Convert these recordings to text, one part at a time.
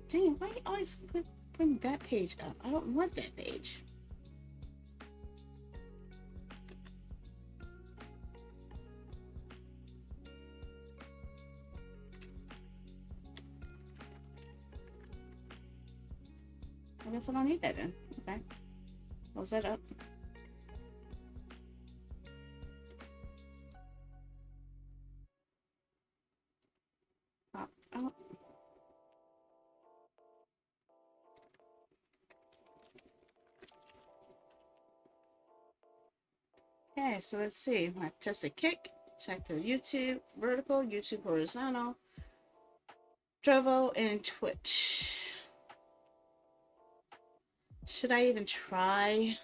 Dang it, why you always putting that page up? I don't want that page. I guess I don't need that then. Okay. Close that up. Pop out. Okay, so let's see. I tested kick, check the YouTube vertical, YouTube horizontal, Trovo, and Twitch. Should I even try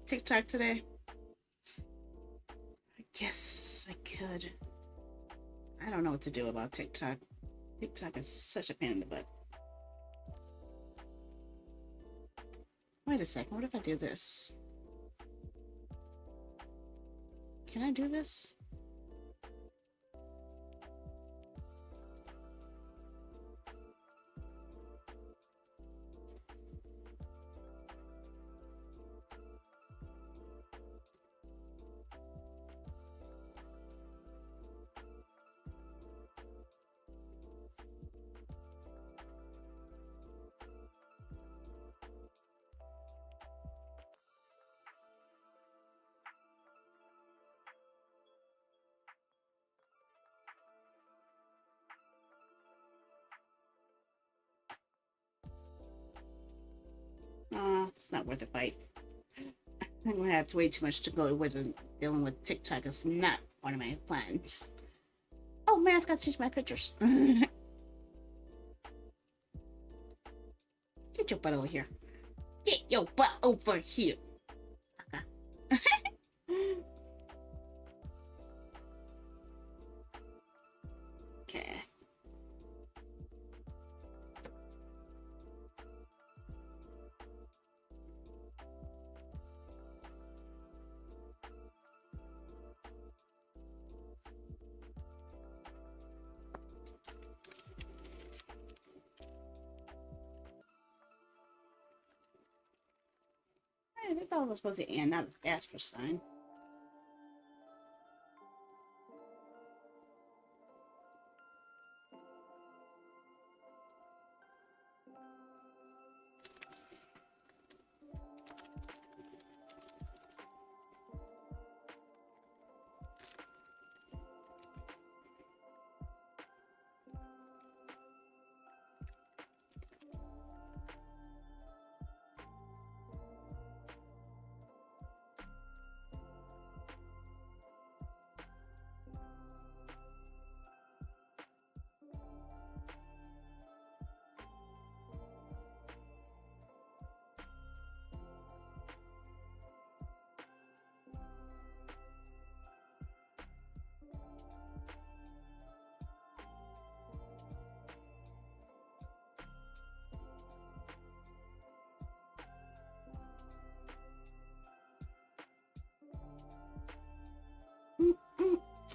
TikTok today? I guess I could. I don't know what to do about TikTok. TikTok is such a pain in the butt. Wait a second, what if I do this? Can I do this? It's not worth the fight. I'm gonna have way too much to go with dealing with TikTok. It's not one of my plans. Oh man, I forgot to change my pictures. Get your butt over here. Get your butt over here. Okay. Okay. I thought it was supposed to end, not a asper sign.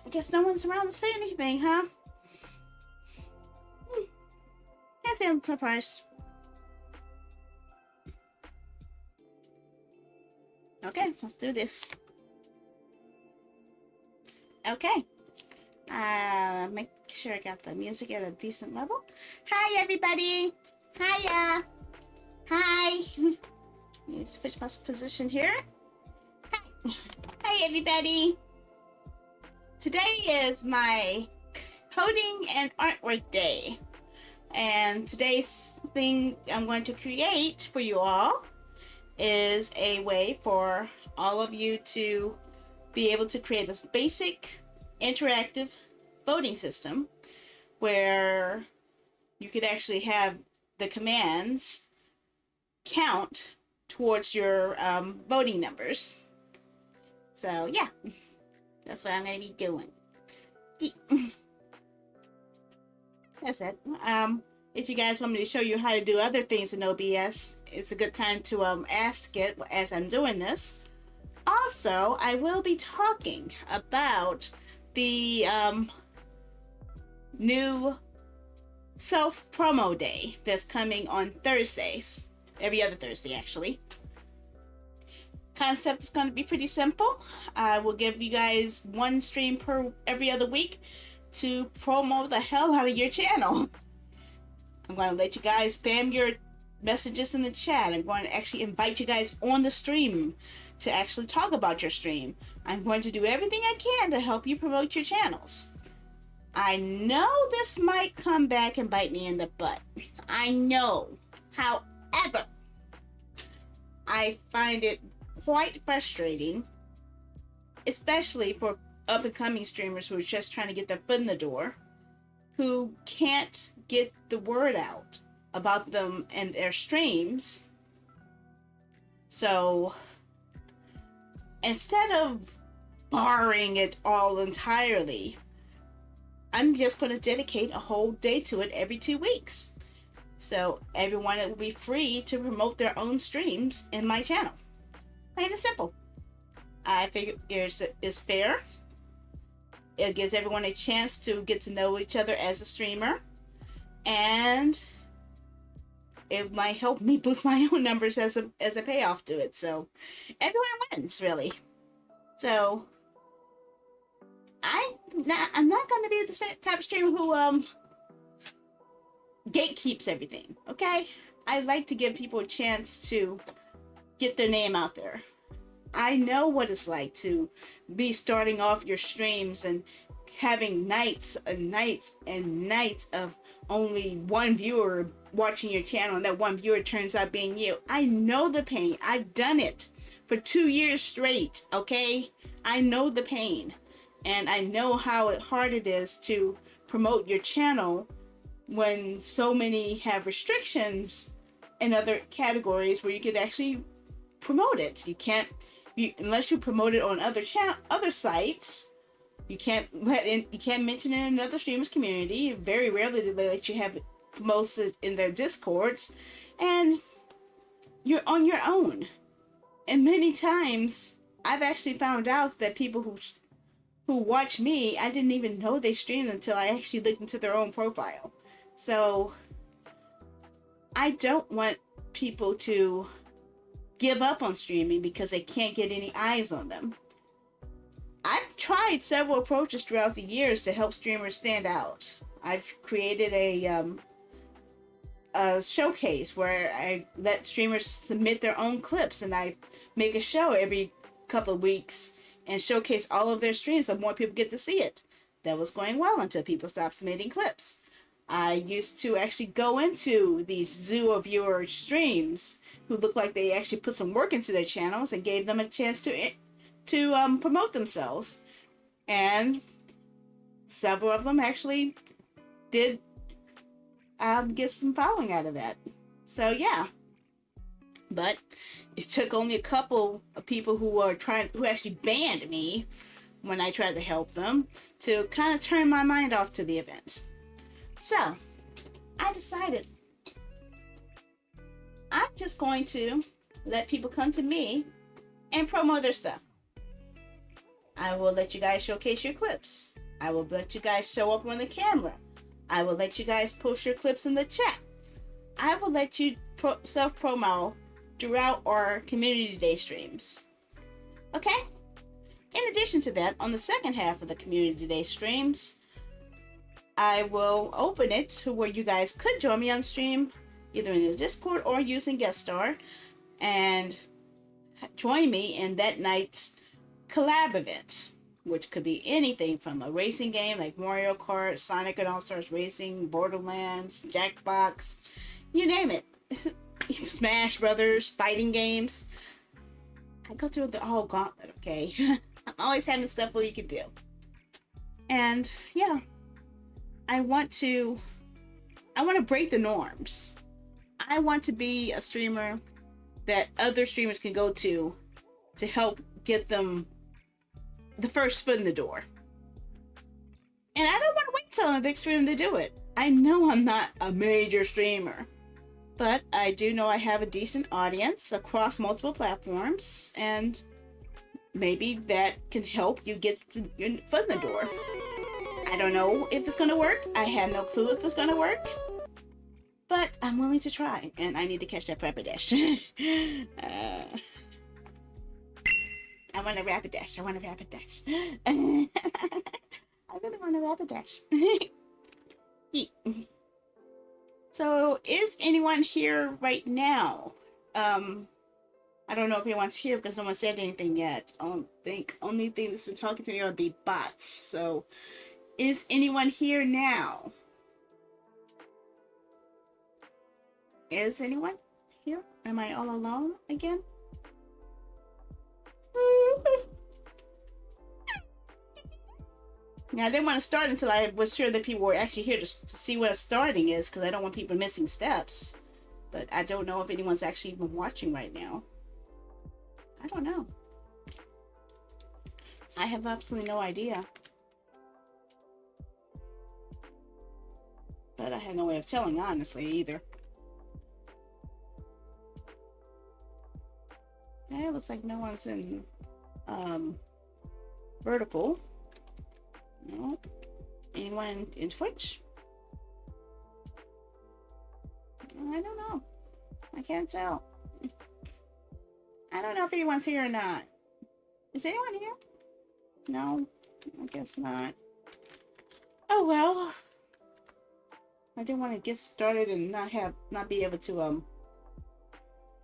I guess no one's around to say anything, huh? Can't say I'm surprised. Okay, let's do this. Okay. Make sure I got the music at a decent level. Hi, everybody. Hiya. Hi. Let me switch my position here. Hi. Hi, everybody. Today is my coding and artwork day. And today's thing I'm going to create for you all is a way for all of you to be able to create this basic interactive voting system where you could actually have the commands count towards your voting numbers. So yeah, that's what I'm going to be doing. That's it. If you guys want me to show you how to do other things in OBS, it's a good time to ask it as I'm doing this. Also, I will be talking about the new self-promo day that's coming on Thursdays. Every other Thursday, actually. Concept is going to be pretty simple. I will give you guys one stream per every other week to promote the hell out of your channel. I'm going to let you guys spam your messages in the chat. I'm going to actually invite you guys on the stream to actually talk about your stream. I'm going to do everything I can to help you promote your channels. I know this might come back and bite me in the butt. I know. However, I find it quite frustrating, especially for up-and-coming streamers who are just trying to get their foot in the door, who can't get the word out about them and their streams. So instead of barring it all entirely, I'm just going to dedicate a whole day to it every 2 weeks. So everyone will be free to promote their own streams in my channel. Plain and simple. I figure it's fair. It gives everyone a chance to get to know each other as a streamer. And it might help me boost my own numbers as a payoff to it. So everyone wins, really. So I'm not going to be the type of streamer who gatekeeps everything. Okay, I like to give people a chance to get their name out there. I know what it's like to be starting off your streams and having nights and nights and nights of only one viewer watching your channel, and that one viewer turns out being you. I know the pain. I've done it for 2 years straight. Okay, I know the pain, and I know how hard it is to promote your channel when so many have restrictions in other categories where you could actually promote it. You can't, unless you promote it on other sites. You can't mention it in another streamers community. Very rarely do they let you have it posted in their discords, and you're on your own. And many times I've actually found out that people who watch me, I didn't even know they streamed until I actually looked into their own profile. So I don't want people to give up on streaming because they can't get any eyes on them. I've tried several approaches throughout the years to help streamers stand out. I've created a showcase where I let streamers submit their own clips, and I make a show every couple of weeks and showcase all of their streams so more people get to see it. That was going well until people stopped submitting clips. I used to actually go into these zero viewer streams who looked like they actually put some work into their channels and gave them a chance to promote themselves, and several of them actually did get some following out of that. So yeah, but it took only a couple of people who actually banned me when I tried to help them to kind of turn my mind off to the event. So I decided I'm just going to let people come to me and promote their stuff. I will let you guys showcase your clips. I will let you guys show up on the camera. I will let you guys post your clips in the chat. I will let you self-promo throughout our community day streams. Okay? In addition to that, on the second half of the community day streams, I will open it to where you guys could join me on stream, either in the Discord or using Guest Star, and join me in that night's collab event, which could be anything from a racing game like Mario Kart, Sonic and All-Stars Racing, Borderlands, Jackbox, you name it. Smash Brothers, fighting games. I go through the whole gauntlet, okay? I'm always having stuff where you can do. And yeah, I want to break the norms. I want to be a streamer that other streamers can go to help get them the first foot in the door. And I don't want to wait till I'm a big streamer to do it. I know I'm not a major streamer, but I do know I have a decent audience across multiple platforms, and maybe that can help you get your foot in the door. I don't know if it's going to work. I have no clue if it's going to work. But I'm willing to try, and I need to catch that Rapidash. I want a Rapidash. I want a Rapidash. I really want a Rapidash. So, is anyone here right now? I don't know if anyone's here because no one said anything yet. I don't think only thing that's been talking to me are the bots. So, is anyone here now? Is anyone here? Am I all alone again? Now, I didn't want to start until I was sure that people were actually here to see what starting is, because I don't want people missing steps. But I don't know if anyone's actually even watching right now. I don't know. I have absolutely no idea. But I have no way of telling, honestly, either. Okay, it looks like no one's in vertical. No. Anyone in Twitch? I don't know. I can't tell. I don't know if anyone's here or not. Is anyone here? No, I guess not. Oh well. I didn't want to get started and not be able to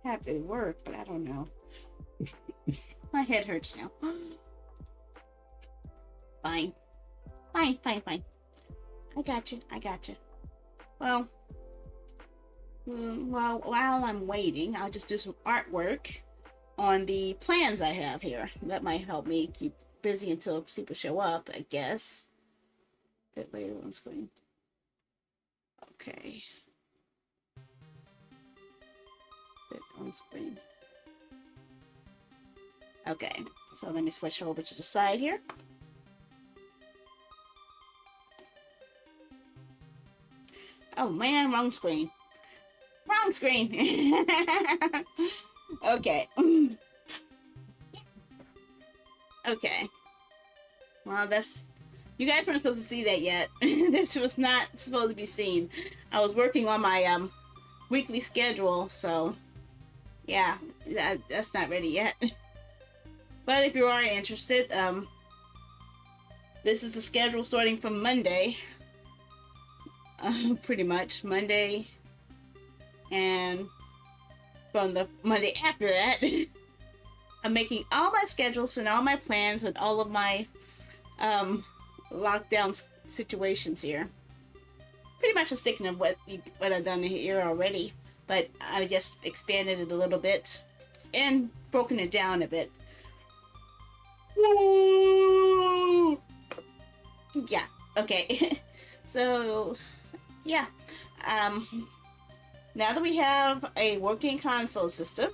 have it work, but I don't know. My head hurts now. Fine. Fine. I got you. Well, while I'm waiting, I'll just do some artwork on the plans I have here. That might help me keep busy until people show up, I guess. A bit later on screen. Okay. Bit on screen. Okay, so let me switch over to the side here. Oh man, wrong screen. Wrong screen. Okay. Okay. Well, you guys weren't supposed to see that yet. This was not supposed to be seen. I was working on my weekly schedule, so yeah, that's not ready yet. But if you are interested, this is the schedule starting from Monday. Pretty much Monday, and from the Monday after that, I'm making all my schedules and all my plans with all of my lockdown situations here. Pretty much just sticking to what I've done here already, but I just expanded it a little bit and broken it down a bit. Yeah, okay. So yeah, now that we have a working console system,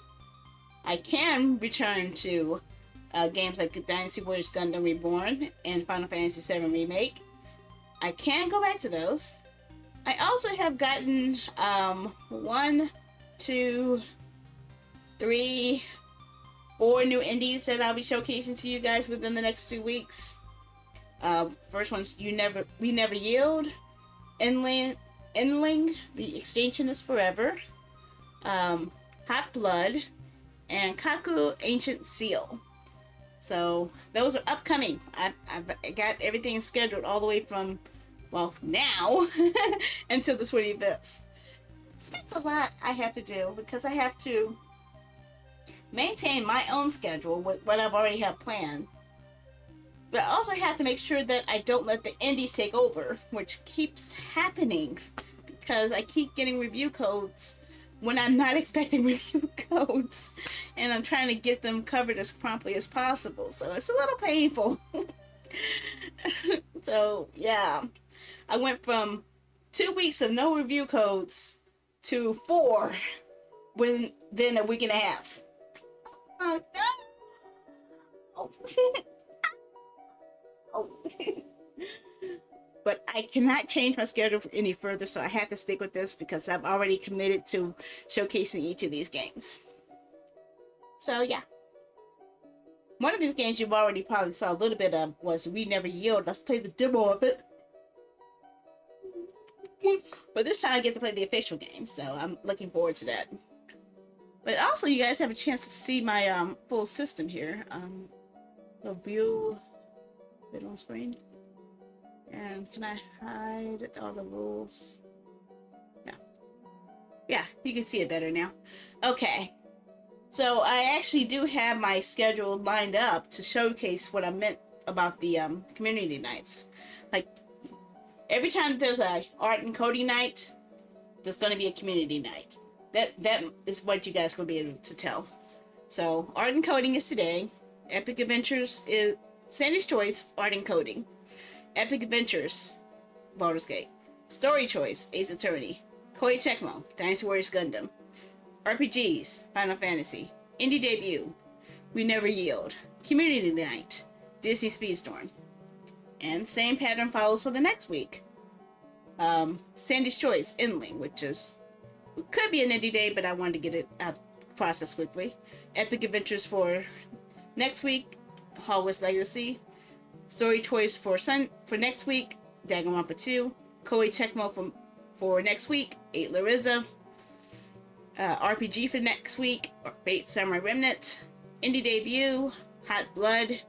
I can return to games like Dynasty Warriors Gundam Reborn and Final Fantasy VII Remake. I can go back to those. I also have gotten 1, 2, 3, 4 new indies that I'll be showcasing to you guys within the next 2 weeks. First one's We Never Yield, Endling, The Extinctionist Forever, Hot Blood, and Kaku Ancient Seal. So those are upcoming. I've got everything scheduled all the way from, well, now until the 25th. That's a lot I have to do because I have to maintain my own schedule with what I've already have planned. But I also have to make sure that I don't let the indies take over, which keeps happening because I keep getting review codes when I'm not expecting review codes, and I'm trying to get them covered as promptly as possible. So it's a little painful. So yeah, I went from 2 weeks of no review codes to 4 within a week and a half. Oh no! Oh. But I cannot change my schedule any further, so I have to stick with this because I've already committed to showcasing each of these games. So yeah. One of these games you've already probably saw a little bit of was We Never Yield. Let's play the demo of it. But this time I get to play the official game, so I'm looking forward to that. But also, you guys have a chance to see my full system here. The view, bit on screen. And can I hide all the rules? Yeah. Yeah, you can see it better now. Okay. So I actually do have my schedule lined up to showcase what I meant about the community nights. Like, every time there's a art and coding night, there's going to be a community night. That is what you guys will be able to tell. So art and coding is today. Epic Adventures is Sandy's Choice, art and coding. Epic Adventures, Baldur's Gate. Story Choice, Ace Attorney. Koei Tecmo, Dynasty Warriors Gundam. RPGs, Final Fantasy. Indie Debut, We Never Yield. Community Night, Disney Speedstorm. And same pattern follows for the next week. Sandy's Choice, Endling, which is could be an indie day, but I wanted to get it out process quickly. Epic Adventures for next week, Hogwarts Legacy. Story Choice for next week, Danganronpa 2. Koei Tecmo for next week, 8 Larissa. RPG for next week, Fate Samurai Remnant. Indie Debut, Hot Blood.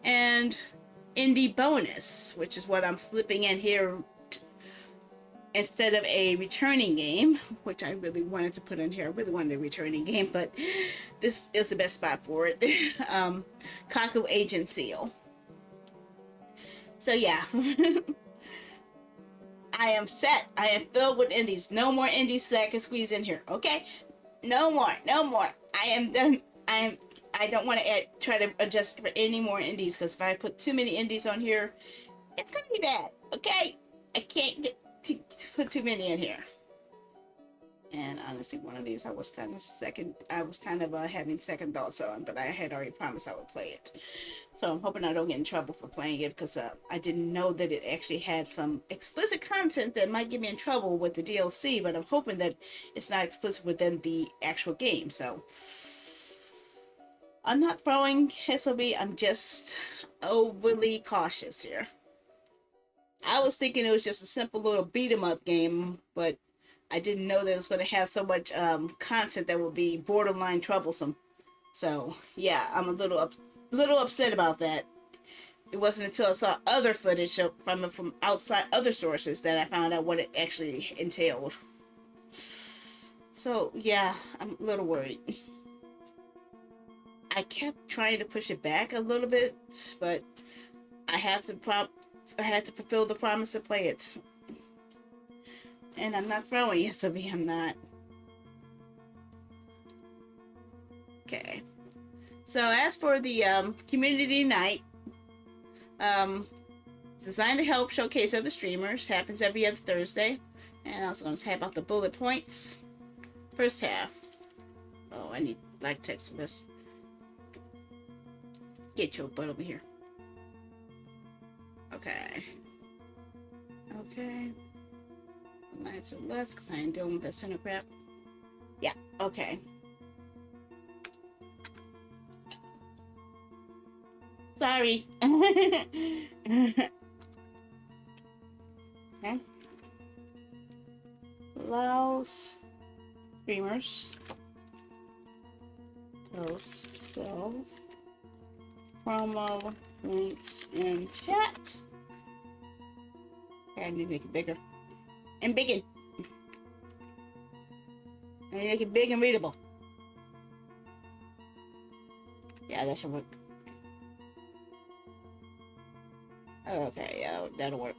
And Indie Bonus, which is what I'm slipping in here instead of a returning game, which I really wanted to put in here. I really wanted a returning game, but this is the best spot for it. Kaku Agent Seal. So yeah. I am set. I am filled with indies. No more indies that I can squeeze in here. Okay? No more. No more. I am done. I don't want to try to adjust for any more indies, because if I put too many indies on here, it's going to be bad. Okay? I can't get to put too many in here. And honestly, one of these I was kind of having second thoughts on, but I had already promised I would play it. So I'm hoping I don't get in trouble for playing it, because I didn't know that it actually had some explicit content that might get me in trouble with the DLC, but I'm hoping that it's not explicit within the actual game. So I'm not throwing SOB, I'm just overly cautious here. I was thinking it was just a simple little beat 'em up game, but I didn't know that it was going to have so much content that would be borderline troublesome. So yeah, I'm a little upset about that. It wasn't until I saw other footage from outside other sources that I found out what it actually entailed. So yeah, I'm a little worried. I kept trying to push it back a little bit, but I had to fulfill the promise to play it. And I'm not throwing SOB, I'm not. Okay. So as for the community night, it's designed to help showcase other streamers. Happens every other Thursday. And I was going to type out the bullet points. First half. Oh, I need black text for this. Get your butt over here. Okay. Okay. Line to the left, because I ain't dealing with that center crap. Yeah, okay. Sorry. Okay. Allows streamers post self promo links in chat. Okay, I need to make it bigger. And big. I need to make it big and readable. Yeah, that should work. Okay, yeah, that'll work.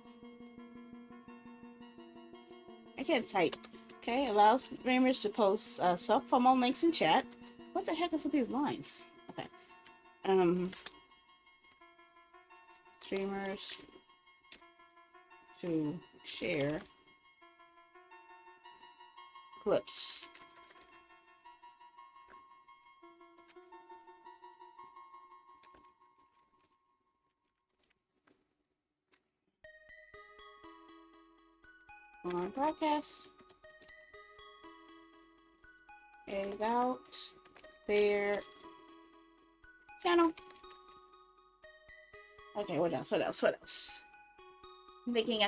I can't type. Okay, allows streamers to post self-promo links in chat. What the heck is with these lines? Okay. Streamers to share clips. On podcast. About their channel. Okay, what else? I'm thinking.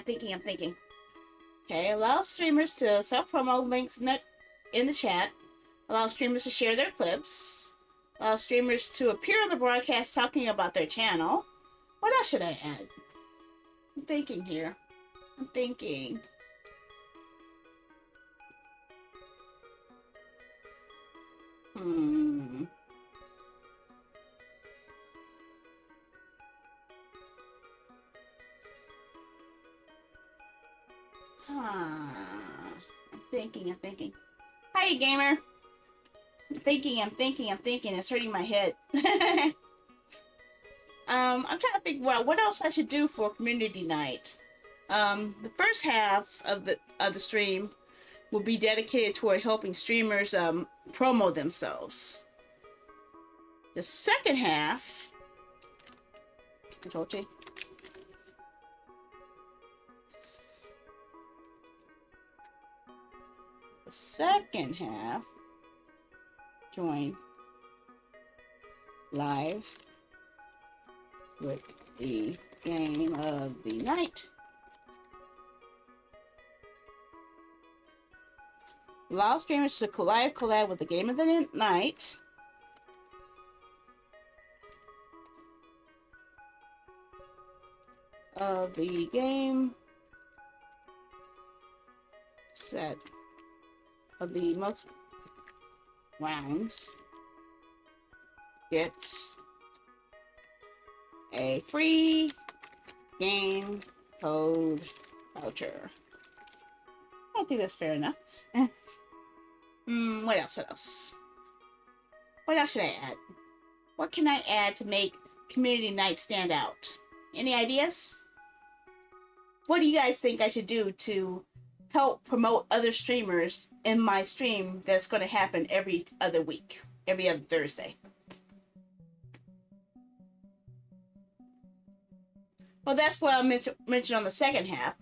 Okay, allow streamers to self-promote links in the chat. Allow streamers to share their clips. Allow streamers to appear on the broadcast talking about their channel. What else should I add? I'm thinking here. I'm thinking. I'm thinking. Hi, gamer. I'm thinking. It's hurting my head. I'm trying to figure out what else I should do for community night. The first half of the stream will be dedicated toward helping streamers promo themselves. The second half, Control T. The second half, join live with the game of the night. Allow streamers to collab with the game of the night. Of the game set of the most rounds gets a free game code voucher. I think that's fair enough. What else? What else should I add? What can I add to make community night stand out? Any ideas? What do you guys think I should do to help promote other streamers in my stream that's going to happen every other week, every other Thursday? Well, that's what I meant to mention on the second half.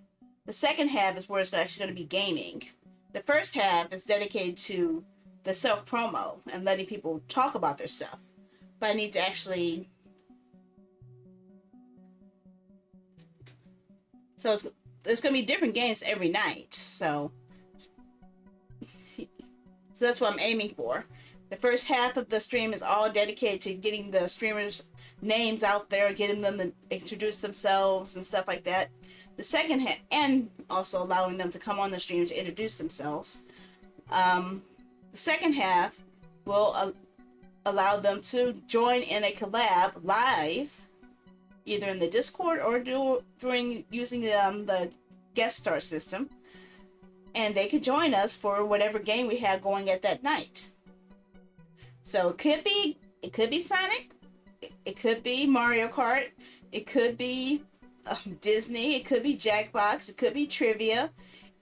The second half is where it's actually going to be gaming. The first half is dedicated to the self-promo and letting people talk about their stuff. But I need to actually... So there's going to be different games every night. So that's what I'm aiming for. The first half of the stream is all dedicated to getting the streamers' names out there, getting them to introduce themselves and stuff like that. The second half, and also allowing them to come on the stream to introduce themselves. The second half will allow them to join in a collab live, either in the Discord or during using the guest star system, and they could join us for whatever game we have going at that night. So it could be Sonic, it could be Mario Kart, it could be Disney, it could be Jackbox, it could be trivia,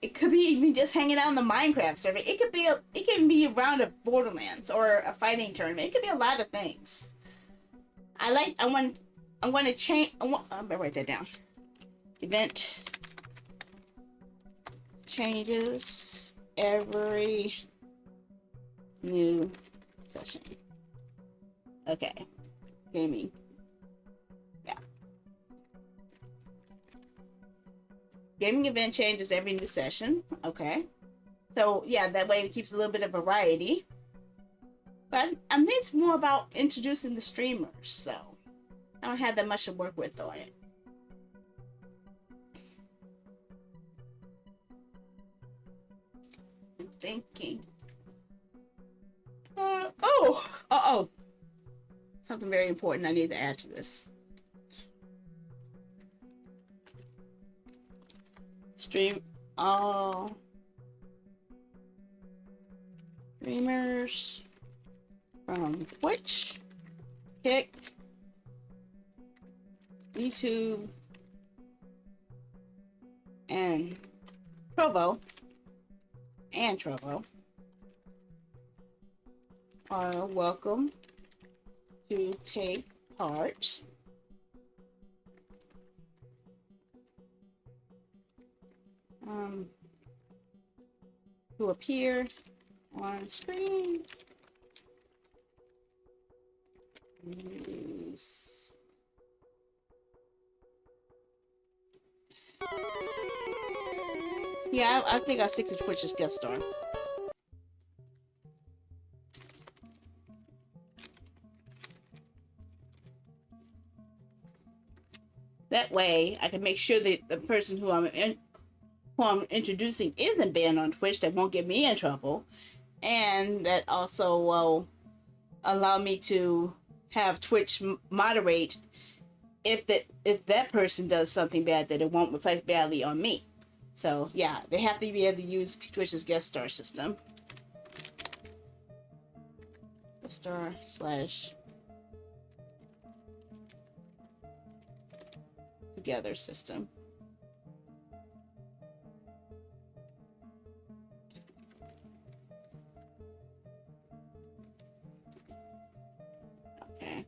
it could be even just hanging out in the Minecraft server. It can be a round of Borderlands or a fighting tournament. It could be a lot of things. I'm going to change. I'm gonna write that down. Event changes every new session. Okay, gaming. Yeah. Gaming event changes every new session. Okay. So yeah, that way it keeps a little bit of variety. But I think it's more about introducing the streamers, so I don't have that much to work with on it. I'm thinking. Oh. Something very important I need to add to this. Stream all streamers from Twitch, Kick, YouTube, and Trovo are welcome to take part to appear on screen. Use Yeah, I think I'll stick to Twitch as guest star. That way, I can make sure that the person who I'm introducing isn't banned on Twitch. That won't get me in trouble, and that also will allow me to have Twitch moderate if that person does something bad, that it won't reflect badly on me. So yeah, they have to be able to use Twitch's guest star system. Guest star / together system. Okay.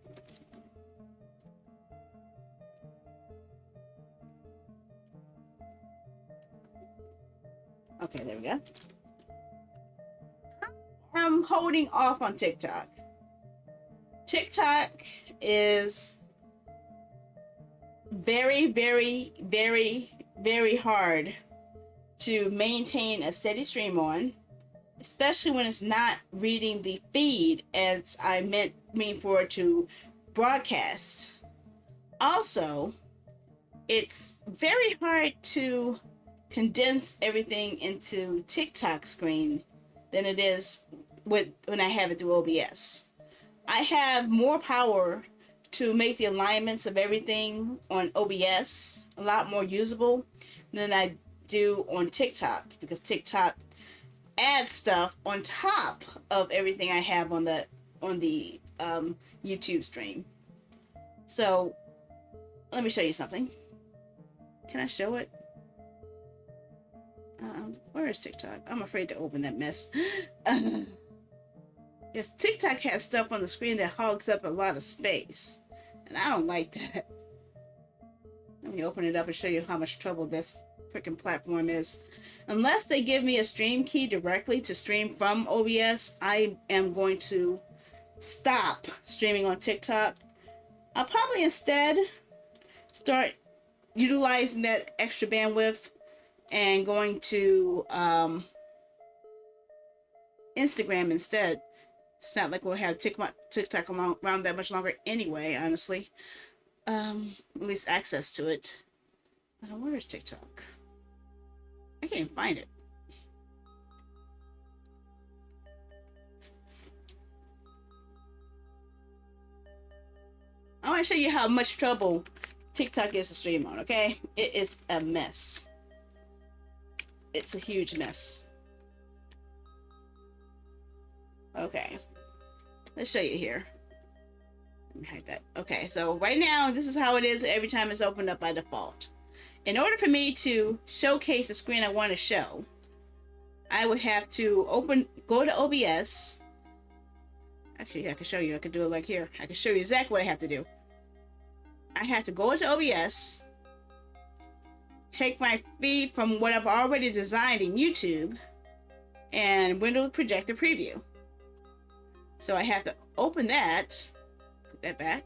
Okay, there we go. I'm holding off on TikTok. TikTok is very, very, very, very hard to maintain a steady stream on, especially when it's not reading the feed as I mean for it to broadcast. Also, it's very hard to condense everything into TikTok screen than it is when I have it through OBS. I have more power to make the alignments of everything on OBS a lot more usable than I do on TikTok, because TikTok adds stuff on top of everything I have on the YouTube stream. So let me show you something. Can I show it? Where is TikTok? I'm afraid to open that mess. Yes, TikTok has stuff on the screen that hogs up a lot of space, and I don't like that. Let me open it up and show you how much trouble this freaking platform is. Unless they give me a stream key directly to stream from OBS, I am going to stop streaming on TikTok. I'll probably instead start utilizing that extra bandwidth and going to Instagram instead. It's not like we'll have TikTok around that much longer anyway, honestly. At least access to it. Where is TikTok? I can't find it. I want to show you how much trouble TikTok is to stream on, okay? It is a mess. It's a huge mess. Okay. Let's show you here. Let me hide that. Okay, so right now, this is how it is every time it's opened up by default. In order for me to showcase the screen I want to show, I would have to go to OBS. Actually, I can show you. I can do it like here. I can show you exactly what I have to do. I have to go into OBS, take my feed from what I've already designed in YouTube, and window projector preview. So I have to open that, put that back,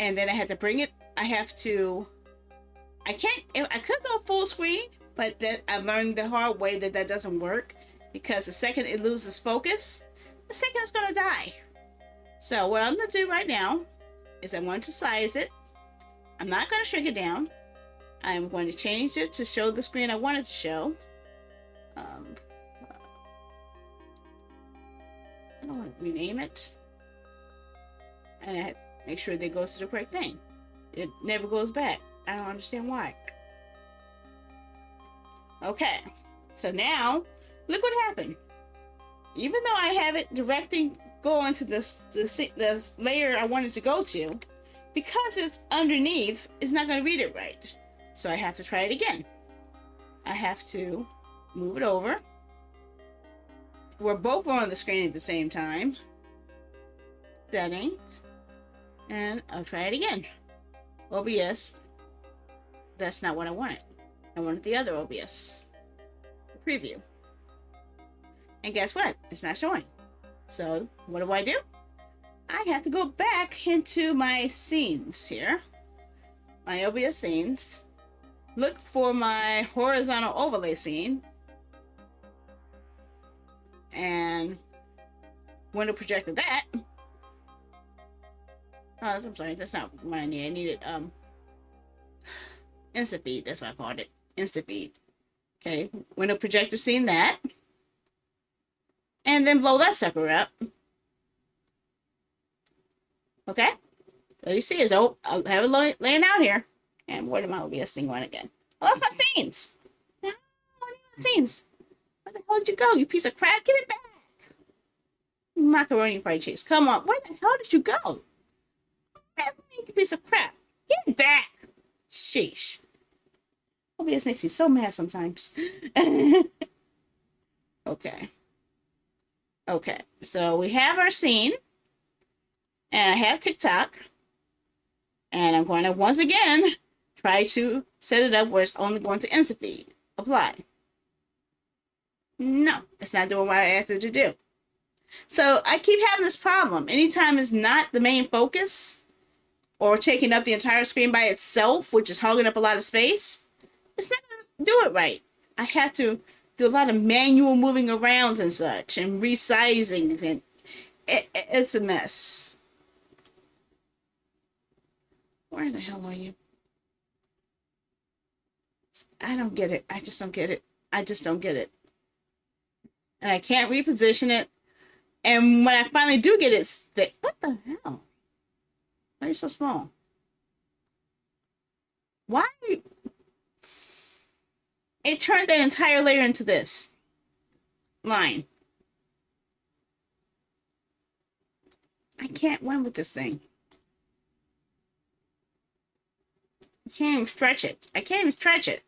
and then I have to bring it. I could go full screen, but that I've learned the hard way that doesn't work, because the second it loses focus, the second it's gonna die. So what I'm gonna do right now is I'm going to size it. I'm not gonna shrink it down. I'm going to change it to show the screen I want it to show. I don't want to rename it. And I have to make sure that it goes to the correct thing. It never goes back. I don't understand why. Okay, so now look what happened. Even though I have it directing going to this layer I wanted to go to, because it's underneath, it's not going to read it right. So I have to try it again. I have to move it over. We're both on the screen at the same time. Setting. And I'll try it again. OBS. That's not what I wanted. I wanted the other OBS. The preview. And guess what? It's not showing. So what do? I have to go back into my scenes here. My OBS scenes. look for my horizontal overlay scene, and window projected that. Oh, I'm sorry, that's not what I need. I needed instant feed. That's what I called it, instant feed. Okay, window projector scene that, and then blow that sucker up. Okay, so you see is I'll have it laying out here. And where did my OBS thing run again? Oh, that's my scenes. No, my scenes. Where the hell did you go, you piece of crap? Give it back. Macaroni fried cheese. Come on, where the hell did you go? You piece of crap. Give it back. Sheesh. OBS makes me so mad sometimes. Okay. Okay, so we have our scene. And I have TikTok. And I'm going to once again try to set it up where it's only going to instant feed. Apply. No, it's not doing what I asked it to do. So I keep having this problem. Anytime it's not the main focus or taking up the entire screen by itself, which is hogging up a lot of space, it's not going to do it right. I have to do a lot of manual moving around and such and resizing, and it's a mess. Where the hell are you? I don't get it. I just don't get it. I just don't get it. And I can't reposition it. And when I finally do get it thick, what the hell? Why are you so small? Why? It turned that entire layer into this line. I can't win with this thing. I can't even stretch it. I can't even stretch it.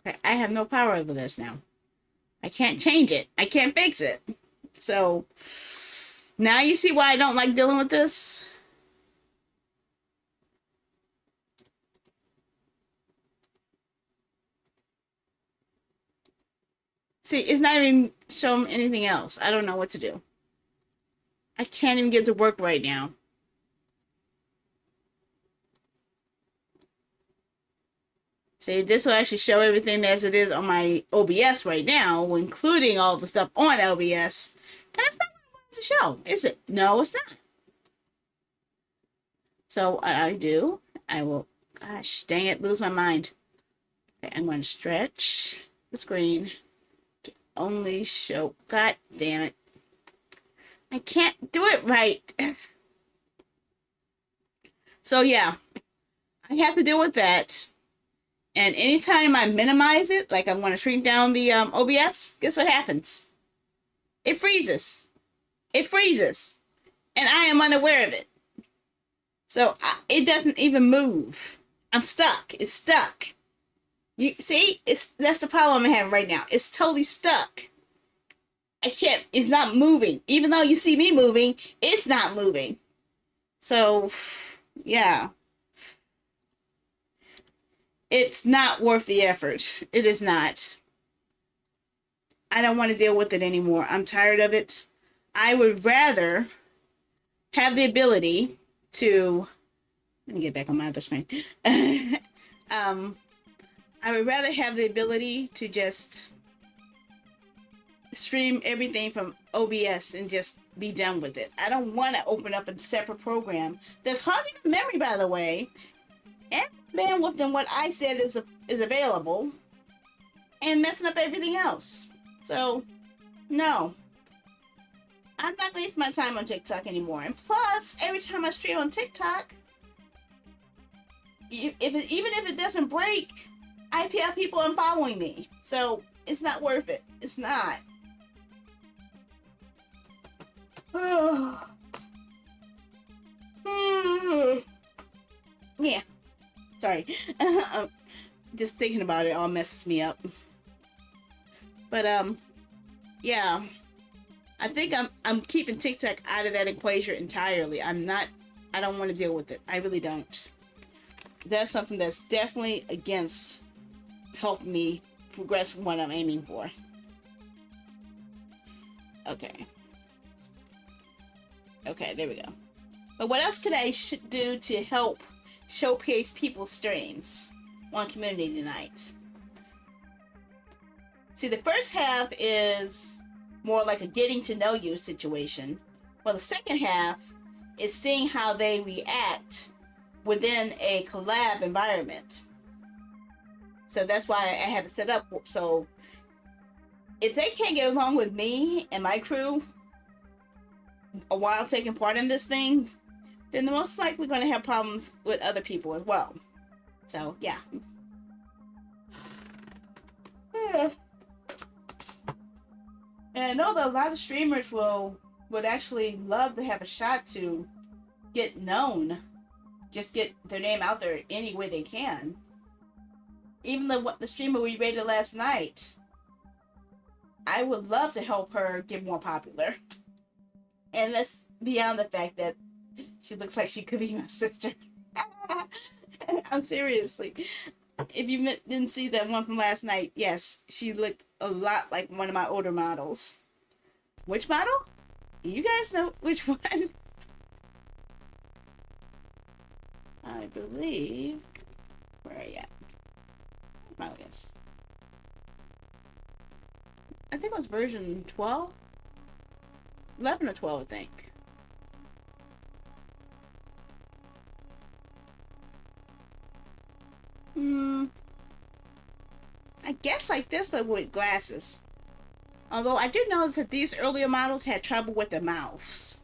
Okay, I have no power over this now. I can't change it. I can't fix it. So, now you see why I don't like dealing with this? See, it's not even showing anything else. I don't know what to do. I can't even get to work right now. See, this will actually show everything as it is on my OBS right now, including all the stuff on OBS. And that's not what I wanted to show, is it? No, it's not. So what I do, I will, gosh, dang it, lose my mind. Okay, I'm going to stretch the screen to only show, god damn it. I can't do it right. So yeah, I have to deal with that. And anytime I minimize it, like I'm going to shrink down the OBS, guess what happens? It freezes. It freezes. And I am unaware of it. So it doesn't even move. I'm stuck. It's stuck. You see? That's the problem I'm having right now. It's totally stuck. I can't, it's not moving. Even though you see me moving, it's not moving. So, yeah. It's not worth the effort. It is not. I don't want to deal with it anymore. I'm tired of it. I would rather have the ability to, let me get back on my other screen. I would rather have the ability to just stream everything from OBS and just be done with it. I don't want to open up a separate program that's hogging the memory, by the way, and bandwidth than what I said is available, and messing up everything else. So, no. I'm not going to waste my time on TikTok anymore. And plus, every time I stream on TikTok, even if it doesn't break, I have people unfollowing me. So, it's not worth it. It's not. Yeah. Sorry. Just thinking about it all messes me up. But yeah. I think I'm keeping TikTok out of that equation entirely. I don't want to deal with it. I really don't. That's something that's definitely against helping me progress from what I'm aiming for. Okay. Okay, there we go. But what else could I do to help showcase people's streams on community night? See, the first half is more like a getting to know you situation. Well, the second half is seeing how they react within a collab environment. So that's why I have it set up. So if they can't get along with me and my crew while taking part in this thing, then they're most likely going to have problems with other people as well. So, yeah. And I know that a lot of streamers would actually love to have a shot to get known. Just get their name out there any way they can. Even the streamer we rated last night, I would love to help her get more popular. And that's beyond the fact that she looks like she could be my sister. I'm seriously. If you didn't see that one from last night, yes, she looked a lot like one of my older models. Which model? You guys know which one? I believe. Where are you at? Oh, yes. I think it was version 12? 11 or 12, I think. I guess like this, but with glasses. Although I do notice that these earlier models had trouble with their mouths.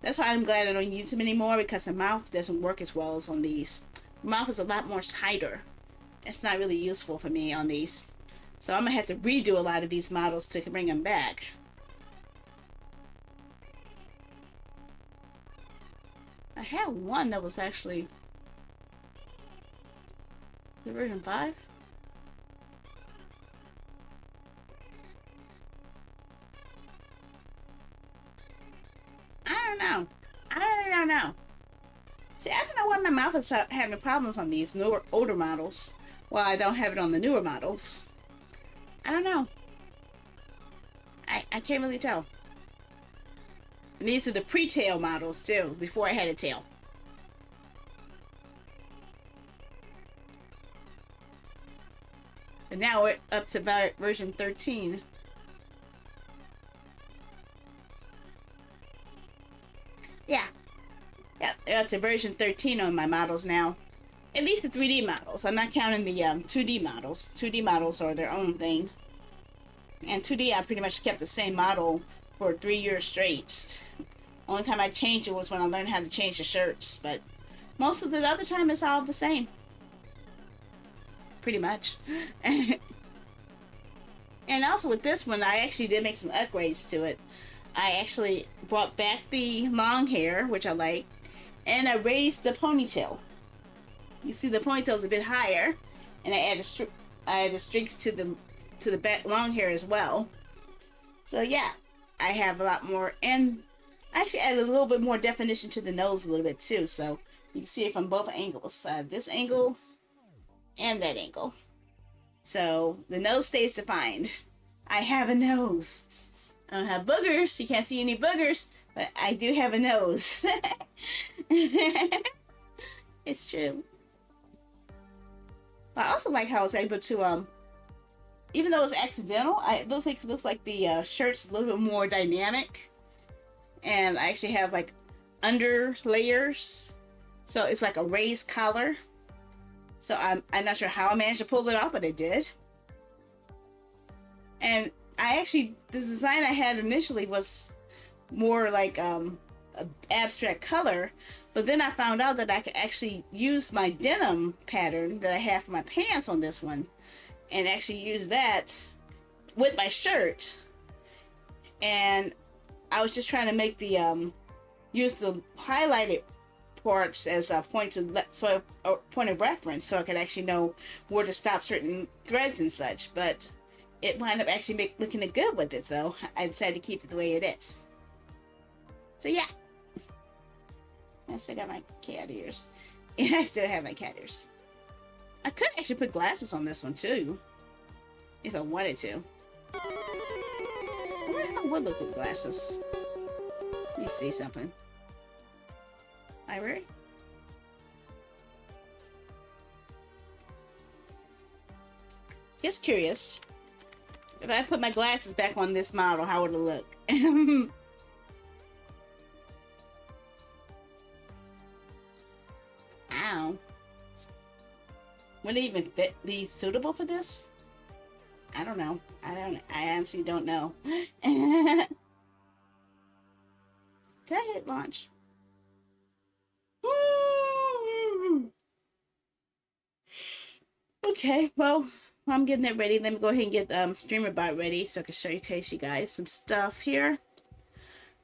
That's why I'm glad I don't use them anymore, because the mouth doesn't work as well as on these. The mouth is a lot more tighter. It's not really useful for me on these. So I'm going to have to redo a lot of these models to bring them back. I had one that was actually... the version 5? I don't know. I really don't know. See, I don't know why my mouth is having problems on these newer, older models, while I don't have it on the newer models. I don't know. I can't really tell. And these are the pre-tail models, too, before I had a tail. And now we're up to about version 13. Yeah. Yeah, they're up to version 13 on my models now. At least the 3D models. I'm not counting the 2D models. 2D models are their own thing. And 2D, I pretty much kept the same model for 3 years straight. Only time I changed it was when I learned how to change the shirts. But most of the other time, it's all the same. Pretty much. And also with this one, I actually did make some upgrades to it. I actually brought back the long hair, which I like, and I raised the ponytail. You see the ponytail's a bit higher, and I added streaks to the back long hair as well. So yeah, I have a lot more, and I actually added a little bit more definition to the nose a little bit too, so you can see it from both angles. This angle and that angle. So the nose stays defined. I have a nose. I don't have boogers. You can't see any boogers, but I do have a nose. It's true. But I also like how I was able to, even though it's accidental, it looks like the shirt's a little bit more dynamic. And I actually have like under layers. So it's like a raised collar. So I'm not sure how I managed to pull it off, but I did. And the design I had initially was more like an abstract color, but then I found out that I could actually use my denim pattern that I have for my pants on this one, and actually use that with my shirt. And I was just trying to make the use the highlighted parts as a point of reference, so I could actually know where to stop certain threads and such. But it wound up actually looking good with it, so I decided to keep it the way it is. So yeah, I still got my cat ears. Yeah, I still have my cat ears. I could actually put glasses on this one too, if I wanted to. I wonder how I would look with glasses. Let me see something. Library? Just curious. If I put my glasses back on this model, how would it look? Ow. Would it even be suitable for this? I don't know. I actually don't know. Go ahead, launch. Okay, well, I'm getting it ready. Let me go ahead and get StreamerBot ready so I can showcase you guys some stuff here.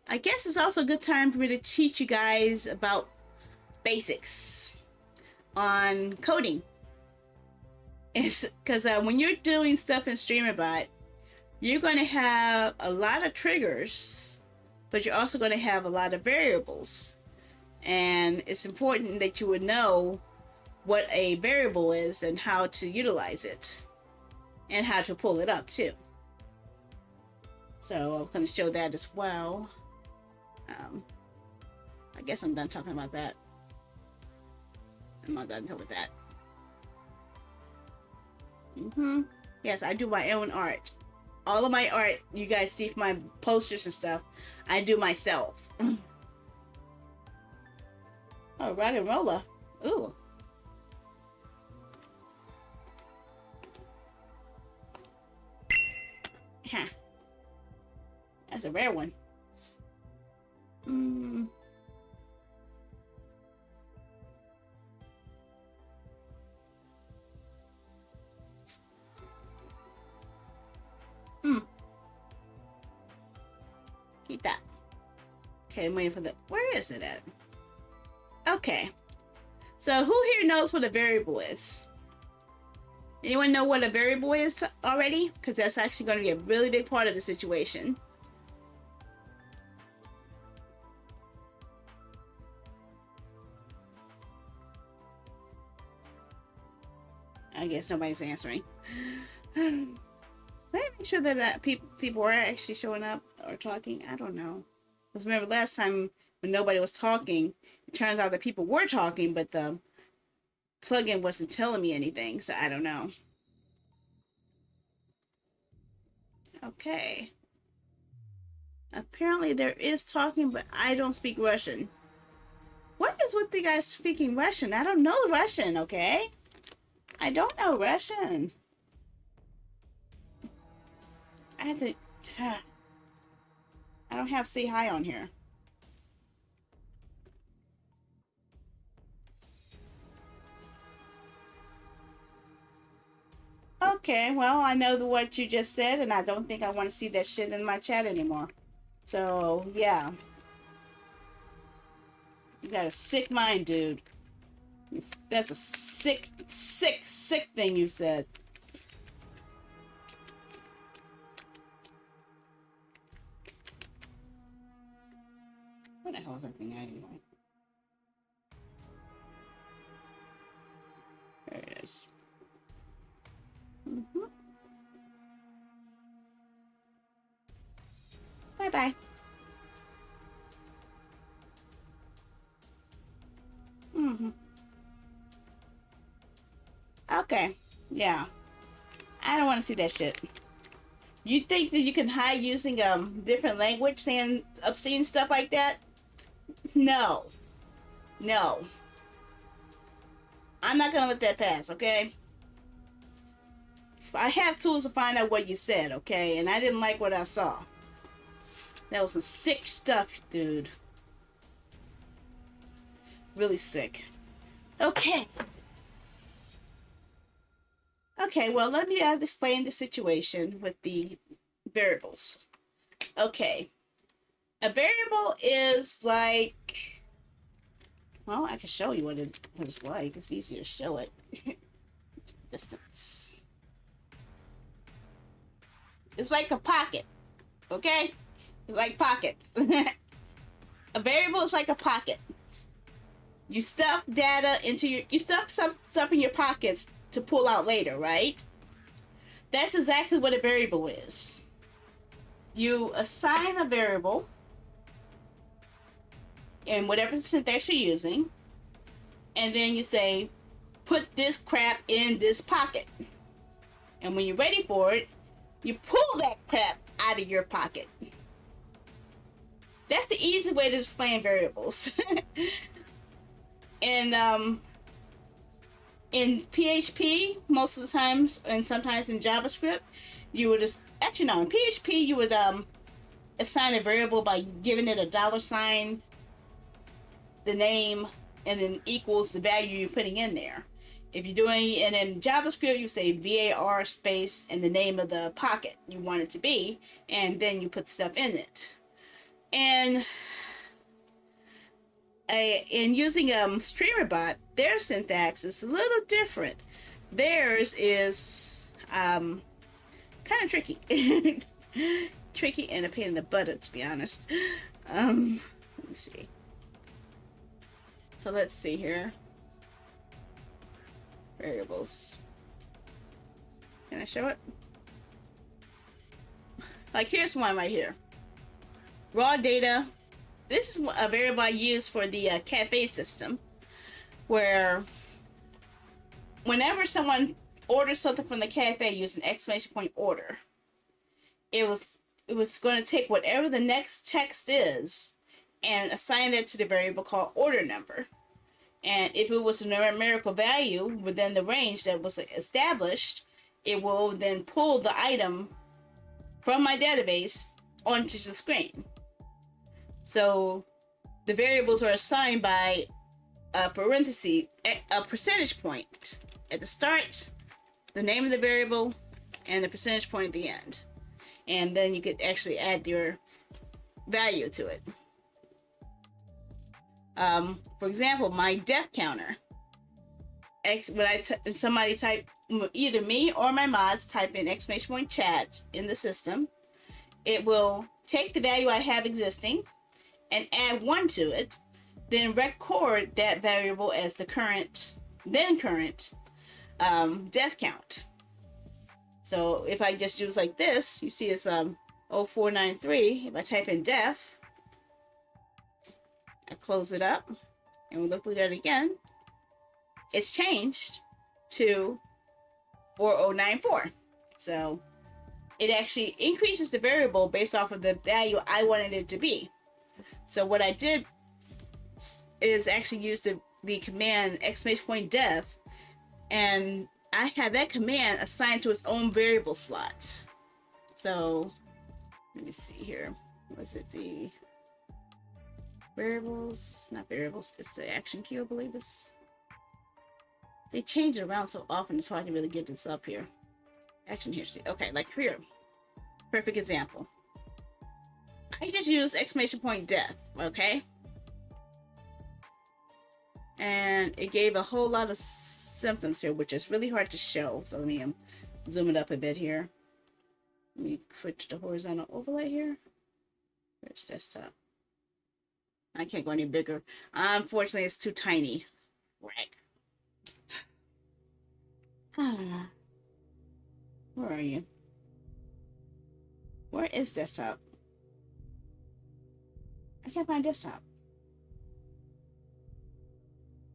I guess it's also a good time for me to teach you guys about basics on coding. It's because when you're doing stuff in StreamerBot, you're going to have a lot of triggers, but you're also going to have a lot of variables. And it's important that you would know what a variable is and how to utilize it and how to pull it up too. So I'm going to show that as well. I guess I'm done talking about that. I'm not done talking with that. Yes, I do my own art. All of my art you guys see from my posters and stuff, I do myself. Oh, rock and roller. Ooh. Huh. That's a rare one. Keep that. Okay, I'm waiting for the... Where is it at? Okay. So who here knows what a variable is? Anyone know what a variable is already? Because that's actually going to be a really big part of the situation. I guess nobody's answering. Let me make sure that people are actually showing up or talking. I don't know. Because remember last time when nobody was talking, it turns out that people were talking, but the plugin wasn't telling me anything, so I don't know. Okay. Apparently there is talking, but I don't speak Russian. What is with you guys speaking Russian? I don't know Russian, okay? I don't know Russian. I had to... I don't have say hi on here. Okay, well, I know what you just said, and I don't think I want to see that shit in my chat anymore. So, yeah. You got a sick mind, dude. That's a sick thing you said. What the hell is that thing anyway? There it is. Bye-bye. Okay. Yeah. I don't want to see that shit. You think that you can hide using different language saying obscene stuff like that? No. No. I'm not gonna let that pass, okay? I have tools to find out what you said, okay? And I didn't like what I saw. That was some sick stuff, dude. Really sick. Okay. Okay, well, let me explain the situation with the variables. Okay. A variable is like... Well, I can show you what it's like. It's easier to show it. Distance. It's like a pocket. Okay? It's like pockets. A variable is like a pocket. You stuff data into your... You stuff some stuff in your pockets to pull out later, right? That's exactly what a variable is. You assign a variable in whatever syntax you're using, and then you say, put this crap in this pocket. And when you're ready for it, you pull that crap out of your pocket. That's the easy way to explain variables. And in PHP, most of the times, and sometimes in JavaScript, you would just, actually no, in PHP you would assign a variable by giving it a $sign, the name, and then equals the value you're putting in there. If you're doing, and in JavaScript, you say var space and the name of the pocket you want it to be, and then you put the stuff in it. And in using StreamerBot, their syntax is a little different. Theirs is kind of tricky. Tricky and a pain in the butt, to be honest. Let me see. So let's see here. Variables. Can I show it? Like, here's one right here. Raw data. This is a variable I use for the cafe system, where whenever someone orders something from the cafe using exclamation point order, it was going to take whatever the next text is and assign that to the variable called order number. And if it was a numerical value within the range that was established, it will then pull the item from my database onto the screen. So the variables are assigned by a parenthesis, a percentage point at the start, the name of the variable, and the percentage point at the end. And then you could actually add your value to it. For example, my def counter. When somebody type, either me or my mods type in exclamation point chat in the system, it will take the value I have existing and add 1 to it, then record that variable as the current def count. So if I just use like this, you see it's 0493. If I type in def, I close it up and we'll look at it again. It's changed to 4094. So it actually increases the variable based off of the value I wanted it to be. So what I did is actually use the command exclamation point def, and I have that command assigned to its own variable slot. So let me see here. Was it the variables? Not variables, it's the action key, I believe it's. They change it around so often, it's hard to really get this up here. Action history. Okay, like here. Perfect example. I just use exclamation point def, okay? And it gave a whole lot of symptoms here, which is really hard to show. So let me zoom it up a bit here. Let me switch to horizontal overlay here. Where's desktop? I can't go any bigger. Unfortunately, it's too tiny. Right. Where are you? Where is desktop? I can't find desktop.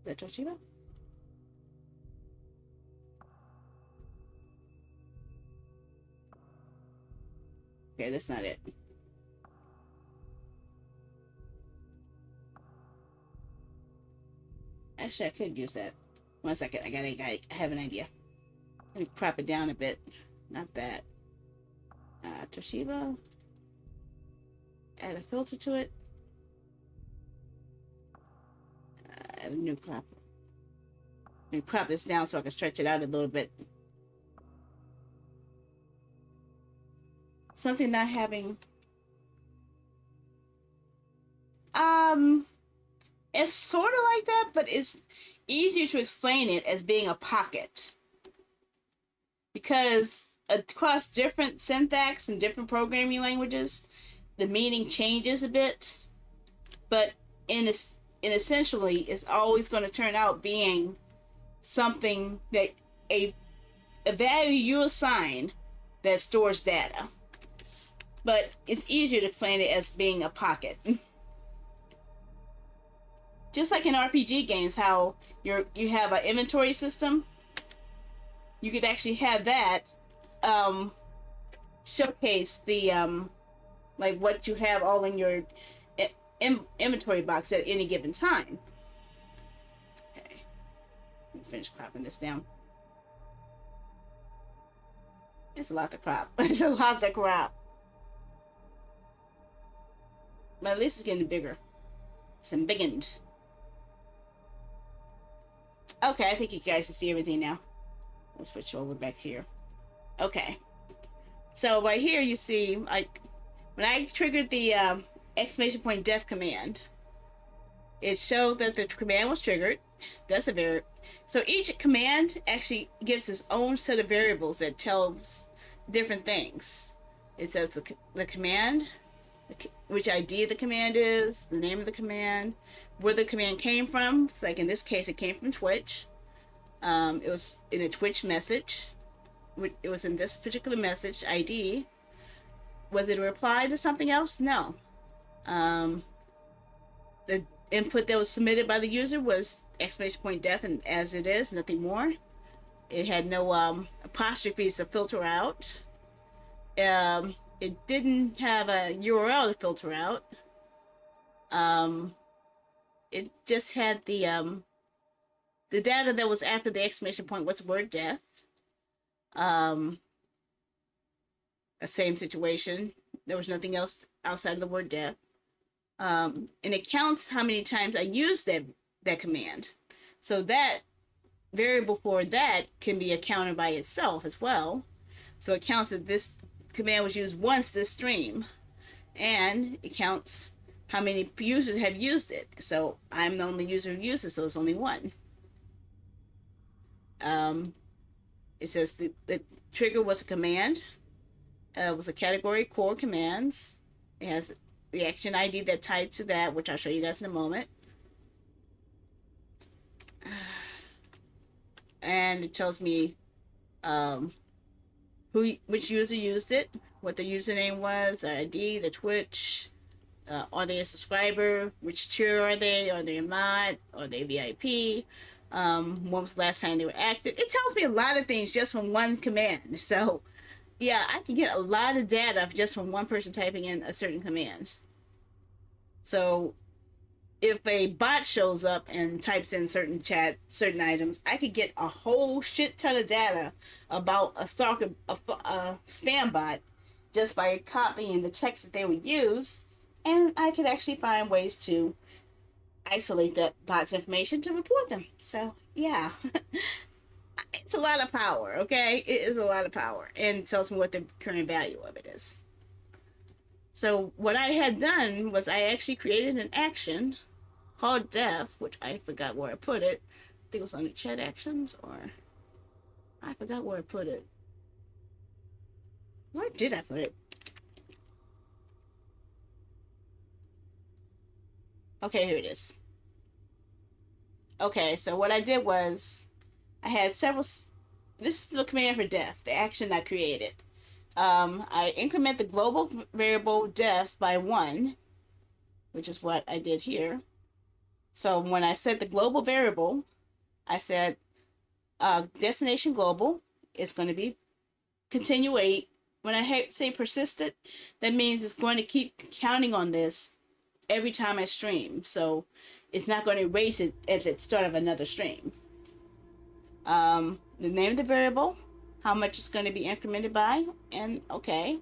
Is that Toshiba? Okay, that's not it. Actually, I could use that. 1 second, I have an idea. Let me crop it down a bit. Not that. Toshiba. Add a filter to it. Add a new crop. Let me crop this down so I can stretch it out a little bit. Something not having. It's sort of like that, but it's easier to explain it as being a pocket. Because across different syntax and different programming languages, the meaning changes a bit. But essentially, it's always going to turn out being something that a value you assign that stores data. But it's easier to explain it as being a pocket. Just like in RPG games, how you have an inventory system, you could actually have that showcase the like what you have all in your inventory box at any given time. Okay, let me finish cropping this down. It's a lot to crop. It's a lot to crop. But at least it's getting bigger. It's embiggened. Okay, I think you guys can see everything now. Let's switch over back here. Okay. So right here you see, like, when I triggered the exclamation point def command, it showed that the command was triggered. That's a variable. So each command actually gives its own set of variables that tells different things. It says the command, which ID the command is, the name of the command, where the command came from. Like in this case, it came from Twitch. It was in a Twitch message. It was in this particular message ID. Was it a reply to something else? No. The input that was submitted by the user was exclamation point def, and as it is, nothing more. It had no apostrophes to filter out. It didn't have a URL to filter out. It just had the data that was after the exclamation point was word def. A same situation. There was nothing else outside of the word def. And it counts how many times I used that command. So that variable for that can be accounted by itself as well. So it counts that this command was used once this stream, and it counts how many users have used it. So I'm the only user who used it, so it's only one. It says the trigger was a command. It was a category core commands. It has the action ID that tied to that, which I'll show you guys in a moment. And it tells me which user used it, what the username was, the ID, the Twitch, are they a subscriber, which tier are they a mod, are they VIP, when was the last time they were active. It tells me a lot of things just from one command. So yeah, I can get a lot of data just from one person typing in a certain command. So if a bot shows up and types in certain items, I could get a whole shit ton of data about a stalker, a spam bot, just by copying the text that they would use, and I could actually find ways to isolate that bot's information to report them. So yeah, it's a lot of power. Okay, it is a lot of power, and it tells me what the current value of it is. So what I had done was I actually created an action called def, which I forgot where I put it. I think it was under chat actions, or I forgot where I put it. Where did I put it? Okay, here it is. Okay, so what I did was I had several. This is the command for def, the action I created. I increment the global variable def by 1, which is what I did here. So when I set the global variable, I said destination global is going to be continuate. When I say persistent, that means it's going to keep counting on this every time I stream. So it's not going to erase it at the start of another stream. The name of the variable, how much it's going to be incremented by, and okay.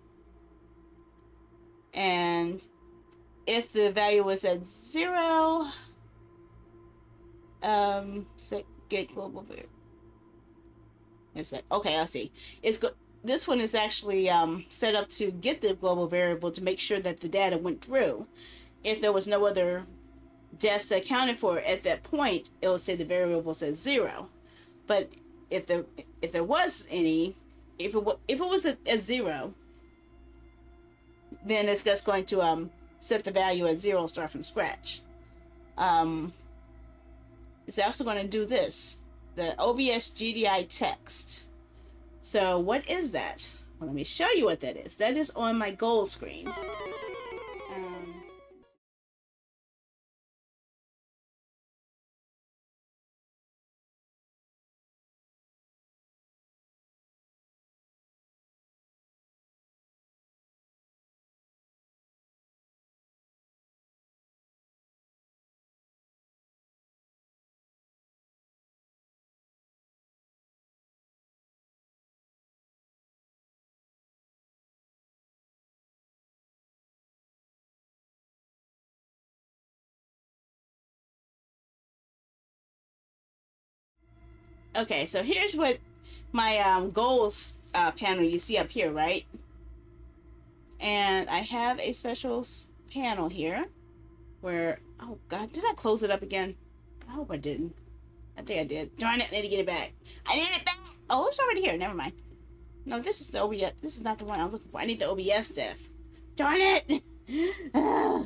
And if the value was at 0, get global variable. Okay, I see. This one is actually set up to get the global variable to make sure that the data went through. If there was no other defs accounted for at that point, it will say the variable was at 0. But if there was any, if it was at 0, then it's just going to set the value at 0 and start from scratch. It's also going to do this, the OBS GDI text. So what is that? Well, let me show you what that is. That is on my goal screen. Okay, so here's what my goals panel you see up here, right? And I have a special panel here where, oh God, did I close it up again? I hope I didn't. I think I did. Darn it, I need to get it back. I need it back. Oh, it's already here. Never mind. No, this is the OBS. This is not the one I'm looking for. I need the OBS stuff. Darn it.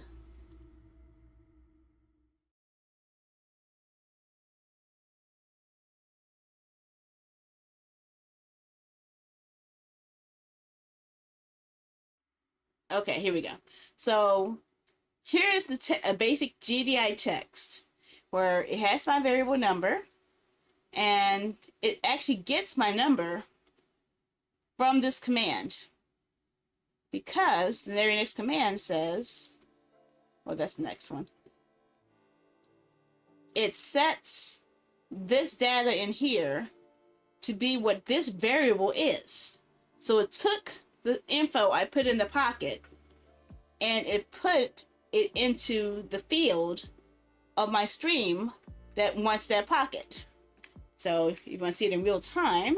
Okay, here we go. So here's the a basic GDI text where it has my variable number, and it actually gets my number from this command, because the very next command says, well, that's the next one. It sets this data in here to be what this variable is. So it took the info I put in the pocket and it put it into the field of my stream that wants that pocket. So if you want to see it in real time,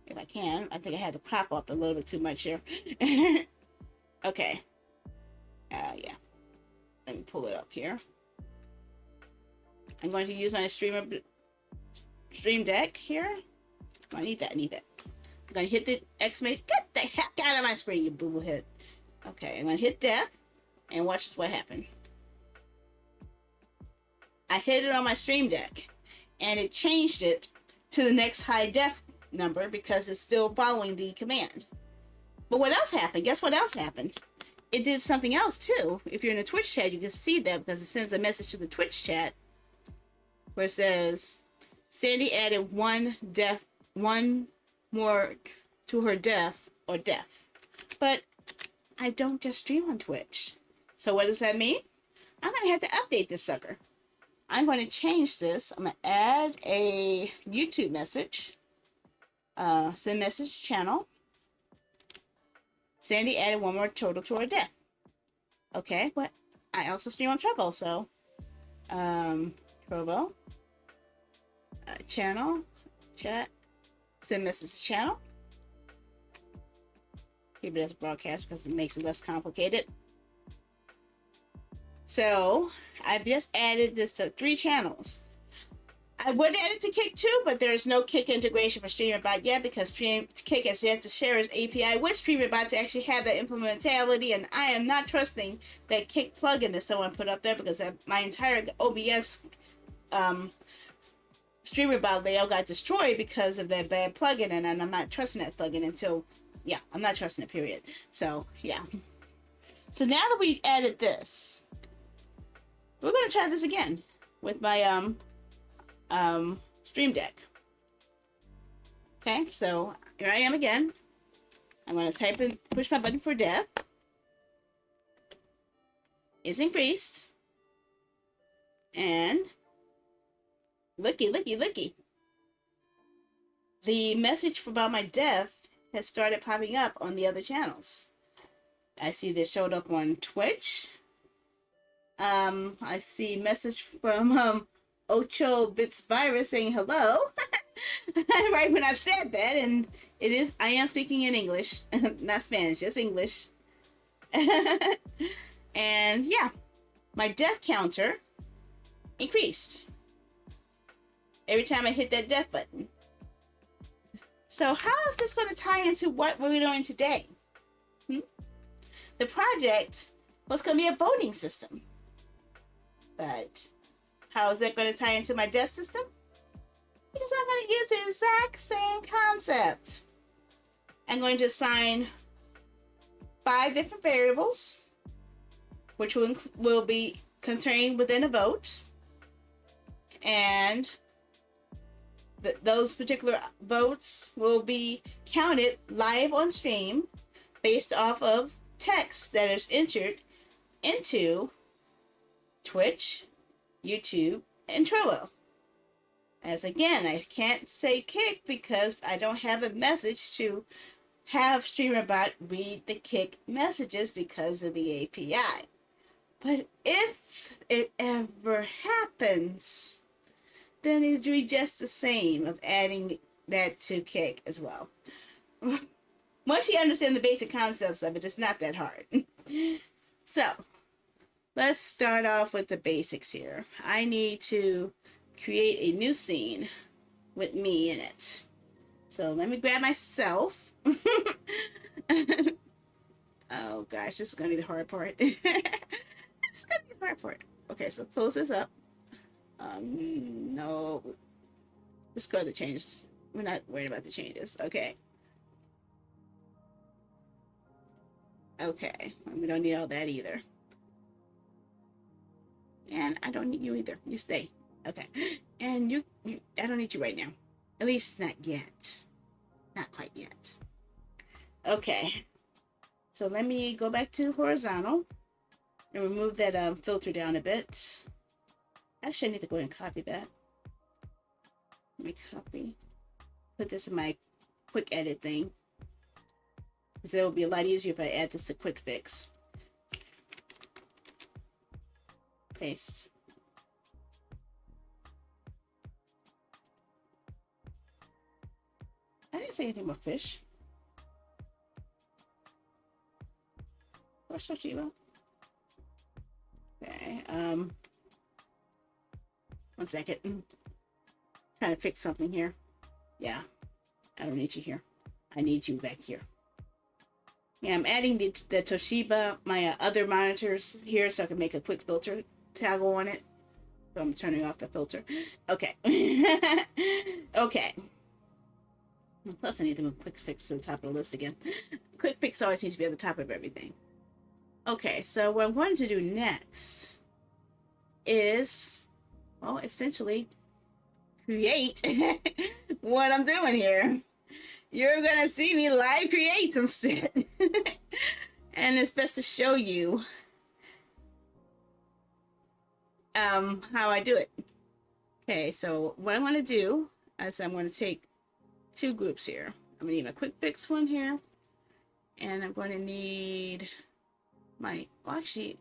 if I can, I think I had to prop up a little bit too much here. Okay. Yeah. Let me pull it up here. I'm going to use my stream deck here. Oh, I need that. I'm going to hit the exclamation. Get the heck out of my screen, you boo-boo head. Okay, I'm going to hit def and watch what happened. I hit it on my stream deck and it changed it to the next high def number because it's still following the command. But what else happened? Guess what else happened? It did something else too. If you're in a Twitch chat, you can see that because it sends a message to the Twitch chat where it says Sandy added one more to her def or def. But I don't just stream on Twitch. So what does that mean? I'm going to have to update this sucker. I'm going to change this. I'm going to add a YouTube message. Send message channel. Sandy added one more total to her def. Okay, but I also stream on Trovo, so Trovo channel, chat, send message channel. Keep it as a broadcast because it makes it less complicated. So I've just added this to 3 channels. I would add it to Kick too, but there's no Kick integration for StreamerBot yet because Kick has yet to share its API with StreamerBot to actually have that implementality, and I am not trusting that Kick plugin that someone put up there because my entire OBS StreamerBot layout got destroyed because of that bad plugin, and I'm not trusting that plugin until, yeah, I'm not trusting it, period. So, yeah. So now that we added this, we're going to try this again with my stream deck. Okay, so here I am again. I'm going to type in, push my button for def. It's increased. And looky. The message about my def has started popping up on the other channels. I see this showed up on Twitch. I see message from Ocho Bits Virus saying hello. Right when I said that, and it is, I am speaking in English, not Spanish, just English. And yeah, my def counter increased every time I hit that def button. So how is this going to tie into what we're doing today? The project was going to be a voting system. But how is that going to tie into my def system? Because I'm going to use the exact same concept. I'm going to assign 5 different variables, which will be contained within a vote. And those particular votes will be counted live on stream based off of text that is entered into Twitch, YouTube, and Trello. As again, I can't say Kick because I don't have a message to have StreamerBot read the Kick messages because of the API. But if it ever happens, then it'd be just the same of adding that to Kick as well. Once you understand the basic concepts of it, it's not that hard. So, let's start off with the basics here. I need to create a new scene with me in it. So let me grab myself. Oh gosh, this is gonna be the hard part. It's gonna be the hard part. Okay, so close this up. No. Let's go to the changes. We're not worried about the changes. Okay. Okay. We don't need all that either. And I don't need you either. You stay. Okay. And you I don't need you right now. At least not yet. Not quite yet. Okay. So let me go back to horizontal and remove that filter down a bit. Actually, I need to go ahead and copy that. Let me copy. Put this in my quick edit thing. Because it will be a lot easier if I add this to quick fix. Paste. I didn't say anything about fish. What's Toshiba? Okay, one second. Trying to fix something here. Yeah, I don't need you here. I need you back here. Yeah, I'm adding the Toshiba, my other monitors here, so I can make a quick filter toggle on it. So I'm turning off the filter. Okay. Okay. Plus, I need to move quick fix to the top of the list again. Quick fix always needs to be at the top of everything. Okay, so what I'm going to do next is, well, essentially create what I'm doing here. You're gonna see me live create some shit. And it's best to show you how I do it. Okay, so what I'm gonna do is I'm gonna take 2 groups here. I'm gonna need my quick fix one here, and I'm going to need my, well, actually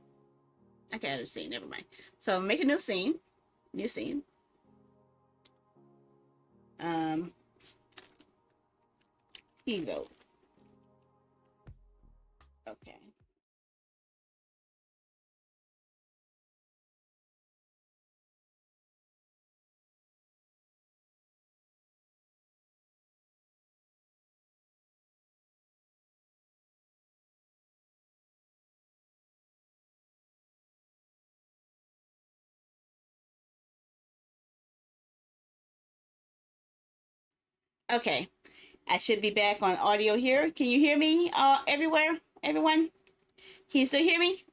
I can add a scene, never mind. So make a new scene. Evo. Okay. Okay. I should be back on audio here. Can you hear me everywhere? Everyone? Can you still hear me?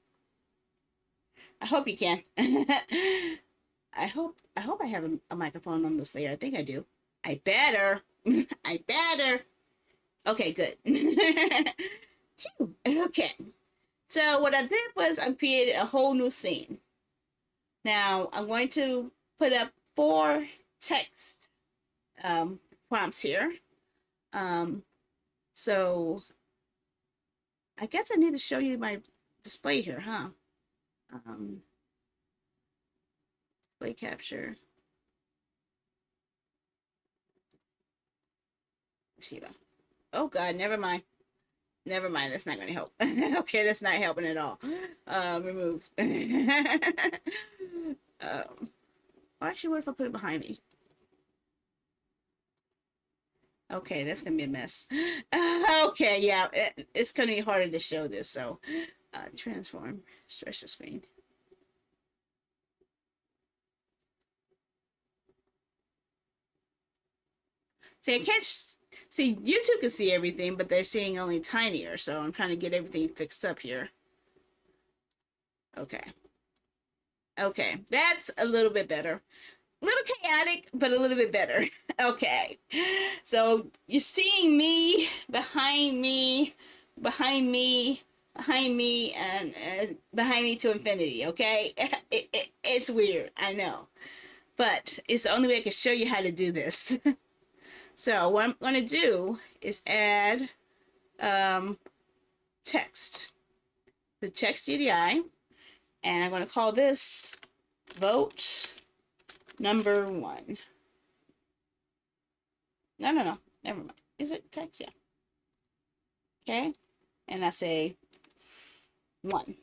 I hope you can. I hope I have a microphone on this layer. I think I do. I better. I better. Okay, good. Okay. So what I did was I created a whole new scene. Now I'm going to put up 4 text prompts here. So I guess I need to show you my display here, huh? Display capture. Shiva. Oh God, never mind. Never mind, that's not gonna help. Okay, that's not helping at all. Remove. Well, actually, what if I put it behind me? Okay, that's gonna be a mess. Okay, yeah, it's gonna be harder to show this, so transform, stretch the screen. See, I can't See, YouTube can see everything, but they're seeing only tinier. So I'm trying to get everything fixed up here. Okay. Okay, that's a little bit better. A little chaotic, but a little bit better. Okay. So you're seeing me, behind me, behind me, behind me, and behind me to infinity, okay? It's weird, I know. But it's the only way I can show you how to do this. So what I'm going to do is add text. The text GDI. And I'm going to call this vote number 1. No. Never mind. Is it text? Yeah. Okay. And I say 1.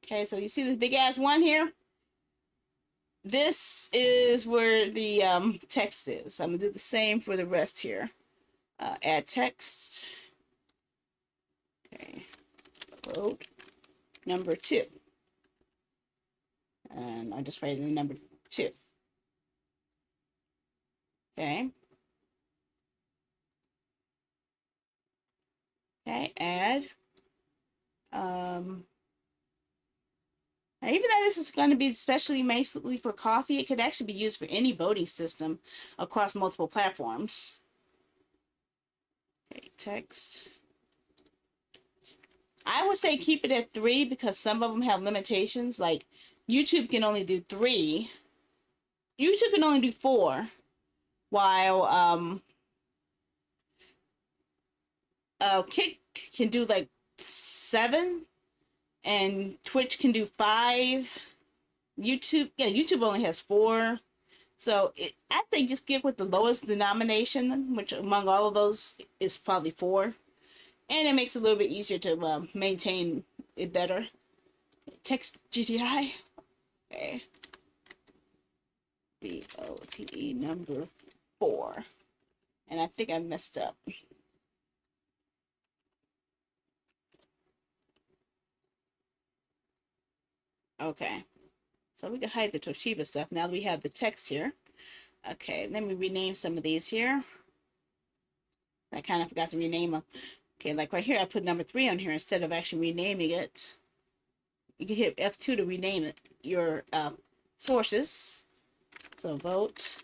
Okay. So you see this big ass 1 here? This is where the text is. I'm going to do the same for the rest here. Add text. Okay. Vote number 2. And I'll just write the number 2. Okay. Okay, add. Now even though this is going to be especially mainly for coffee, it could actually be used for any voting system across multiple platforms. Okay, text. I would say keep it at 3 because some of them have limitations. Like YouTube can only do 3. YouTube can only do 4, while Kick can do like 7, and Twitch can do 5. YouTube only has 4. So I think just get with the lowest denomination, which among all of those is probably 4. And it makes it a little bit easier to maintain it better. Text GTI. Okay. VOTE number 4. And I think I messed up. Okay. So we can hide the Toshiba stuff now that we have the text here. Okay, let me rename some of these here. I kind of forgot to rename them. Okay, like right here, I put number 3 on here instead of actually renaming it. You can hit F2 to rename it, your sources. So vote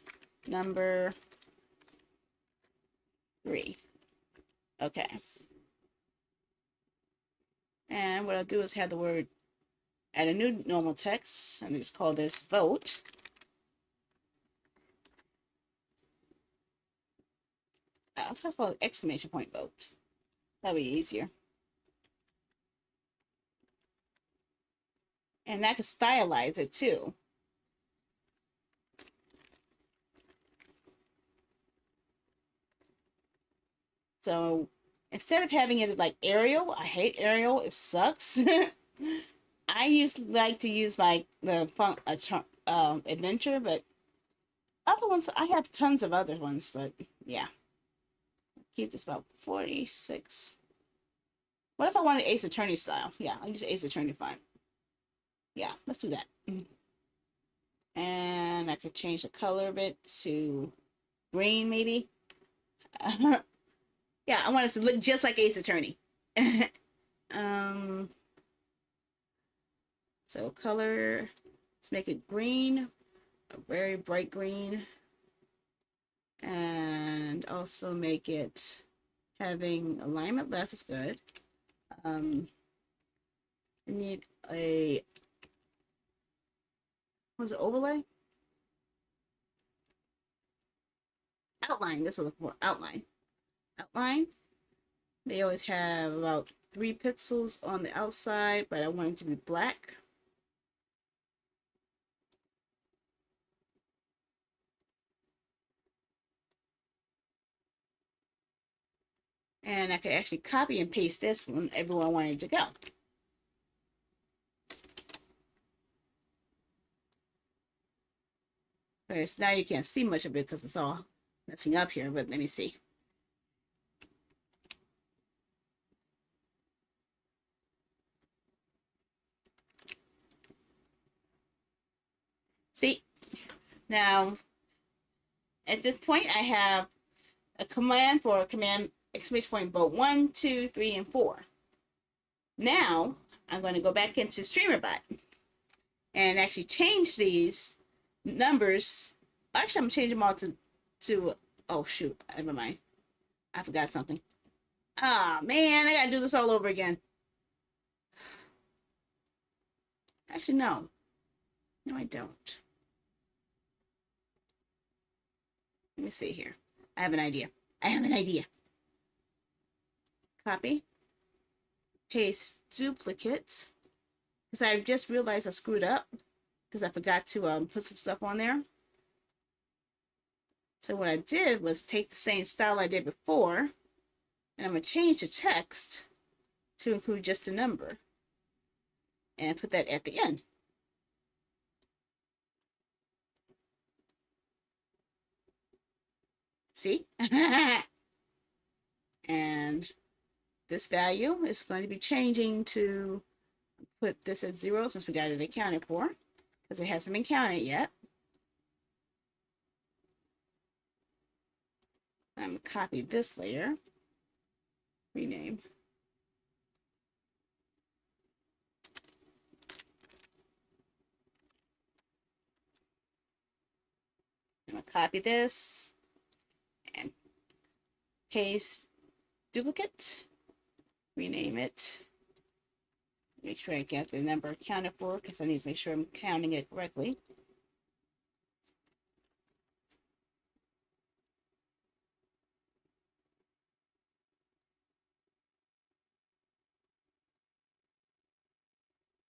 number 3. Okay. And what I'll do is have the word, add a new normal text, and just call this vote. I'll just call it exclamation point vote. That'll be easier. And I can stylize it too. So instead of having it like Arial, I hate Arial, it sucks. I like to use the adventure, but other ones, I have tons of other ones, but yeah. Keep this about 46. What if I wanted Ace Attorney style? Yeah, I'll use Ace Attorney font. Yeah, let's do that. And I could change the color a bit to green, maybe. Yeah, I want it to look just like Ace Attorney. So color, let's make it green, a very bright green. And also make it having alignment left is good. I need a, what's it, overlay? Outline, this will look more outline. Outline. They always have about 3 pixels on the outside, but I want it to be black. And I could actually copy and paste this whenever I wanted to go. Okay, so now you can't see much of it because it's all messing up here, but let me see. See? Now, at this point, I have a command for command exclamation point boat 1, 2, 3, and 4. Now, I'm going to go back into StreamerBot and actually change these numbers. Actually, I'm going to change them all to, oh shoot, never mind. I forgot something. Ah, man, I got to do this all over again. Actually, no. No, I don't. Let me see here. I have an idea. Copy. Paste duplicate. Because I just realized I screwed up. Because I forgot to put some stuff on there. So what I did was take the same style I did before. And I'm going to change the text to include just a number. And put that at the end. See? And this value is going to be changing to put this at 0 since we got it accounted for, because it hasn't been counted yet. I'm going to copy this layer, rename. I'm going to copy this and paste duplicate, rename it. Make sure I get the number accounted for because I need to make sure I'm counting it correctly.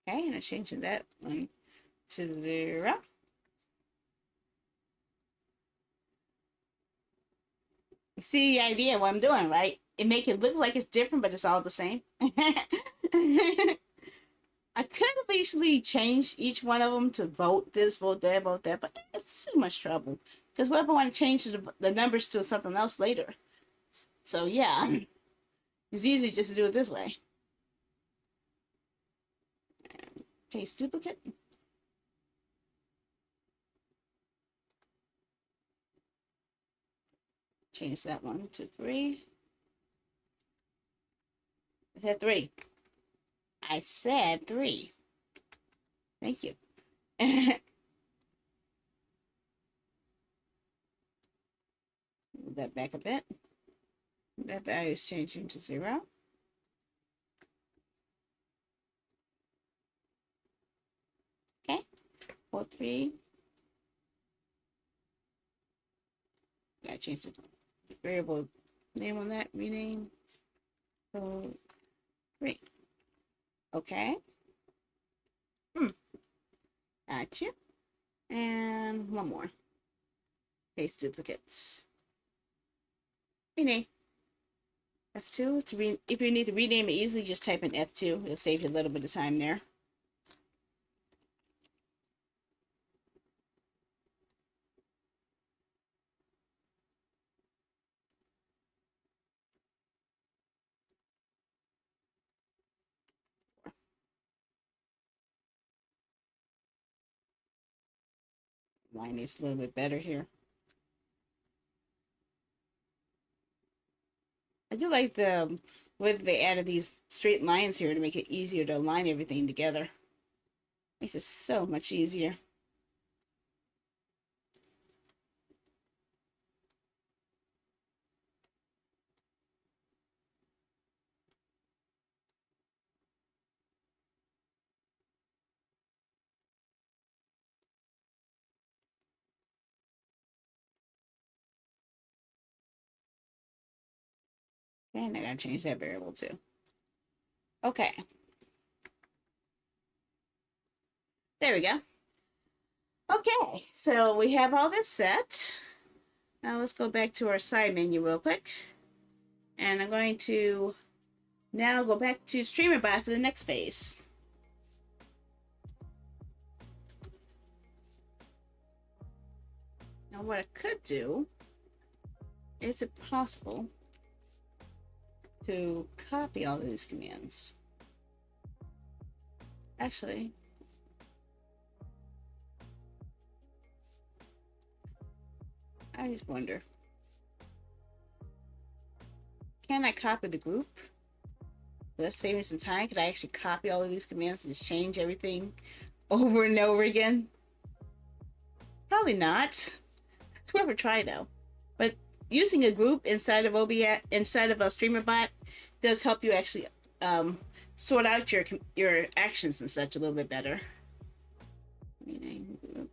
Okay, and I'm changing that one to 0. You see the idea of what I'm doing, right? It make it look like it's different, but it's all the same. I could have easily changed each one of them to vote this, vote that, but it's too much trouble. Because what if I want to change the numbers to something else later? So yeah, it's easy just to do it this way. Paste duplicate. Change that one to 3. I said 3. I said 3. Thank you. Move that back a bit. That value is changing to 0. Okay. 4, 3. Gotta change the variable name on that. Rename. 4, 3. Okay. Gotcha. And one more. Paste duplicates. Rename. F2 to if you need to rename it easily, just type in F2. It'll save you a little bit of time there. Line is a little bit better here. I do like the way they added these straight lines here to make it easier to align everything together. Makes it so much easier. And I gotta change that variable too. Okay. There we go. Okay, so we have all this set. Now let's go back to our side menu real quick. And I'm going to now go back to StreamerBot for the next phase. Now what I could do, is it possible to copy all of these commands? Actually, I just wonder, can I copy the group? Let's save me some time. Could I actually copy all of these commands and just change everything over and over again? Probably not. It's worth a try though. But using a group inside of OBS, inside of a StreamerBot, does help you actually sort out your actions and such a little bit better. Rename group.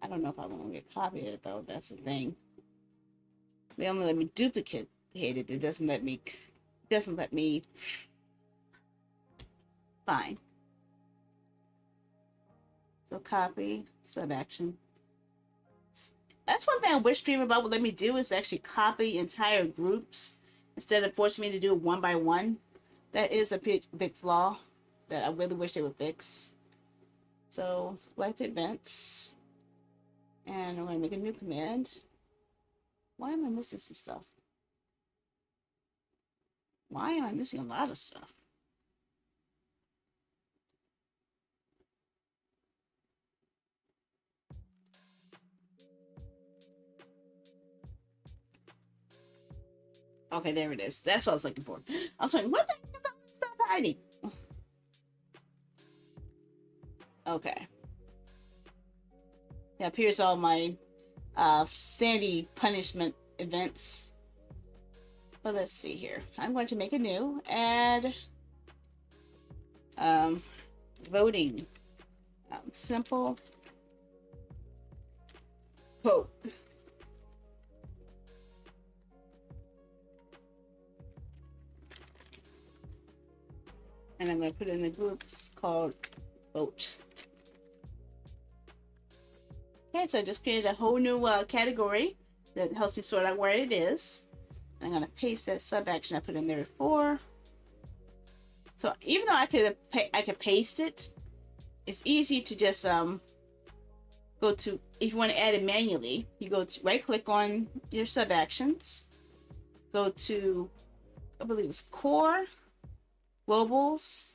I don't know if I want to get copy it though. That's the thing. They only let me duplicate it. It doesn't let me. Fine. So copy sub action. That's one thing I wish StreamerBot would let me do, is actually copy entire groups instead of forcing me to do it one by one. That is a big flaw that I really wish they would fix. So select events, and I'm going to make a new command. Why am I missing some stuff? Why am I missing a lot of stuff? Okay, there it is. That's what I was looking for. I was wondering, what the heck is all this stuff hiding? Okay. Yeah, here's all my Sandy punishment events. But let's see here. I'm going to make a new, add voting. Simple vote. And I'm going to put it in the groups called vote. Okay, so I just created a whole new category that helps me sort out where it is. I'm going to paste that sub action I put in there before. So even though I could paste it, it's easy to just go to, if you want to add it manually, you go to right click on your sub actions, go to, I believe it's core, globals,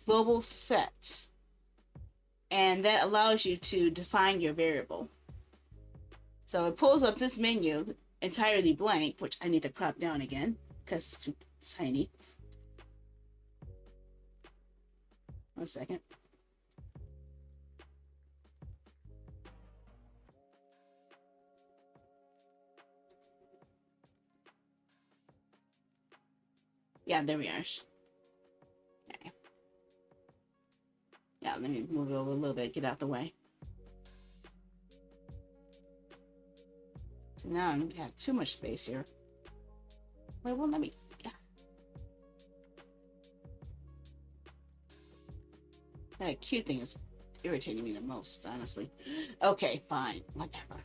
global set, and that allows you to define your variable. So it pulls up this menu entirely blank, which I need to crop down again because it's too tiny. 1 second. Yeah, there we are. Okay. Yeah, let me move it over a little bit, get out the way. So now I'm gonna have too much space here. Wait, well, let me. That cute thing is irritating me the most, honestly. Okay, fine, whatever.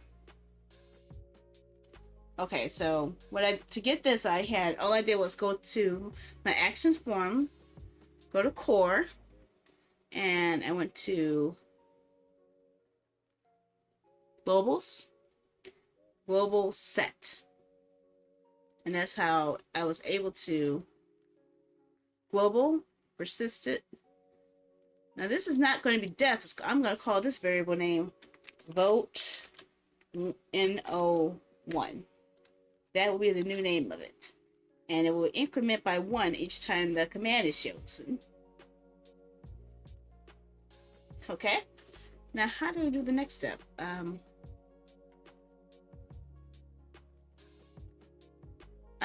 Okay, so to get this, all I did was go to my actions form, go to core, and I went to globals, global set, and that's how I was able to global persisted. Now this is not going to be def. I'm going to call this variable name vote no1. That will be the new name of it. And it will increment by 1 each time the command is chosen. Okay. Now, how do we do the next step? I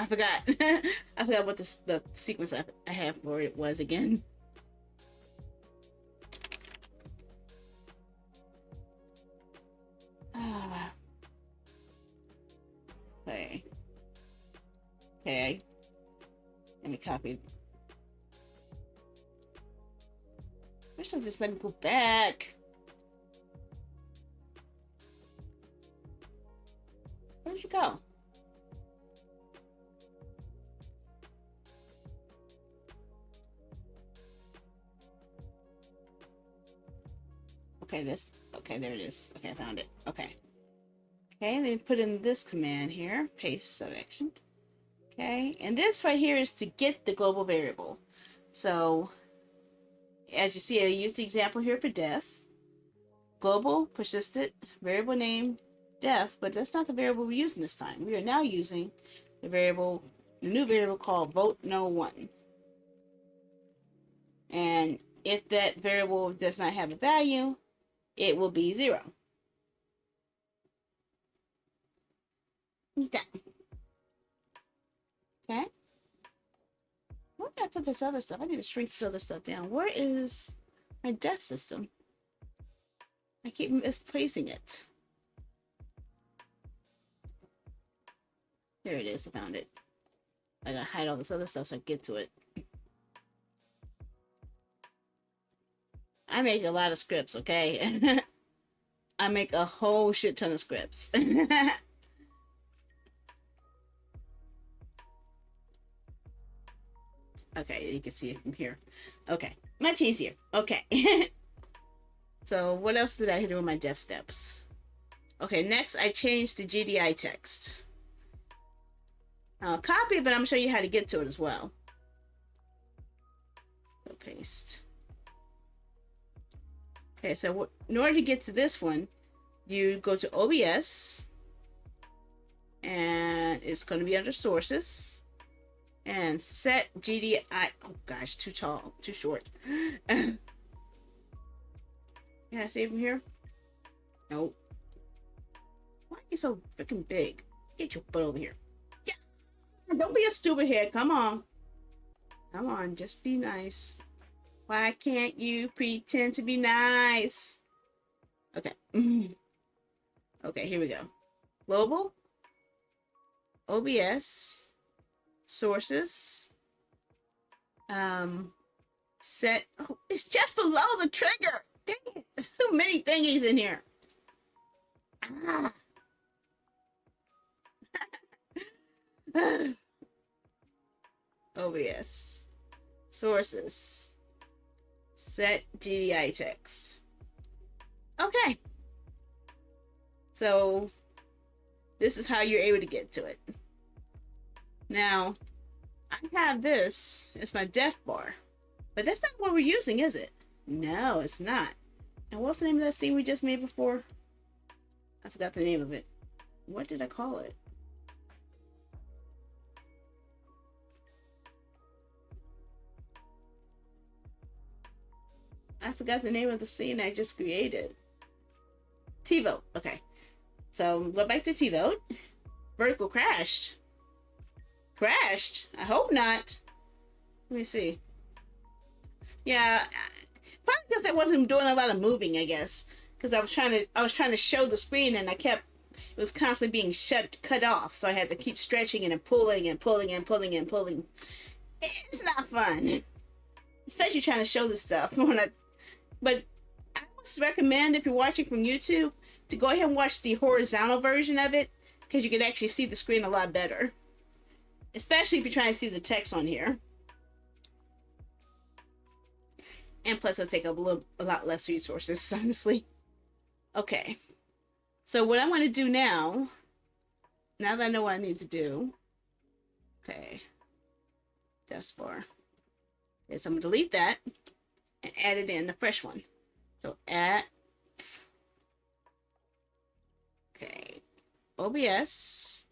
forgot. I forgot what the sequence I have for it was again. Okay. Okay. Let me copy. Wish they'll just let me go back. Where did you go? Okay, okay, there it is. Okay, I found it. Okay. Okay, let me put in this command here. Paste sub action. Okay, and this right here is to get the global variable. So as you see, I used the example here for def. Global, persistent, variable name, def, but that's not the variable we're using this time. We are now using the new variable called vote no one. And if that variable does not have a value, it will be 0. Okay. Where did I put this other stuff? I need to shrink this other stuff down. Where is my def system? I keep misplacing it. There it is. I found it. I gotta hide all this other stuff so I get to it. I make a lot of scripts, okay? I make a whole shit ton of scripts. Okay, you can see it from here. Okay, much easier. Okay. So what else did I do in my def steps? Okay, next I changed the GDI text. I'll copy it, but I'm gonna show you how to get to it as well. So paste. Okay, so in order to get to this one, you go to OBS, and it's going to be under sources, and set GDI. Oh gosh, too tall, too short. Can I see from here? Nope. Why are you so freaking big? Get your butt over here. Yeah. Don't be a stupid head. Come on. Come on, just be nice. Why can't you pretend to be nice? Okay. Okay, here we go. Global, OBS, sources, set. Oh, it's just below the trigger. Dang it. There's so many thingies in here. Ah. OBS, sources, set GDI text. Okay. So this is how you're able to get to it. Now, I have this as my def bar, but that's not what we're using, is it? No, it's not. And what's the name of that scene we just made before? I forgot the name of it. What did I call it? I forgot the name of the scene I just created. T-vote. Okay. So go back to T-vote. Vertical crashed. Crashed? I hope not. Let me see. Yeah, probably because I wasn't doing a lot of moving, I guess. Because I was trying to show the screen, and it was constantly being cut off. So I had to keep stretching and pulling and pulling and pulling and pulling. It's not fun, especially trying to show this stuff. But I would recommend, if you're watching from YouTube, to go ahead and watch the horizontal version of it, because you can actually see the screen a lot better. Especially if you're trying to see the text on here. And plus it'll take up a lot less resources, honestly. Okay. So what I'm going to do now that I know what I need to do. Okay. That's bar. Okay, so I'm going to delete that and add it in, the fresh one. So add. Okay. OBS.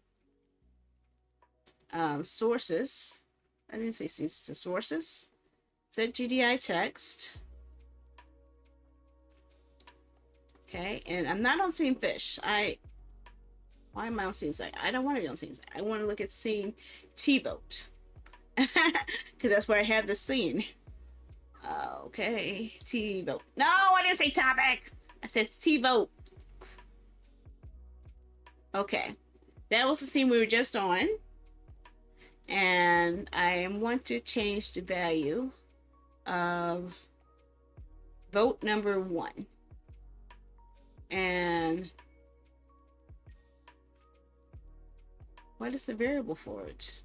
Sources. I didn't say scenes, it's sources. Set GDI text. Okay, and I'm not on scene fish. Why am I on scene site? I don't want to be on scene site. I want to look at scene T-vote. Because that's where I have the scene. Okay, T-vote. No, I didn't say topic. I said T-vote. Okay, that was the scene we were just on. And I want to change the value of vote number 1. And what is the variable for it?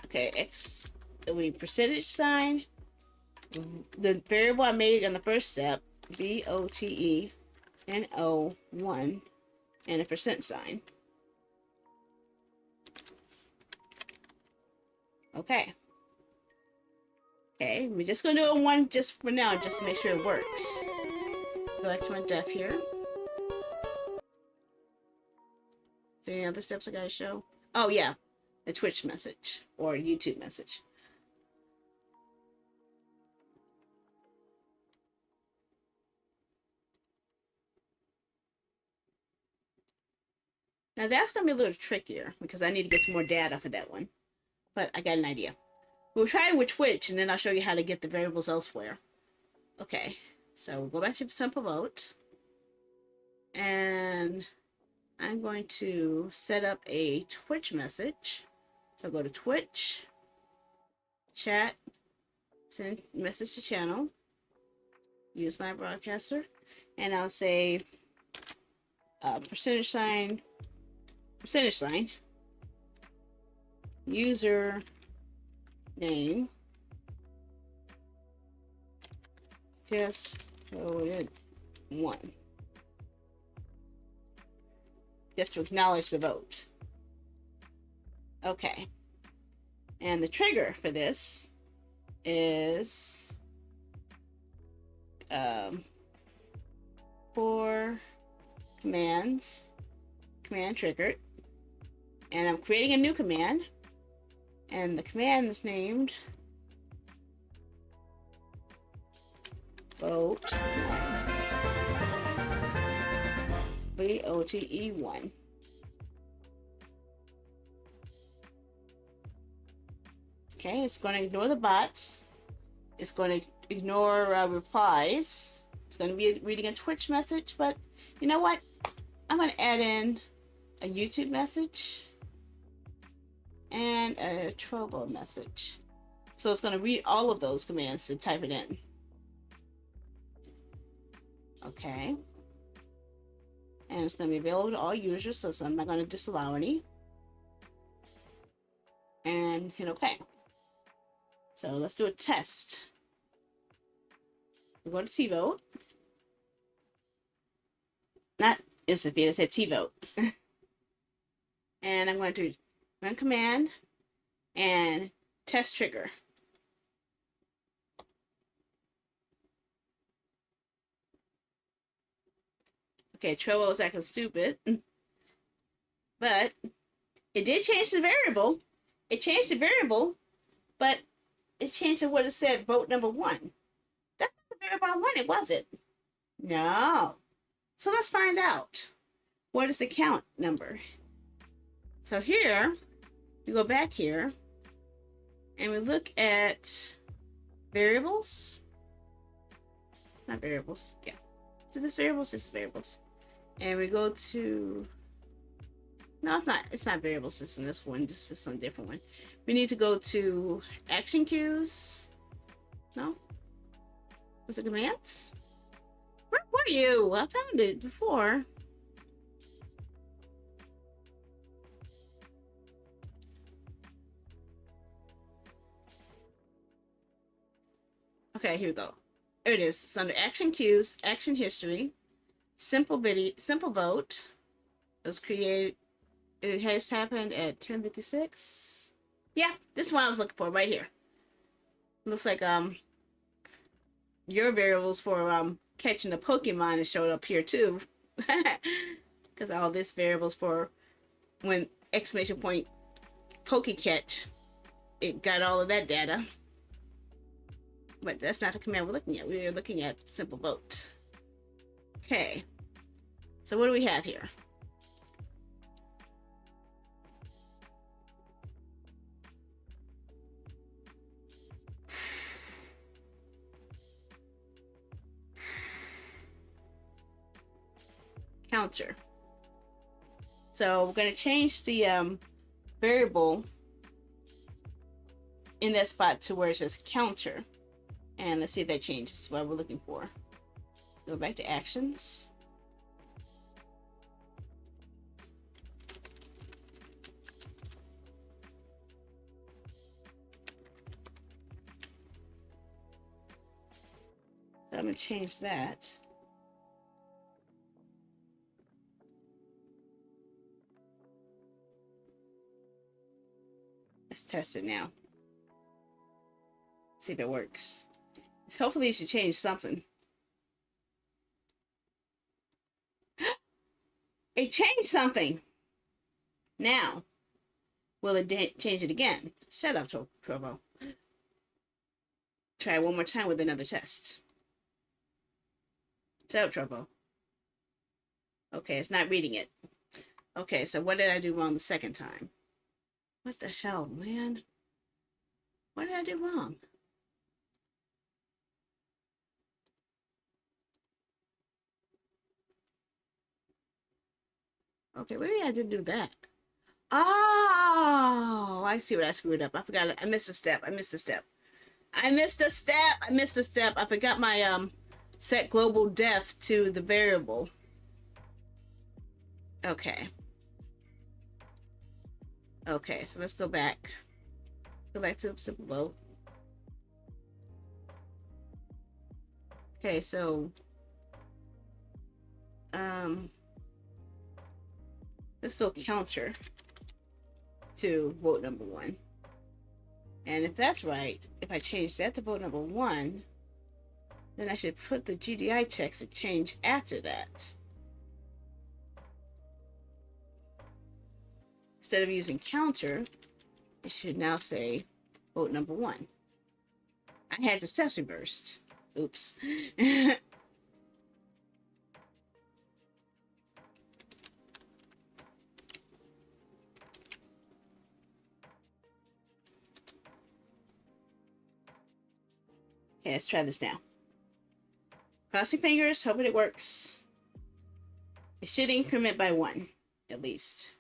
Okay, X, it'll be percentage sign. The variable I made on the first step, VOTE, N-O-1 and a percent sign. Okay. Okay, we're just gonna do a 1 just for now, just to make sure it works. Go back to my def here. Is there any other steps I gotta show? Oh yeah, the Twitch message or YouTube message. Now that's gonna be a little trickier because I need to get some more data for that one. But I got an idea. We'll try it with Twitch and then I'll show you how to get the variables elsewhere. Okay, so we'll go back to simple vote. And I'm going to set up a Twitch message. So go to Twitch, chat, send message to channel, use my broadcaster, and I'll say percentage sign, user name, test code 1. Just to acknowledge the vote. Okay. And the trigger for this is 4 commands, command triggered. And I'm creating a new command. And the command is named vote 1. VOTE1. Okay, it's going to ignore the bots. It's going to ignore replies. It's going to be reading a Twitch message, but you know what? I'm going to add in a YouTube message and a Trovo message. So it's going to read all of those commands to type it in. Okay. And it's going to be available to all users, so I'm not going to disallow any. And hit OK. So let's do a test. We'll go to T-Vote. Not instant feed, I said T-Vote. And I'm going to run command and test trigger. Okay, Trovo is acting stupid. But it did change the variable. It changed the variable, but it changed to what it said, vote number 1. That's not the variable I wanted, was it? No. So let's find out. What is the count number? So here, we go back here, and we look at variables. Not variables, yeah. So this variables, this variables. And we go to, no, it's not variable system, this one, this is some different one. We need to go to action cues. No? Was it commands? Where were you? I found it before. Okay, here we go. There it is. It's under action cues, action history, simple vote. It was created. It has happened at 10:56. Yeah, this is what I was looking for right here. Looks like your variables for catching the Pokemon has showed up here too. Because all this variables for when exclamation point Pokecatch, it got all of that data. But that's not the command we're looking at. We're looking at simple vote. Okay. So what do we have here? Counter. So we're going to change the variable in that spot to where it says counter. And let's see if that changes what we're looking for. Go back to actions. So I'm going to change that. Let's test it now. See if it works. Hopefully it should change something. It changed something. Now, will it change it again? Shut up, Trovo. Try one more time with another test. Shut up, Trovo. Okay, it's not reading it. Okay, so what did I do wrong the second time? What the hell, man? What did I do wrong? Okay, maybe I didn't do that. Oh, I see what I screwed up. I forgot. I missed a step. I missed a step. I missed a step. I missed a step. I forgot my set global depth to the variable. Okay. Okay, so let's go back. Go back to simple vote. Okay, so let's go counter to vote number 1. And if that's right, if I change that to vote number 1, then I should put the GDI checks to change after that. Instead of using counter, it should now say vote number 1. I had the steps reversed. Oops. Okay, let's try this now. Crossing fingers, hoping it works. It should increment by 1, at least.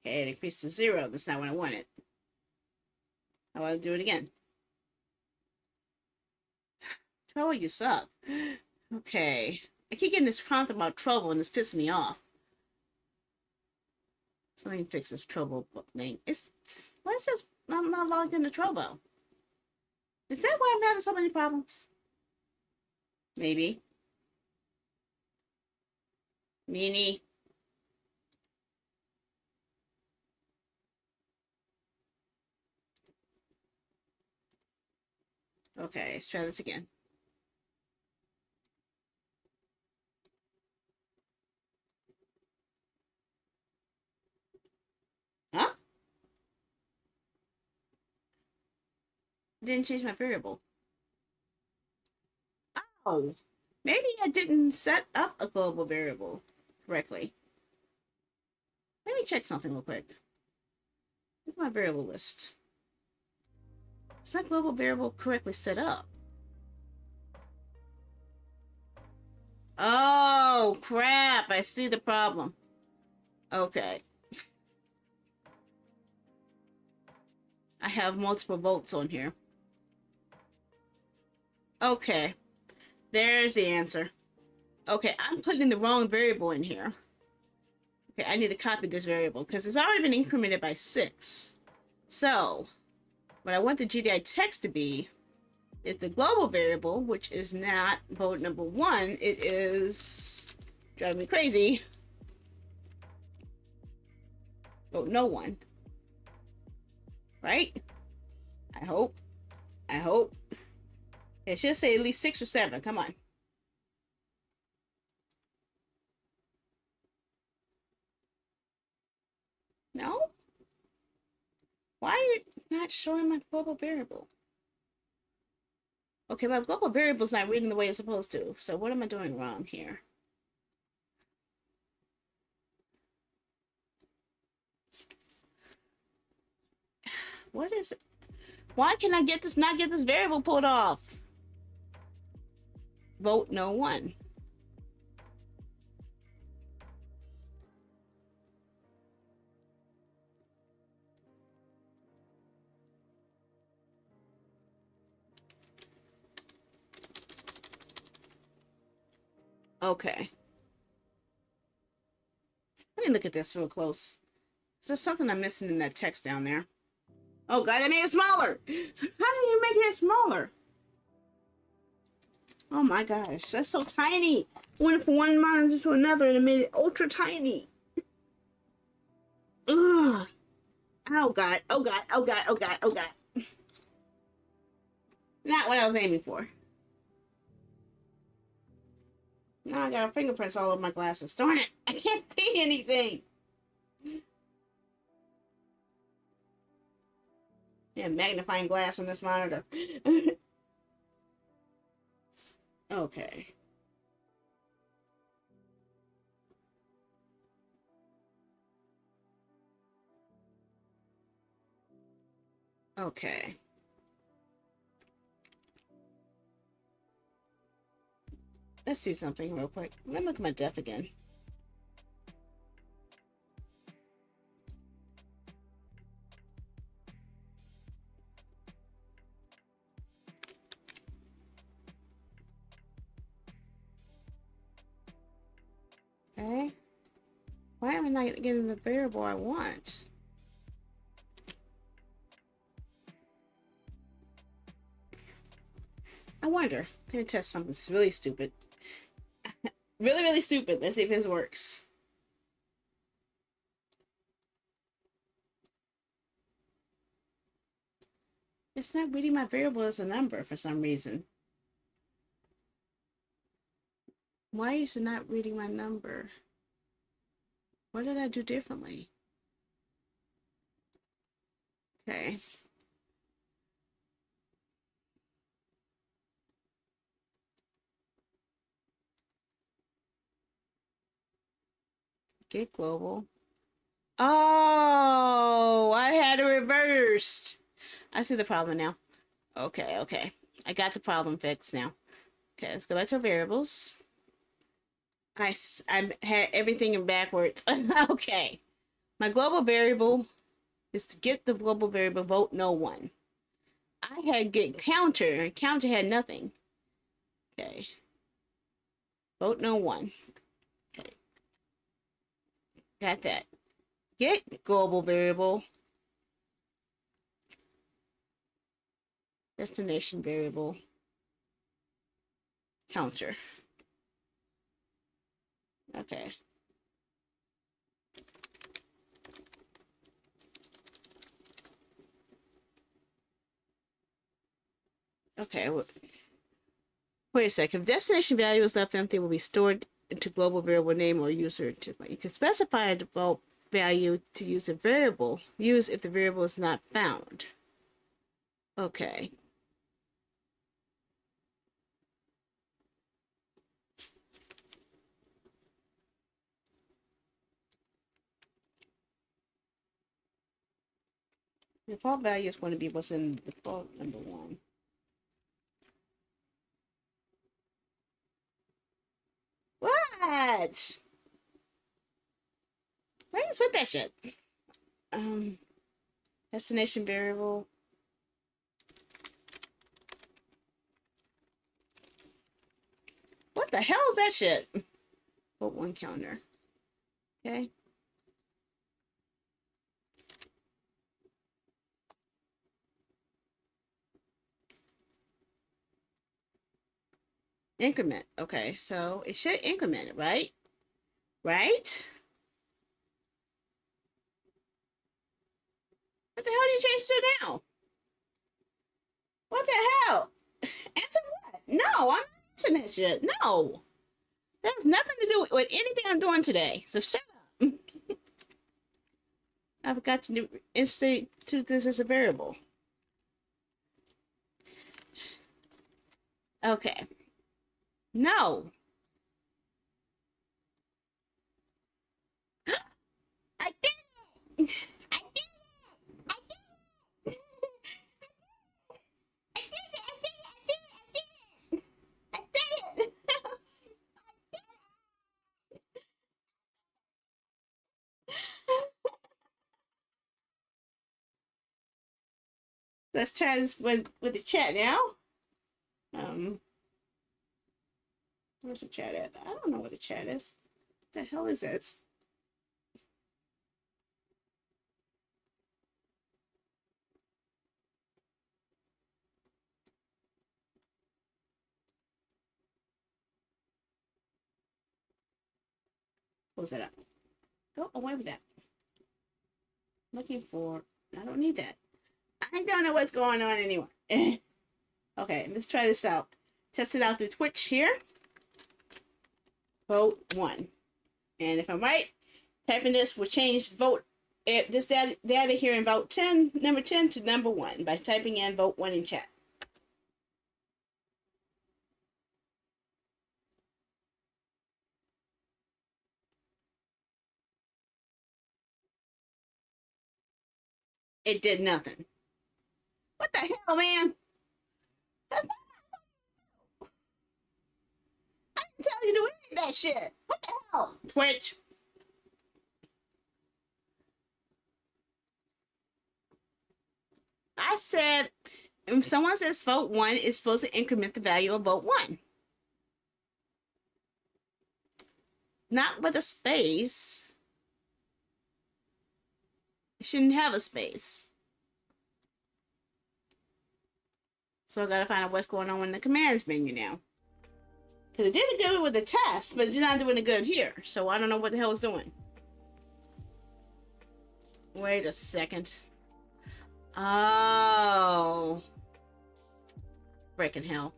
Okay, it increased to 0. That's not what I wanted. I want to do it again. Oh, you suck. Okay. I keep getting this prompt about trouble and it's pissing me off. Something fixes trouble thing. Why is this? I'm not logged into Trovo. Is that why I'm having so many problems? Maybe. Meanie. Okay, let's try this again. Huh? Didn't change my variable. Oh, maybe I didn't set up a global variable correctly. Let me check something real quick. Look at my variable list. Is that global variable correctly set up? Oh, crap. I see the problem. Okay. I have multiple votes on here. Okay. There's the answer. Okay, I'm putting the wrong variable in here. Okay, I need to copy this variable because it's already been incremented by 6. So, what I want the GDI text to be is the global variable, which is not vote number 1. It is driving me crazy. Vote no one. Right? I hope. I hope. It should say at least 6 or 7. Come on. No? Why are you not showing my global variable? Okay, my global variable is not reading the way it's supposed to. So what am I doing wrong here? What is it? Why can I not get this variable pulled off? Vote no one. Okay. Let me look at this real close. There's something I'm missing in that text down there. Oh god, I made it smaller! How did you make it smaller? Oh my gosh, that's so tiny! Went from one monitor to another and it made it ultra tiny. Ugh. Oh God. Oh God. Oh God. Oh God. Oh God. Not what I was aiming for. Now I got fingerprints all over my glasses. Darn it. I can't see anything. Yeah, magnifying glass on this monitor. Okay. Okay. Let's see something real quick. Let me look at my def again. Okay. Why am I not getting the variable I want? I wonder. I'm gonna test something really stupid. Really, really stupid. Let's see if this works. It's not reading my variable as a number for some reason. Why is it not reading my number? What did I do differently? Okay. Get global. Oh, I had it reversed. I see the problem now. Okay, okay. I got the problem fixed now. Okay, let's go back to variables. I had everything in backwards. Okay. My global variable is to get the global variable vote no one. I had get counter, and counter had nothing. Okay. Vote no one. Okay. Got that. Get global variable. Destination variable. Counter. Okay. Okay. Wait a second. If destination value is left empty, it will be stored into global variable name or user. You can specify a default value to use a variable. Use if the variable is not found. Okay. The default value is going to be what's in default number one. What? What is with that shit? Destination variable. What the hell is that shit? Vote one counter. Okay. Increment. Okay, so it should increment it, right? Right? What the hell do you change to now? What the hell? Answer what? No, I'm not answering that shit. No. That has nothing to do with anything I'm doing today. So shut up. I forgot to institute this as a variable. Okay. No. I did it! I did it! I did it! I did it! I did it! I did it! I did it! I did it! Let's try this with the chat now. Where's the chat at? I don't know where the chat is. What the hell is this? Close that up. Go away with that. Looking for, I don't need that. I don't know what's going on anyway. Okay, let's try this out. Test it out through Twitch here. Vote 1. And if I'm right, typing this will change vote this data here in vote 10, number 10 to number 1 by typing in vote 1 in chat. It did nothing. What the hell, man? I didn't tell you to do any of that shit. What the hell? Twitch. I said, if someone says vote 1, it's supposed to increment the value of vote 1. Not with a space. It shouldn't have a space. So I gotta find out what's going on in the commands menu now. Because it did good with the test, but it's not doing it good here. So I don't know what the hell it's doing. Wait a second. Oh. Freaking hell.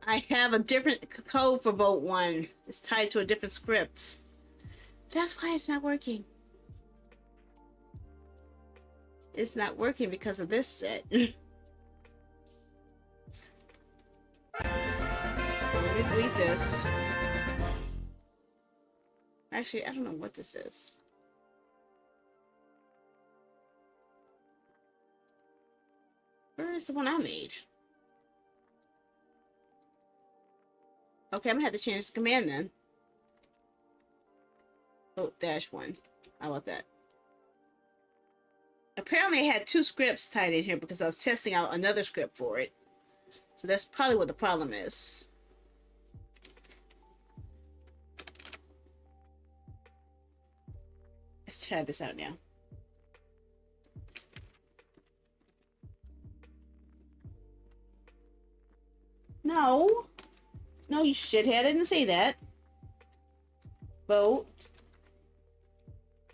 I have a different code for vote 1. It's tied to a different script. That's why it's not working. It's not working because of this shit. Let me delete this. Actually, I don't know what this is. Where is the one I made? Okay, I'm gonna have to change the command then. Vote -1. How about that? Apparently I had 2 scripts tied in here because I was testing out another script for it. So that's probably what the problem is. Let's try this out now. No. No, you shithead. I didn't say that. Vote.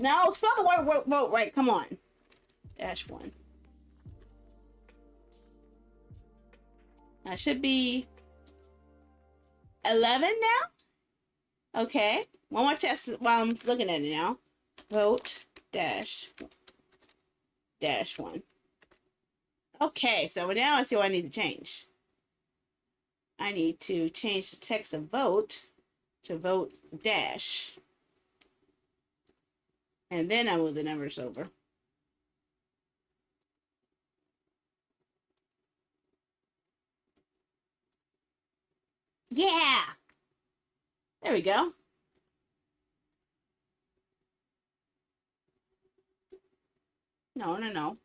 No, spell the word vote right. Come on. -1. That should be 11 now? Okay. One more test while I'm looking at it now. Vote -1. Okay, so now I see what I need to change. I need to change the text of vote to vote dash. And then I move the numbers over. Yeah! There we go. No.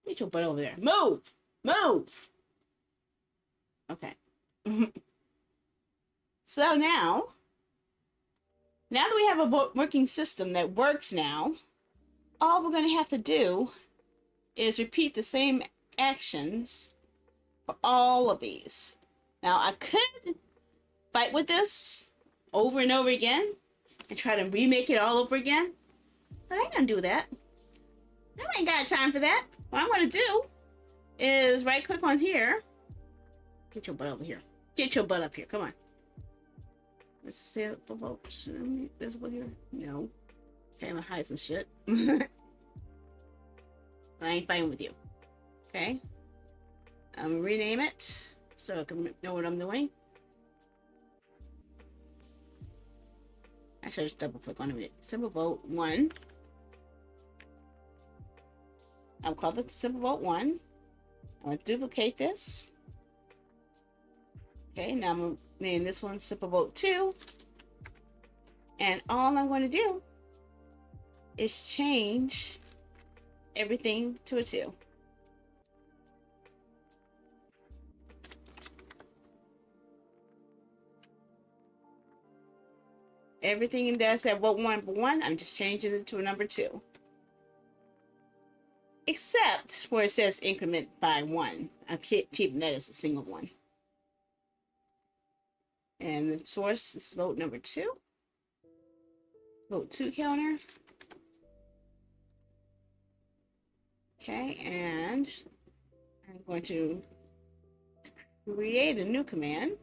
Get your butt over there. Move! Move! Okay. So now that we have a working system that works now, all we're going to have to do is repeat the same actions for all of these. Now, I could fight with this over and over again and try to remake it all over again, but I ain't gonna do that. I ain't got time for that. What I'm gonna do is right click on here. Get your butt over here. Get your butt up here. Come on. Let's say visible here. No. Okay, I'm gonna hide some shit. I ain't fighting with you. Okay. I'm gonna rename it so I can know what I'm doing. Actually, I just double click on it. Simple vote 1. I'll call it simple vote 1. I'm gonna duplicate this. Okay, now I'm gonna name this one simple vote 2. And all I'm going to do is change everything to a 2. Everything in there said vote 1, I'm just changing it to a number 2. Except where it says increment by 1. I'm keeping that as a single one. And the source is vote number 2. Vote 2 counter. Okay, and I'm going to create a new command.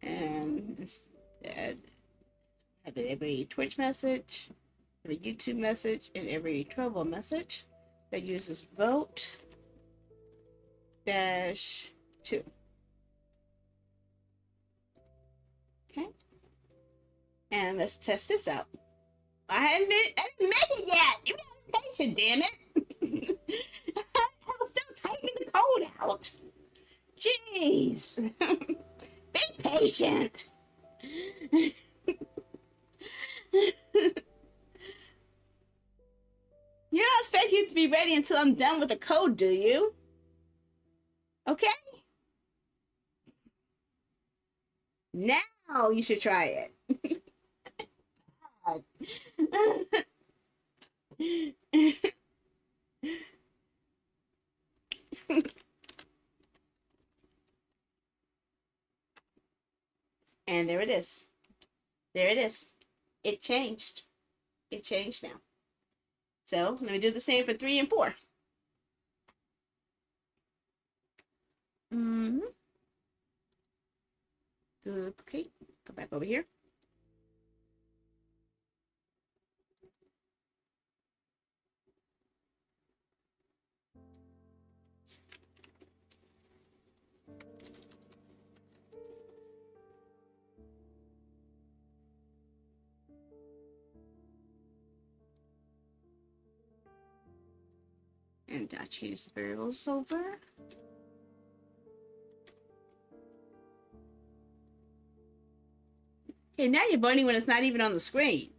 And instead, have every Twitch message, every YouTube message, and every Trovo message that uses vote dash 2. Okay. And let's test this out. I didn't make it yet. You got patient, damn it. I was still typing the code out. Jeez. Be patient. You don't expect it to be ready until I'm done with the code, do you? Okay? Now you should try it. And there it is. There it is. It changed. It changed now. So let me do the same for 3 and 4. Duplicate. Go back over here. And I change the variables over. Okay, now you're voting when it's not even on the screen.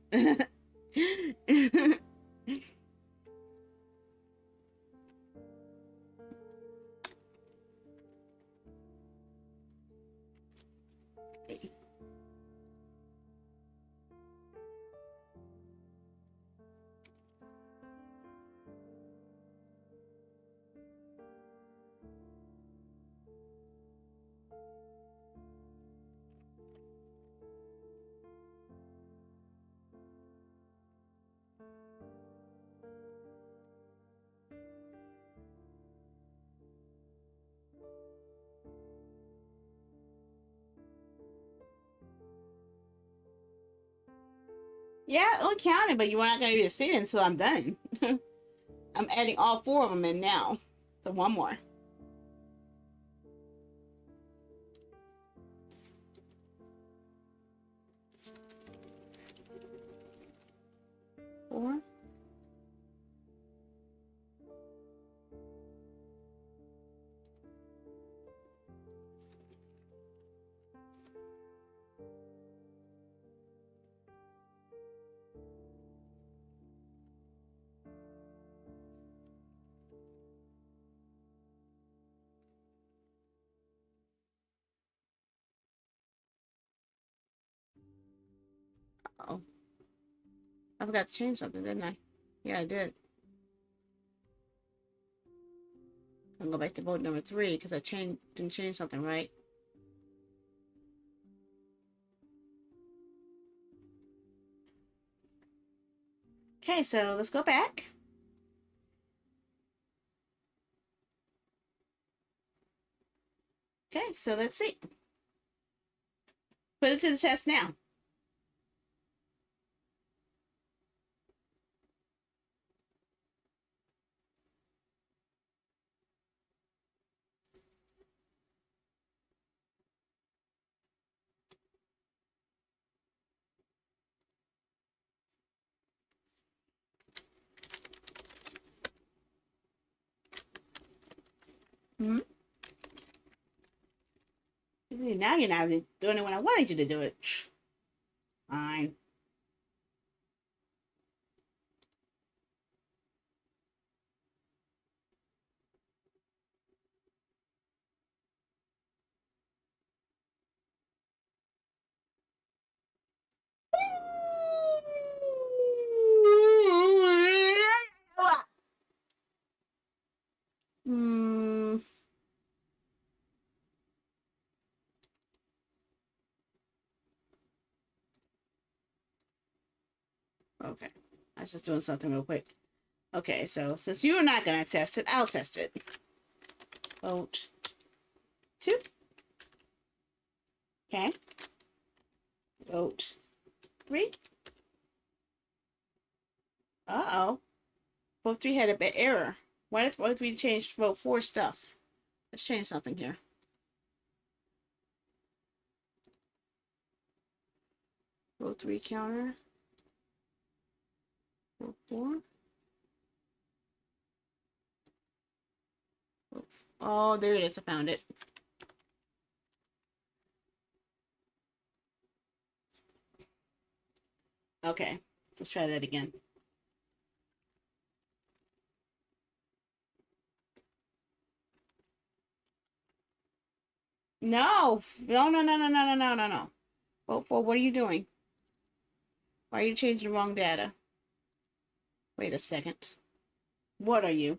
Yeah, it'll count it, but you are not going to be able to see it until I'm done. I'm adding all 4 of them in now. So 1 more. Four. Oh, I forgot to change something, didn't I? Yeah, I did. I'll go back to vote number 3 because I didn't change something, right? Okay, so let's go back. Okay, so let's see. Put it to the test now. Hmm? Now you're not doing it when I wanted you to do it. Fine. Hmm. Okay. I was just doing something real quick. Okay, so since you're not going to test it, I'll test it. Vote 2. Okay. Vote 3. Uh-oh. Vote 3 had a bit error. Why did vote 3 change vote 4 stuff? Let's change something here. Vote 3 counter. Vote 4. Oh, there it is. I found it. Okay, let's try that again. No, no, no, no, no, no, no, no, no, no. Vote 4. What are you doing? Why are you changing the wrong data? Wait a second. What are you?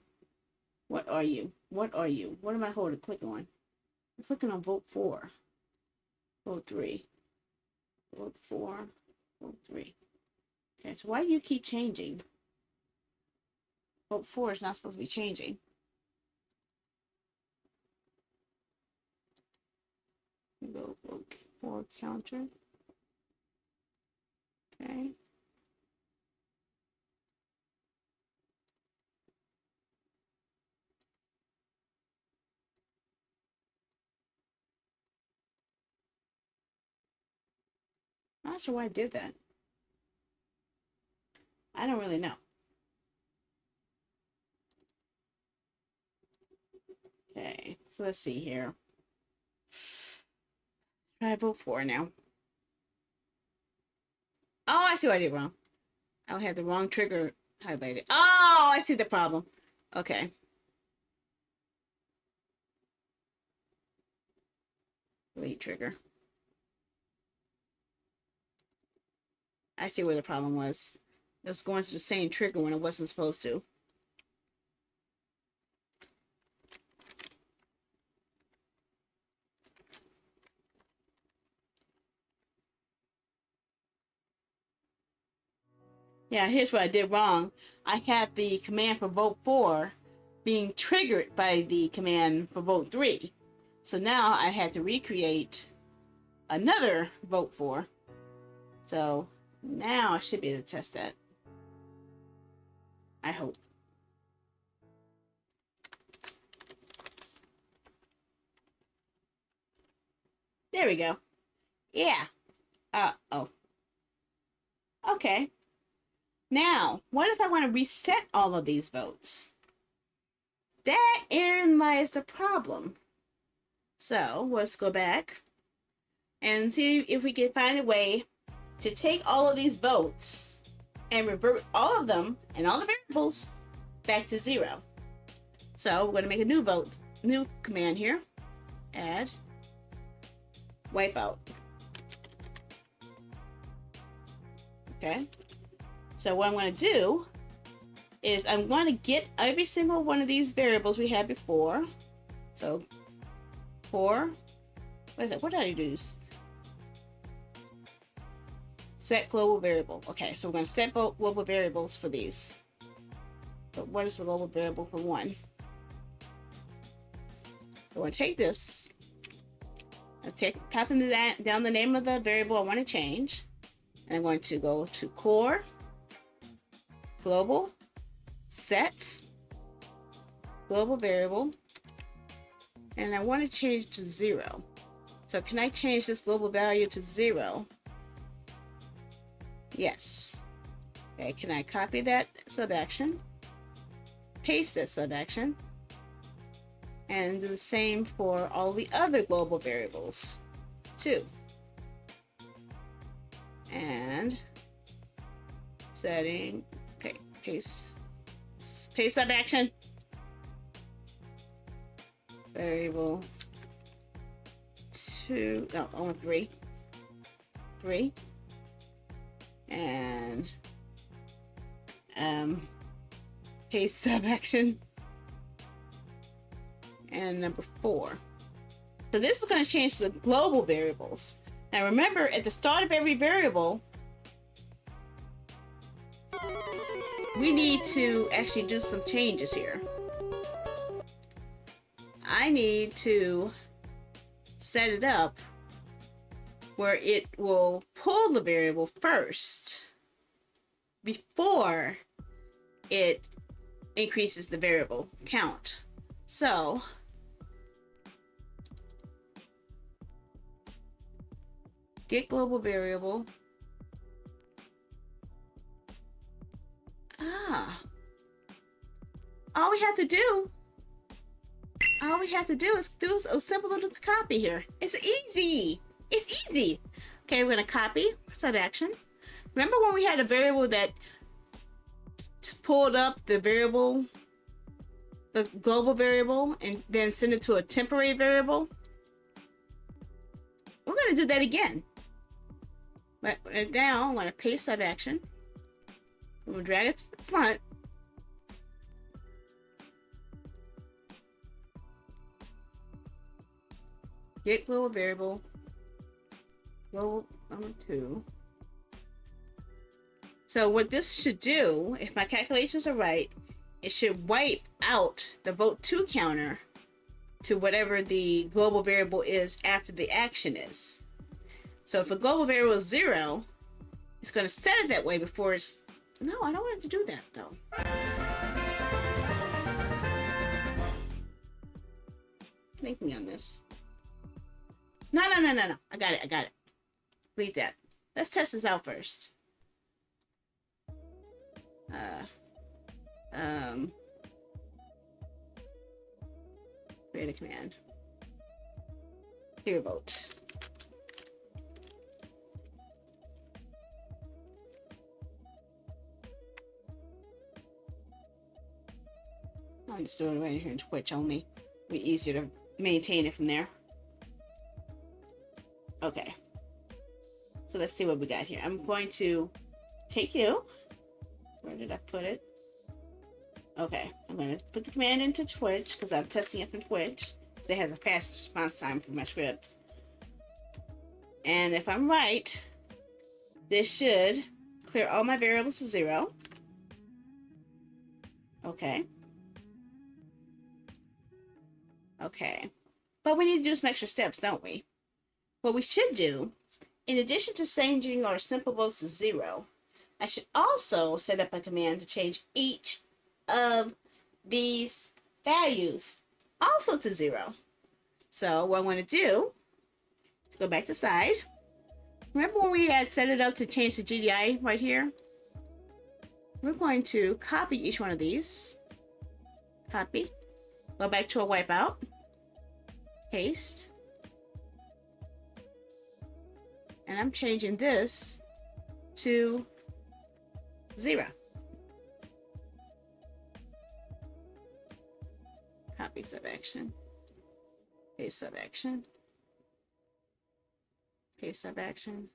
What are you? What are you? What am I holding? Click on. I'm clicking on vote 4. Vote 3. Vote 4. Vote 3. Okay, so why do you keep changing? Vote 4 is not supposed to be changing. Vote 4 counter. Okay. I'm not sure why I did that. I don't really know. Okay, so let's see here. Try vote 4 now. Oh, I see what I did wrong. I had the wrong trigger highlighted. Oh, I see the problem. Okay. Delete trigger. I see where the problem was. It was going to the same trigger when it wasn't supposed to. Yeah, here's what I did wrong. I had the command for vote 4 being triggered by the command for vote 3. So now I had to recreate another vote 4. So now I should be able to test that. I hope. There we go. Yeah. Oh. Okay. Now, what if I want to reset all of these votes? Therein lies the problem. So let's go back and see if we can find a way to take all of these votes and revert all of them and all the variables back to 0. So we're going to make a new command here. Add wipeout. Okay. So what I'm going to do is I'm going to get every single one of these variables we had before. So what is it? What did I do? Set global variable. Okay, so we're going to set global variables for these. But what is the global variable for 1? So I'm going to take this. Copy down the name of the variable I want to change. And I'm going to go to core, global, set, global variable, and I want to change to 0. So can I change this global value to 0? Yes. Okay, can I copy that sub-action, paste that sub-action, and do the same for all the other global variables too. And setting, okay, paste sub-action, variable 2, no, I want 3, and paste sub-action, and number 4. So this is going to change the global variables. Now remember, at the start of every variable, we need to actually do some changes here. I need to set it up where it will pull the variable first before it increases the variable count. So get global variable. All we have to do is do a simple little copy here. It's easy. It's easy. Okay, we're gonna copy sub action. Remember when we had a variable that pulled up the variable, the global variable, and then send it to a temporary variable? We're gonna do that again. But now I'm gonna paste sub action. I'm gonna drag it to the front. Get global variable. Global number 2. So what this should do, if my calculations are right, it should wipe out the vote 2 counter to whatever the global variable is after the action is. So if a global variable is 0, it's going to set it that way before it's... No, I don't want it to do that though. Thinking on this. No. I got it. Delete that. Let's test this out first. Create a command. Clear vote. I'm just doing it right here in Twitch only. It'll be easier to maintain it from there. Okay. So let's see what we got here. I'm going to take you. Where did I put it? Okay. I'm going to put the command into Twitch because I'm testing it from Twitch. It has a fast response time for my script. And if I'm right, this should clear all my variables to 0. Okay. Okay. But we need to do some extra steps, don't we? What we should do, in addition to changing our simple votes to 0, I should also set up a command to change each of these values also to 0. So what I'm going to do is go back to side. Remember when we had set it up to change the GDI right here? We're going to copy each one of these. Copy. Go back to a wipeout. Paste. And I'm changing this to 0. Copy sub action. Paste sub action. Paste sub action.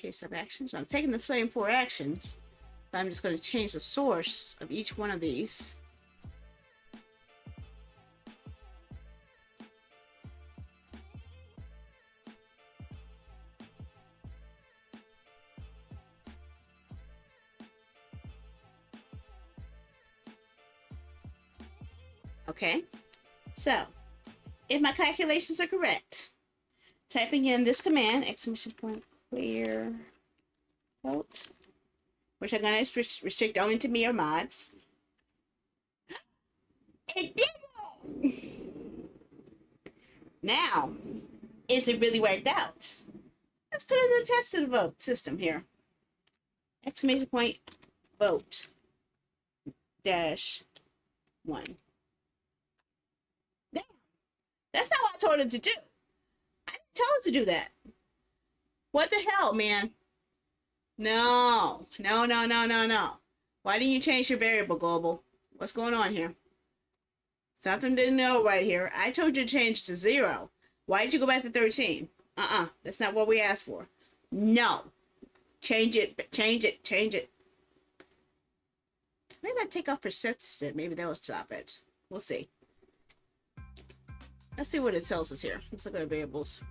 Paste sub action. So I'm taking the same 4 actions. But I'm just going to change the source of each one of these. Okay, so if my calculations are correct, typing in this command, !clear vote, which I'm going to restrict only to me or mods. It did it! Now, is it really worked out? Let's put in the test of the vote system here. !vote -1. That's not what I told her to do. I didn't tell her to do that. What the hell, man? No. Why didn't you change your variable, Global? What's going on here? Something didn't know right here. I told you to change to 0. Why did you go back to 13? That's not what we asked for. No. Change it. Maybe I take off persistent. Maybe that will stop it. We'll see. Let's see what it tells us here. Let's look at our variables.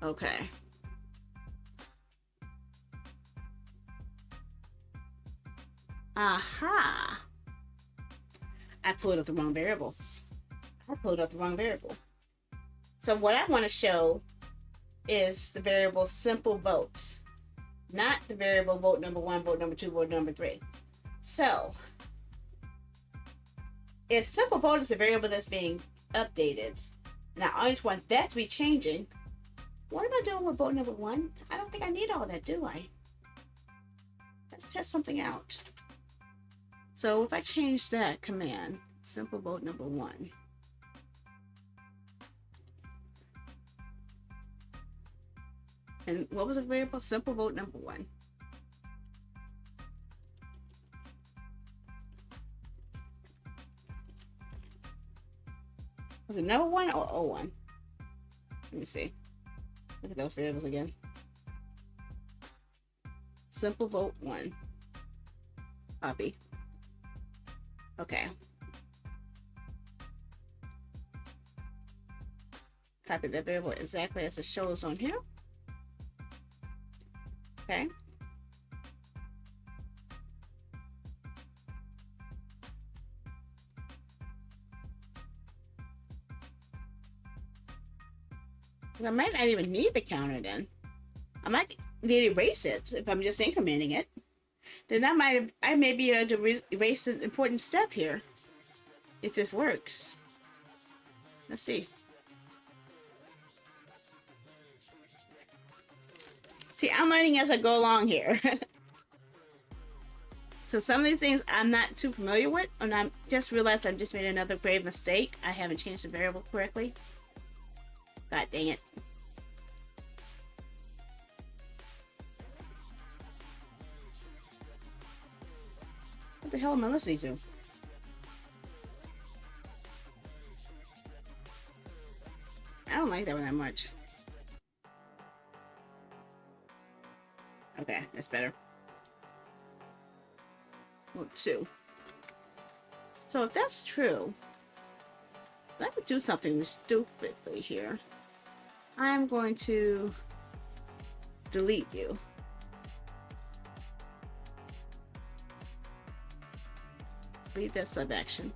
Okay. Aha! I pulled up the wrong variable. So what I want to show is the variable simple votes, not the variable vote number 1, vote number 2, vote number 3. So if simple vote is a variable that's being updated, and I always want that to be changing, what am I doing with vote number 1? I don't think I need all that, do I? Let's test something out. So if I change that command, simple vote number 1. And what was the variable? Simple vote number 1. Was it number 1 or O1? Let me see. Look at those variables again. Simple vote 1. Copy. Okay. Copy that variable exactly as it shows on here. Okay. I might not even need the counter then. I might need to erase it if I'm just incrementing it. Then I may be able to erase an important step here. If this works. Let's see. See, I'm learning as I go along here. So some of these things I'm not too familiar with, and I just realized I've just made another grave mistake. I haven't changed the variable correctly. God dang it. What the hell am I listening to? I don't like that one that much. Okay, that's better. Well, 2. So if that's true, let me do something stupidly here. I'm going to delete you. Delete that sub action.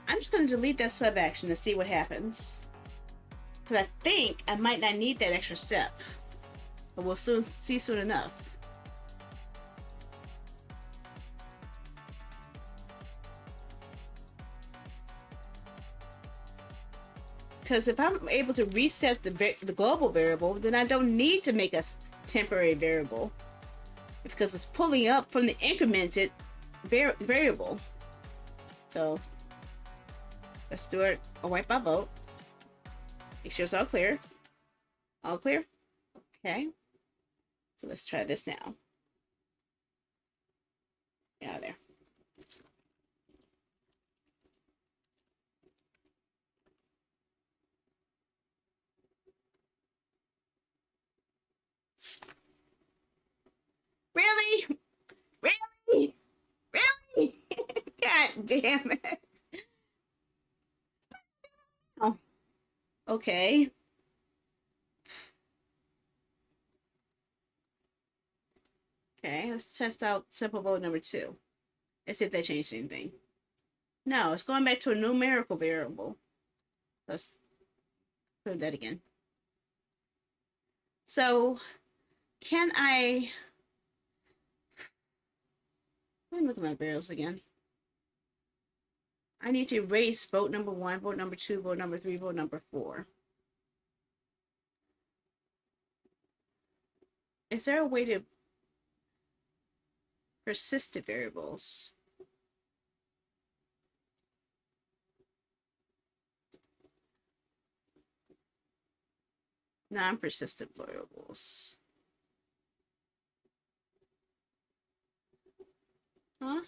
I'm just going to delete that sub action to see what happens. Because I think I might not need that extra step. But we'll soon see soon enough. Because if I'm able to reset the global variable, then I don't need to make a temporary variable. Because it's pulling up from the incremented variable. So let's do it. I'll wipe my vote. Make sure it's all clear. All clear? Okay. So let's try this now. Get out of there. Really? Really? Really? God damn it. Oh. Okay. Okay, let's test out simple vote number 2. Let's see if they changed anything. No, it's going back to a numerical variable. Let's put that again. So, can I... Let me look at my variables again. I need to erase vote number 1, vote number 2, vote number 3, vote number 4. Is there a way to persist the variables? Non-persistent variables. Huh?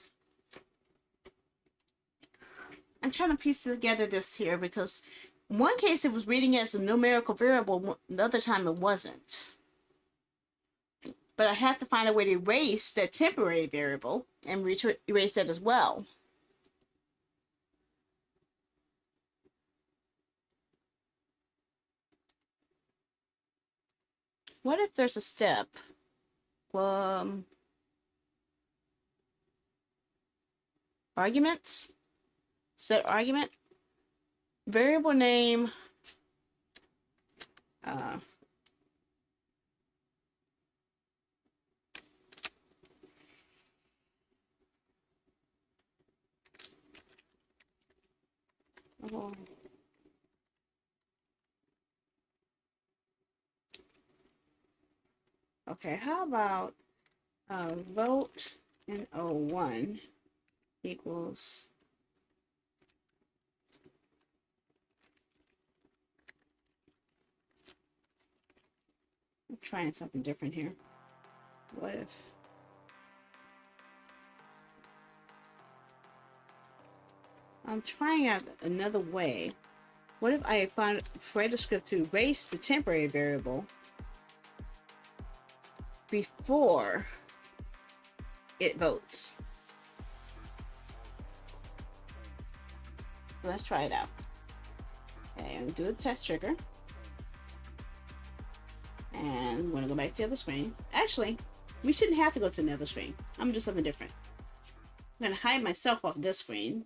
I'm trying to piece together this here because in one case it was reading it as a numerical variable, the other time it wasn't. But I have to find a way to erase that temporary variable and erase that as well. What if there's a step? Arguments. Set argument. Variable name. Oh. Okay, how about vote in O1 equals I'm trying something different here. What if I'm trying out another way? What if I find create a script to erase the temporary variable before it votes? Let's try it out. Okay, I'm gonna do a test trigger. And I'm gonna go back to the other screen. Actually, we shouldn't have to go to another screen. I'm gonna do something different. I'm gonna hide myself off this screen.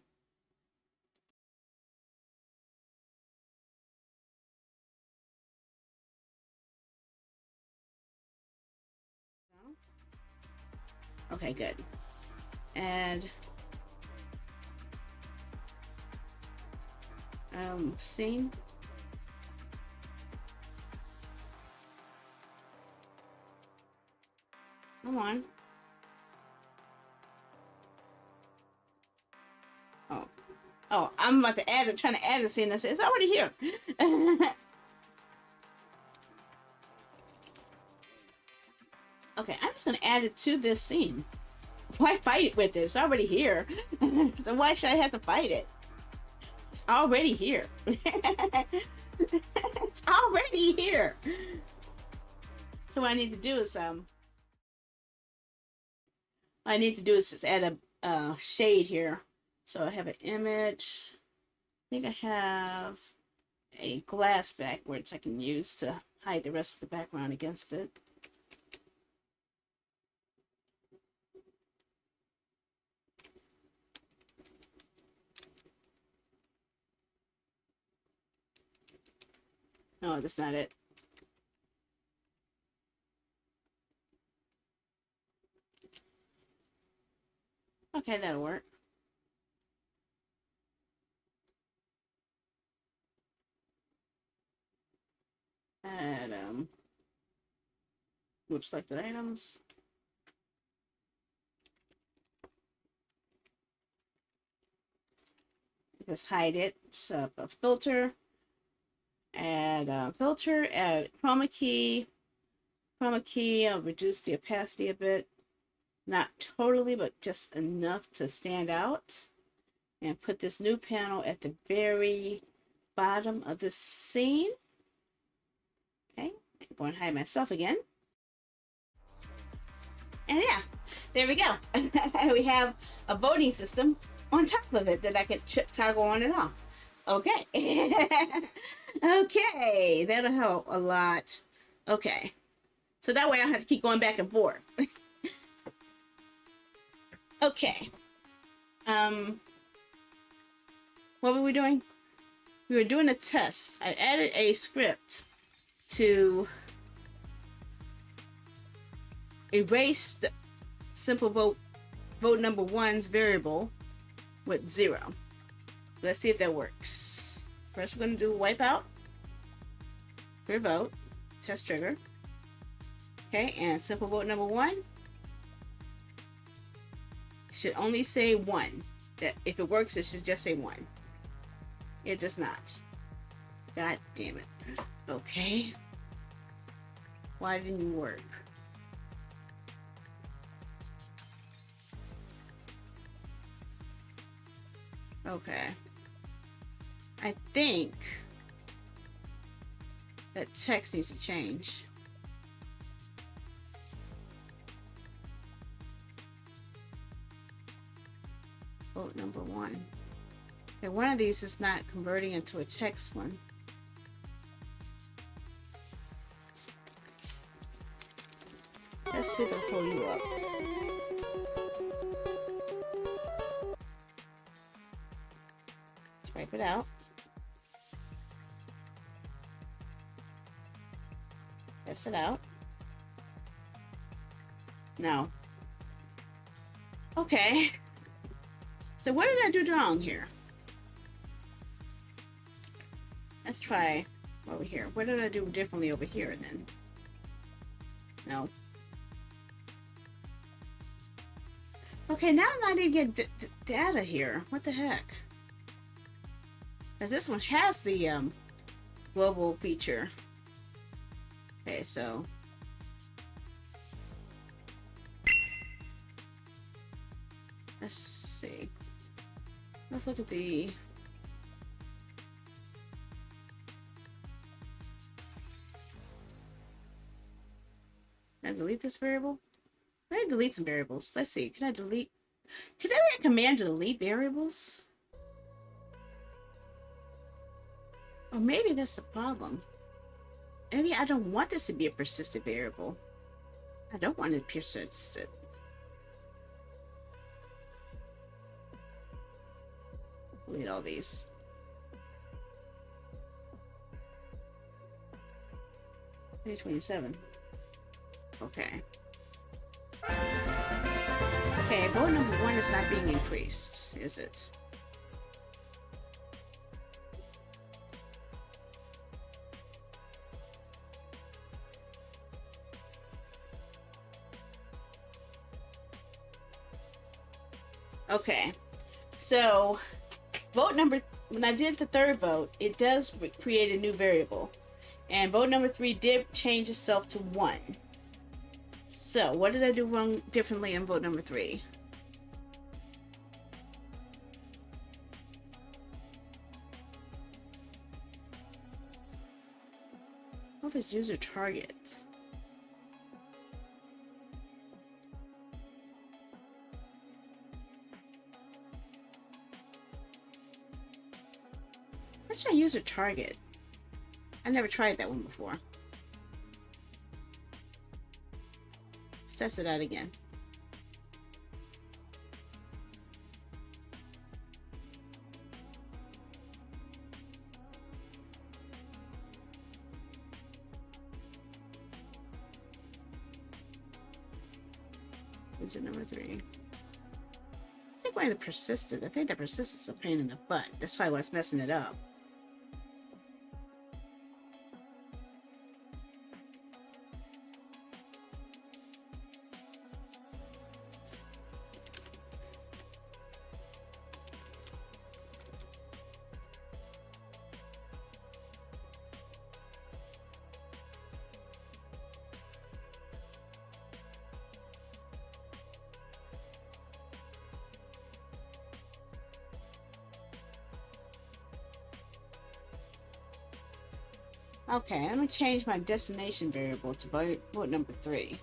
Okay, good. And scene. Come on. Oh, I'm about to add it, trying to add a scene. I said, it's already here. Okay, I'm just gonna add it to this scene. Why fight with it? It's already here. So why should I have to fight it? It's already here. It's already here. So what I need to do is just add a shade here. So I have an image. I think I have a glass backwards I can use to hide the rest of the background against it. No, that's not it. Okay, that'll work. And group selected items. Just hide it. So a filter. Add filter. Add chroma key. Chroma key. I'll reduce the opacity a bit. Not totally, but just enough to stand out. And put this new panel at the very bottom of the scene. Okay, I'm going to hide myself again. And yeah, there we go. We have a voting system on top of it that I can toggle on and off. Okay. Okay, that'll help a lot. Okay. So that way I don't have to keep going back and forth. Okay. What were we doing? We were doing a test. I added a script to erase the simple vote number one's variable with 0. Let's see if that works. First, we're going to do wipeout for vote, test trigger. Okay, and simple vote number 1 should only say 1. That if it works, it should just say 1. It does not. God damn it. Okay. Why didn't you work? Okay. I think that text needs to change. Vote number 1. Okay, one of these is not converting into a text one. Let's see if it'll pull you up. Type it out. Test it out. No. Okay. So what did I do wrong here? Let's try over here. What did I do differently over here then? No. Okay, now I'm not even getting data here. What the heck? Because this one has the global feature. Okay, so let's see. Let's look at the Can I delete this variable? Let me delete some variables. Let's see. Can I delete? Can I run a command to delete variables? Or maybe that's the problem. Maybe I don't want this to be a persistent variable. I don't want it persistent. Delete all these. Page 27. Okay. Okay, vote number 1 is not being increased, is it? Okay, so vote number, when I did the third vote, it does create a new variable. And vote number 3 did change itself to 1. So, what did I do wrong differently in vote number 3? What if it's user target? Let's try user target. I never tried that one before. Let's test it out again. User number 3. Let's take away the persistent. I think the persistent is a pain in the butt. That's probably what's messing it up. Okay, I'm going to change my destination variable to vote number 3.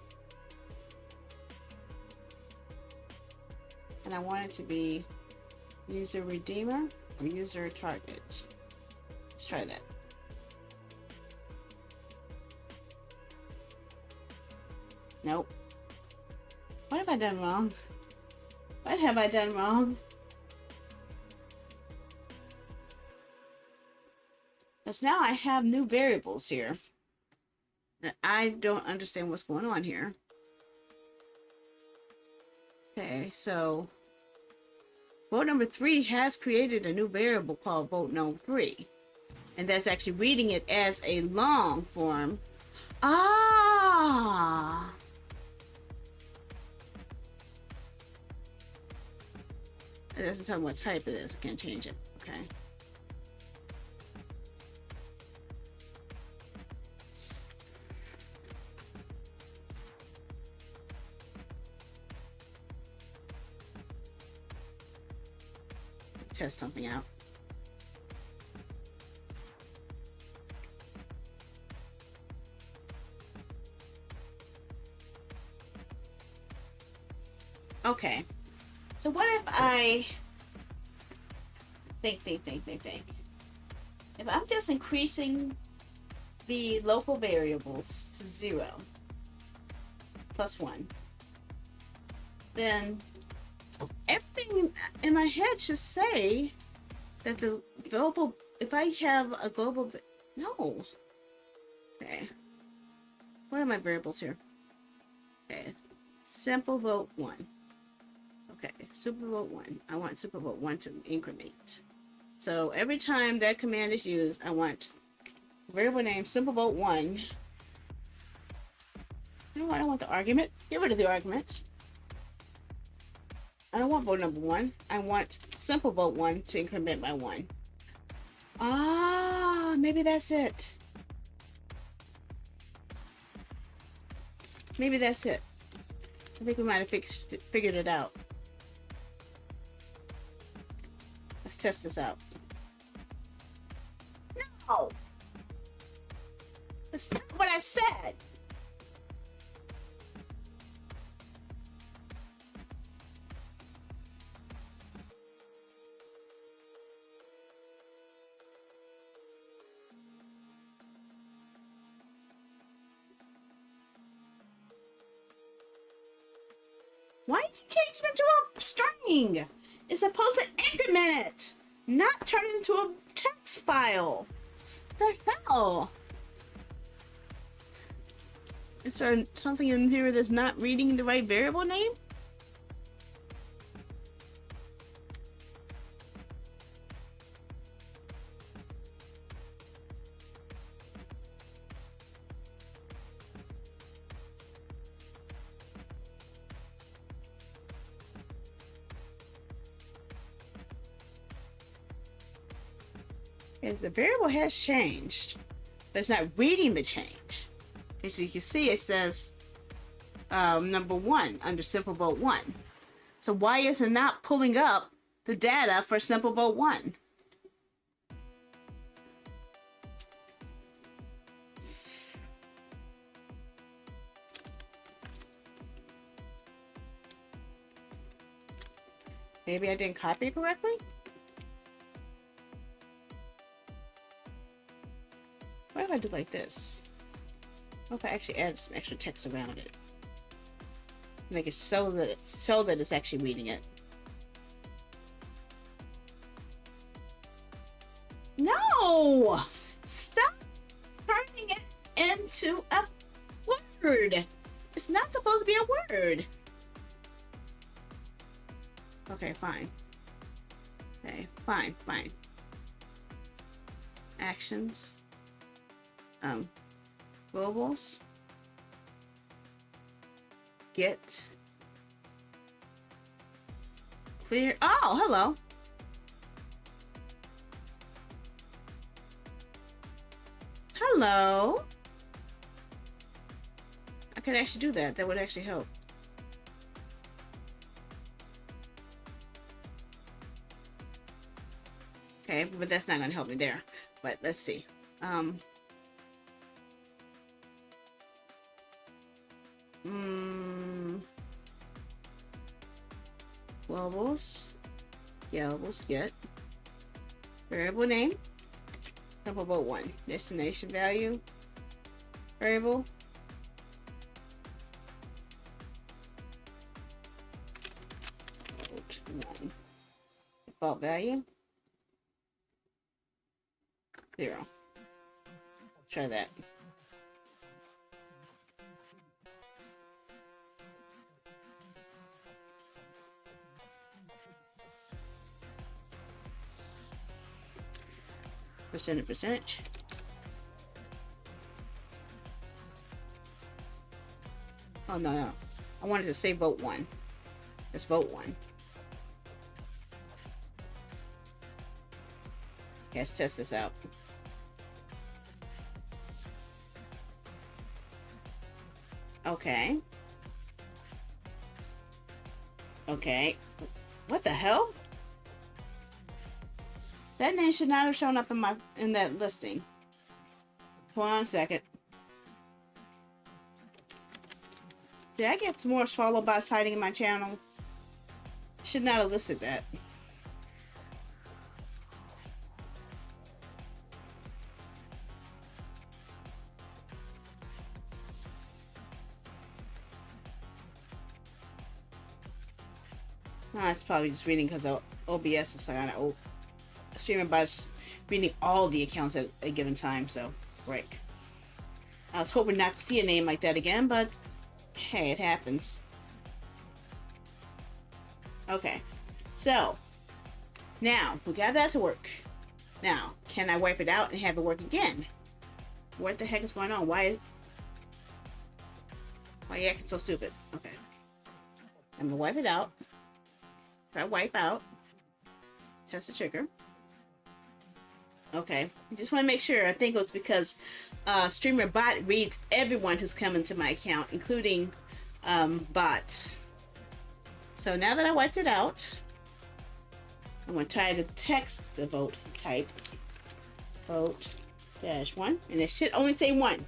And I want it to be user redeemer or user target. Let's try that. Nope. What have I done wrong? What have I done wrong? Because now I have new variables here. And I don't understand what's going on here. Okay, so vote number 3 has created a new variable called vote number 3. And that's actually reading it as a long form. Ah! It doesn't tell me what type it is. I can't change it. Okay. Test something out. Okay. So what if I think. If I'm just increasing the local variables to 0 plus 1, then everything in my head should say that the global, if I have a global, no. Okay. What are my variables here? Okay. Simple vote 1. Okay. Super vote 1. I want super vote 1 to increment. So every time that command is used, I want variable name simple vote 1. No, I don't want the argument. Get rid of the argument. I don't want vote number 1. I want simple vote 1 to increment by 1. Ah, maybe that's it. Maybe that's it. I think we might have figured it out. Let's test this out. No! That's not what I said! Why did you change it into a string? It's supposed to increment it, not turn it into a text file. What the hell? Is there something in here that's not reading the right variable name? The variable has changed, but it's not reading the change. As you can see, it says number 1 under simple vote 1. So why is it not pulling up the data for simple vote 1? Maybe I didn't copy it correctly? What if I do like this? What if I actually add some extra text around it? Make it so that it's actually reading it. No! Stop turning it into a word. It's not supposed to be a word. Okay, fine. Okay, fine. Actions. Globals. Get. Clear. Oh, hello. Hello. I could actually do that. That would actually help. Okay, but that's not going to help me there. But let's see. Globals, get. Variable name. Simple vote 1. Destination value. Variable. Vote 1. Default value. 0. Try that. Percentage. Oh, no. I wanted to say vote 1. Just vote 1. Okay, let's test this out. Okay. What the hell? That name should not have shown up in that listing. Hold on a second. Did I get more swallowed by hiding in my channel? Should not have listed that. No, it's probably just reading because OBS is kind of streaming by reading all the accounts at a given time, so break. I was hoping not to see a name like that again, but hey, it happens. Okay, so now we got that to work. Now, can I wipe it out and have it work again? What the heck is going on? Why are you acting so stupid? Okay. I'm gonna wipe it out. Try wipe out. Test the trigger. Okay. I just want to make sure. I think it was because Streamer Bot reads everyone who's coming to my account, including bots. So now that I wiped it out, I'm going to try to text the vote type. Vote -1. And it should only say 1.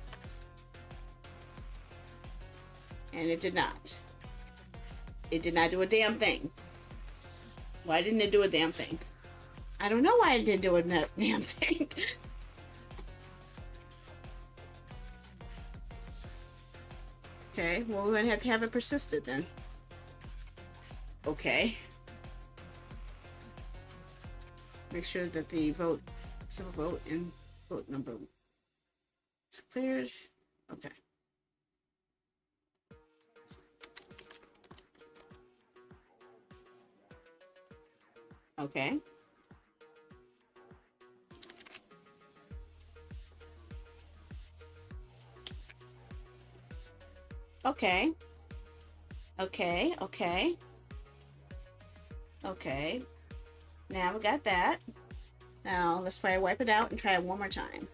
And it did not. It did not do a damn thing. Why didn't it do a damn thing? I don't know why it didn't do a damn thing. Okay, well, we're going to have it persisted then. Okay. Make sure that the vote, civil vote, and vote number is cleared. Okay. Okay. Okay. Okay, okay. Okay. Now we got that. Now let's try to wipe it out and try it one more time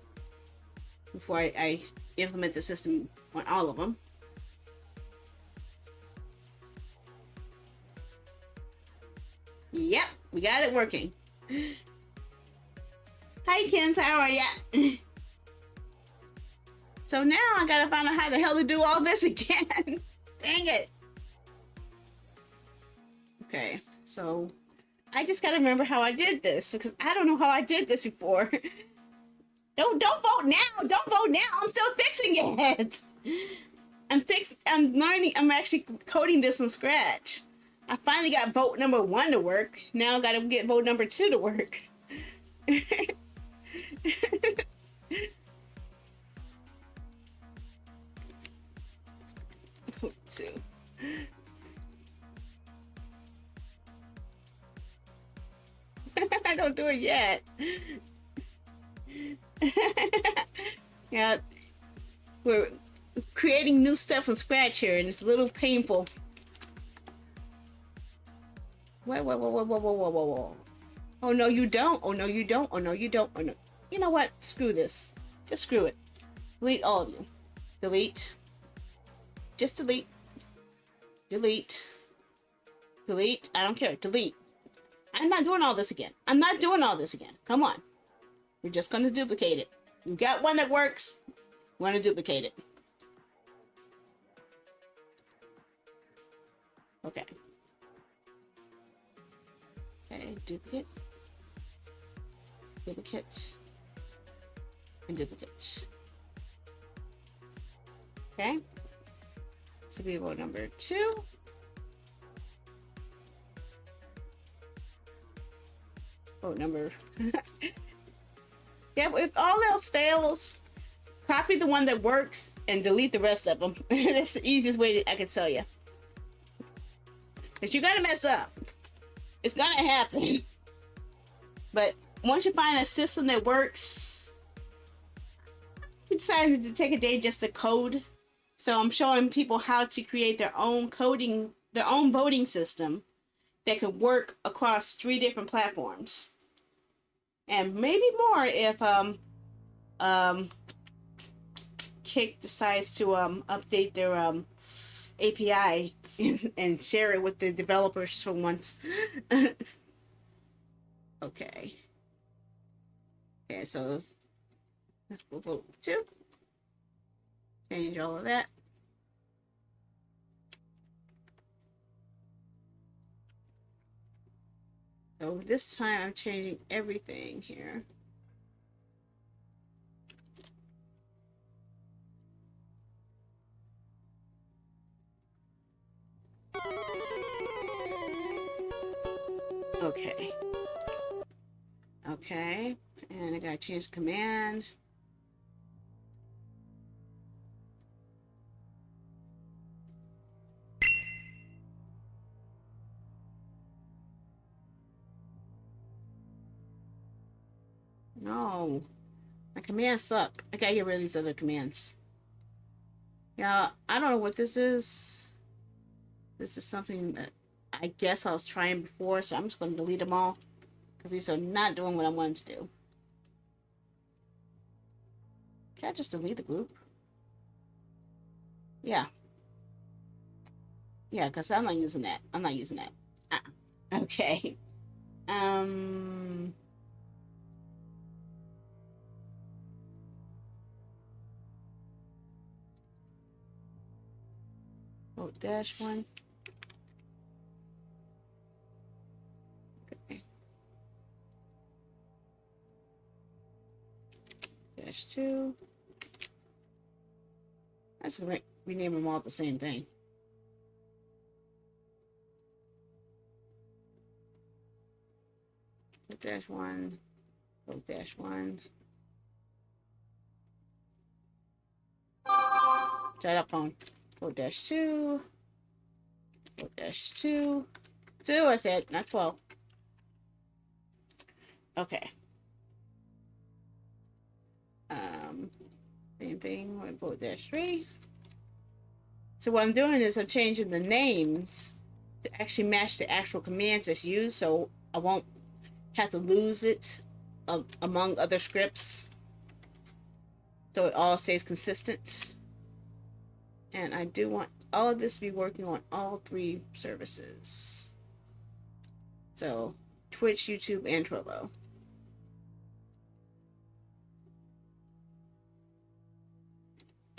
before I implement the system on all of them. Yep, we got it working. Hi, Kens, how are ya? So now I gotta find out how the hell to do all this again. Dang it. Okay, so I just gotta remember how I did this because I don't know how I did this before. Don't vote now. Don't vote now. I'm still fixing it. I'm learning. I'm actually coding this from scratch. I finally got vote number 1 to work. Now I gotta get vote number 2 to work. Vote 2. I don't do it yet. Yeah, we're creating new stuff from scratch here, and it's a little painful. Whoa. Oh, no, you don't. Oh, no, you don't. Oh, no, you don't. Oh, no. You know what? Screw this. Just screw it. Delete all of you. Delete. Just delete. Delete. Delete. I don't care. Delete. I'm not doing all this again. I'm not doing all this again. Come on. We're just going to duplicate it. We've got one that works. We're going to duplicate it. Okay. Okay, duplicate. Duplicate. And duplicate. Okay. So we vote number 2. Vote number. Yeah, if all else fails, copy the one that works and delete the rest of them. That's the easiest way I can tell you. Because you gotta mess up. It's gonna happen. But once you find a system that works, we decided to take a day just to code. So I'm showing people how to create their own voting system that could work across 3 different platforms. And maybe more if Kick decides to update their API and share it with the developers for once. Okay. Okay, so we'll vote 2. Change all of that. So this time I'm changing everything here. Okay. Okay, and I gotta change the command. No, my commands suck. I gotta get rid of these other commands. Yeah, I don't know what this is. This is something that I guess I was trying before, so I'm just going to delete them all because these are not doing what I wanted to do. Can I just delete the group? Yeah. Yeah, because I'm not using that. I'm not using that. Okay. Um. Oh, dash one. Okay. Dash two. I just rename them all the same thing. Dash one. Oh, dash one. Shut up, phone. Oh, dash two. Oh, dash two. Two, I said, not 12. Okay. Same thing with vote dash 3. So what I'm doing is I'm changing the names to actually match the actual commands that's used, so I won't have to lose it among other scripts. So it all stays consistent. And I do want all of this to be working on all 3 services. So Twitch, YouTube, and Trovo.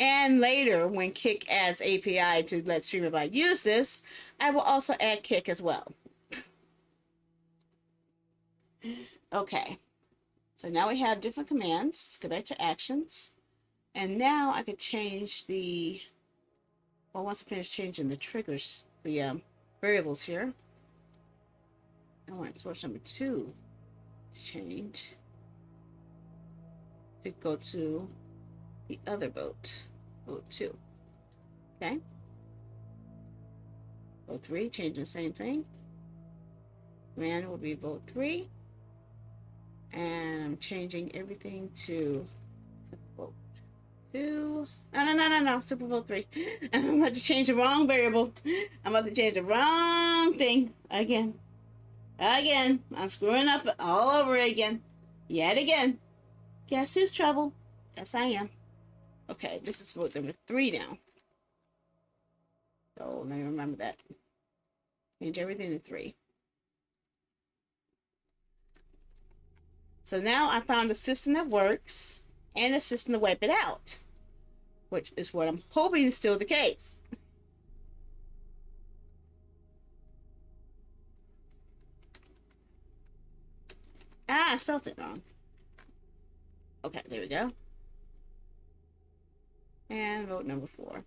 And later, when Kick adds API to let Streamabot use this, I will also add Kick as well. Okay. So now we have different commands. Go back to actions. And now I could change the... Well, once I finish changing the triggers, the variables here, I want source number 2 to change. To go to the other vote. Vote 2. Okay. Vote 3, changing the same thing. Command will be vote 3. And I'm changing everything to vote 2. No. Super vote 3. I'm about to change the wrong variable. I'm about to change the wrong thing again. Again. I'm screwing up all over again. Yet again. Guess who's trouble? Yes, I am. Okay, this is vote number 3 now. So let me remember that. Change everything to 3. So now I found a system that works and a system to wipe it out, which is what I'm hoping is still the case. I spelled it wrong. Okay, there we go. And vote number 4.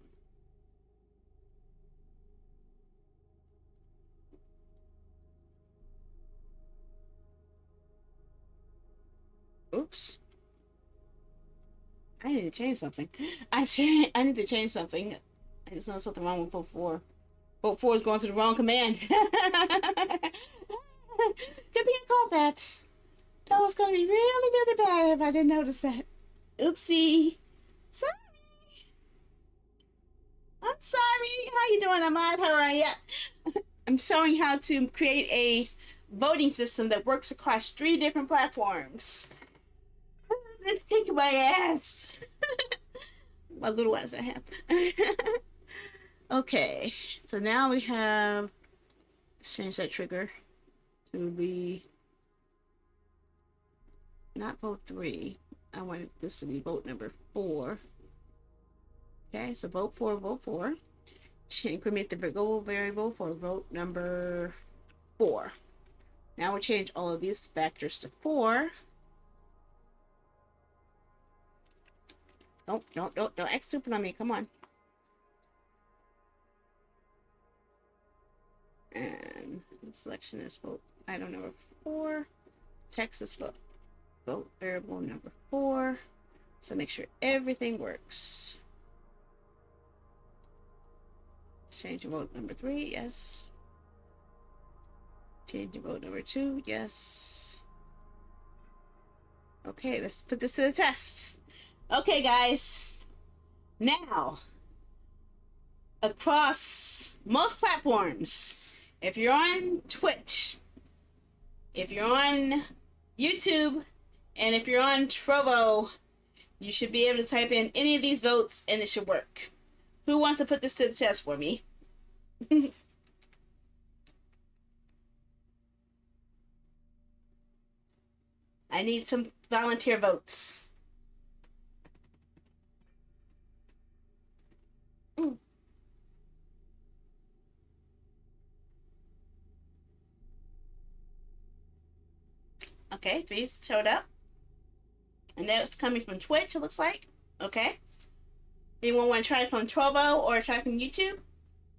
Oops. I need to change something. I need to change something. I just know something wrong with vote 4. Vote 4 is going to the wrong command. Good thing I called that. That was going to be really, really bad if I didn't notice that. Oopsie. Sorry. I'm sorry. How you doing, Ahmad? How are you? I'm showing how to create a voting system that works across 3 different platforms. Let's kick my ass. My little ass I have. Okay, so now we have, let's change that trigger to be not vote 3. I wanted this to be vote number 4. Okay, so vote 4, vote 4. Increment the global variable for vote number 4. Now we'll change all of these factors to 4. Don't act stupid on me. Come on. And selection is vote item number 4. Text is vote Vote variable number 4. So make sure everything works. Change your vote number 3, yes. Change your vote number 2, yes. Okay, let's put this to the test. Okay, guys. Now, across most platforms, if you're on Twitch, if you're on YouTube, and if you're on Trovo, you should be able to type in any of these votes and it should work. Who wants to put this to the test for me? I need some volunteer votes. Okay, 3 showed up. And that's coming from Twitch, it looks like. Okay. Anyone want to try from Trovo or try from YouTube?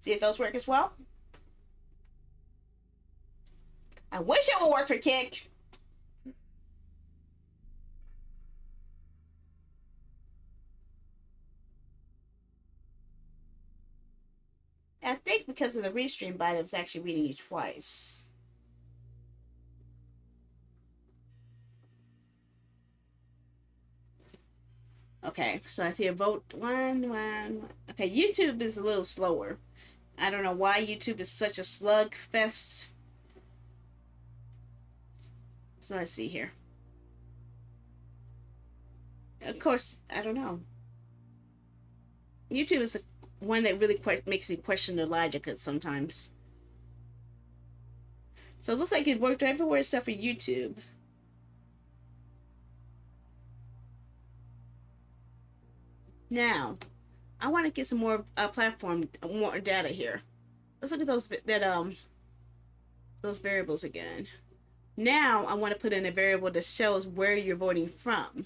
See if those work as well. I wish it would work for Kick. I think because of the restream bot, it was actually reading you twice. Okay, so I see a vote one. Okay, YouTube is a little slower. I don't know why YouTube is such a slug fest. So let's see here. Of course, I don't know. YouTube is one that really makes me question the logic sometimes. So it looks like it worked everywhere except for YouTube. Now, I want to get some more more data here. Let's look at those variables again. Now, I want to put in a variable that shows where you're voting from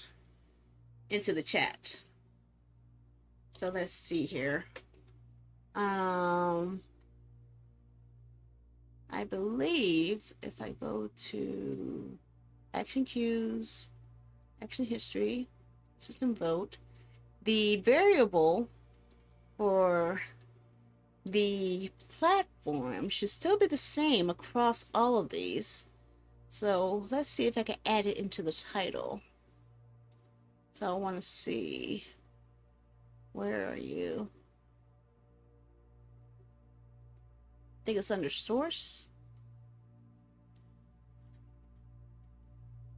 into the chat. So let's see here. I believe if I go to action queues, action history, system vote, the variable for the platform should still be the same across all of these. So let's see if I can add it into the title. So I want to see, where are you? I think it's under source.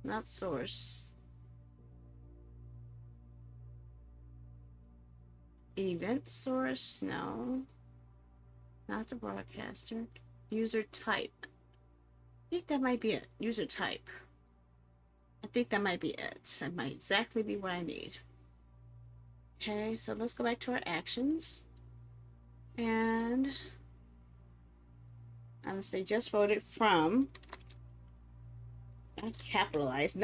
Not source. Event source, no. Not the broadcaster. User type. I think that might be it. User type. I think that might be it. That might exactly be what I need. Okay, so let's go back to our actions. And I'm gonna say just voted from. Not capitalized.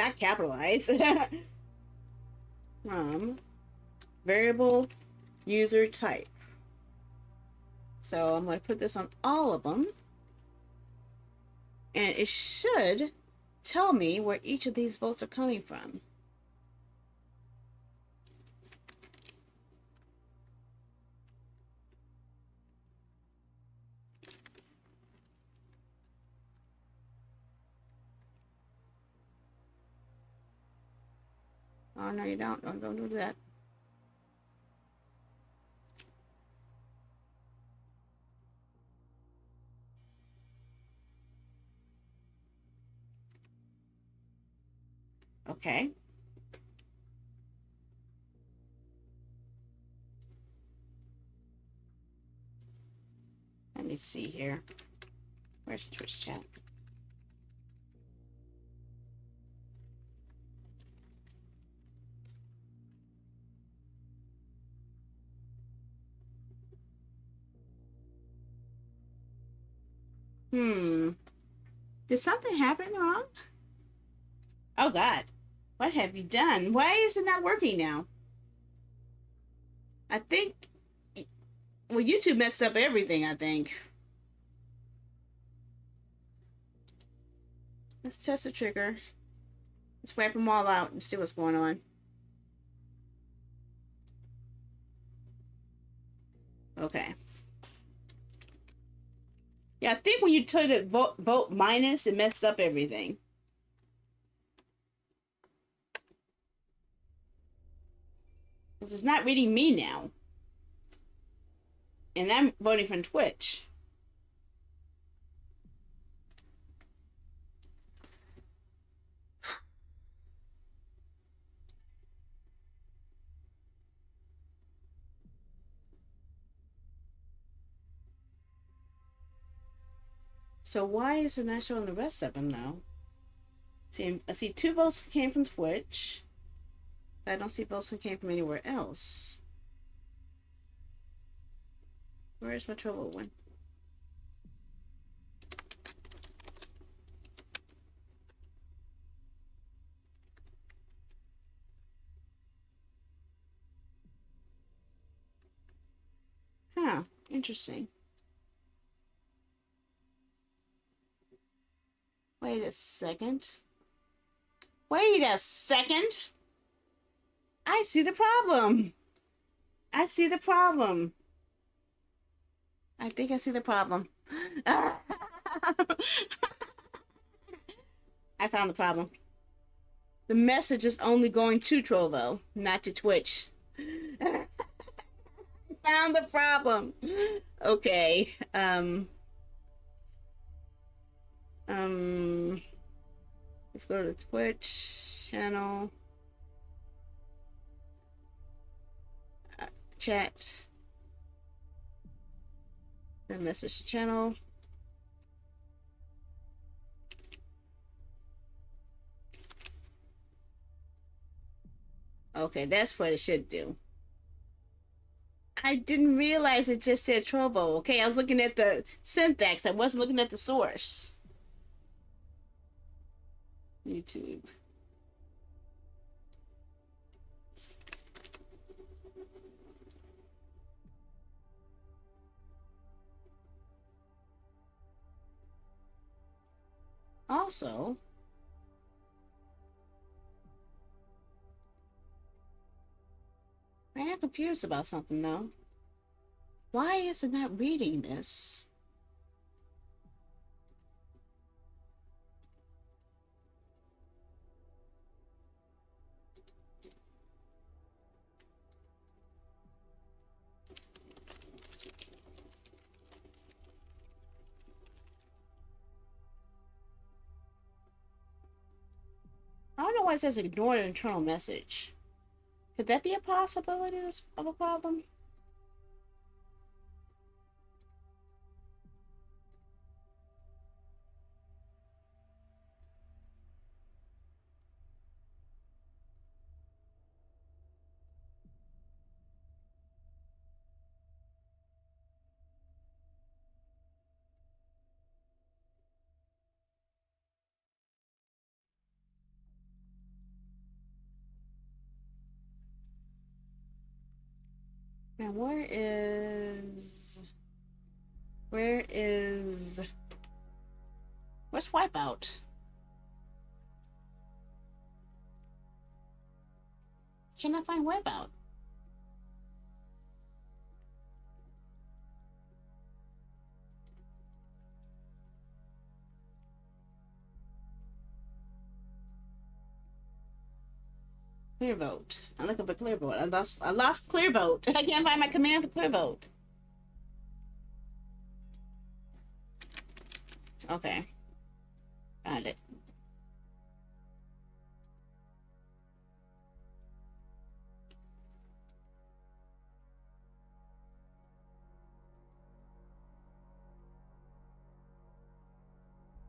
From variable user type. So I'm going to put this on all of them. And it should tell me where each of these votes are coming from. Oh, no, you don't. Don't do that. Okay. Let me see here. Where's the Twitch chat? Did something happen wrong? Oh God. What have you done? Why is it not working now? I think, well, YouTube messed up everything, I think. Let's test the trigger. Let's wipe them all out and see what's going on. Okay. Yeah, I think when you took it vote minus, it messed up everything. Because it's not reading me now. And I'm voting from Twitch. So why is it not showing the rest of them now? See, I see 2 votes came from Twitch. But I don't see votes that came from anywhere else. Where's my trouble one? Huh, interesting. Wait a second. Wait a second. I see the problem. I see the problem. I think I see the problem. I found the problem. The message is only going to Trovo, not to Twitch. Found the problem. Okay. Let's go to Twitch channel. Chat. Then message channel. Okay, that's what it should do. I didn't realize it just said Trovo. Okay, I was looking at the syntax. I wasn't looking at the source. YouTube. Also, I am confused about something though. Why is it not reading this? I don't know why it says ignore an internal message. Could that be a possibility of a problem? Now where's Wipeout? Cannot find Wipeout. Clear vote. I'm looking for clear vote. I lost clear vote. I can't find my command for clear vote. Okay. Found it.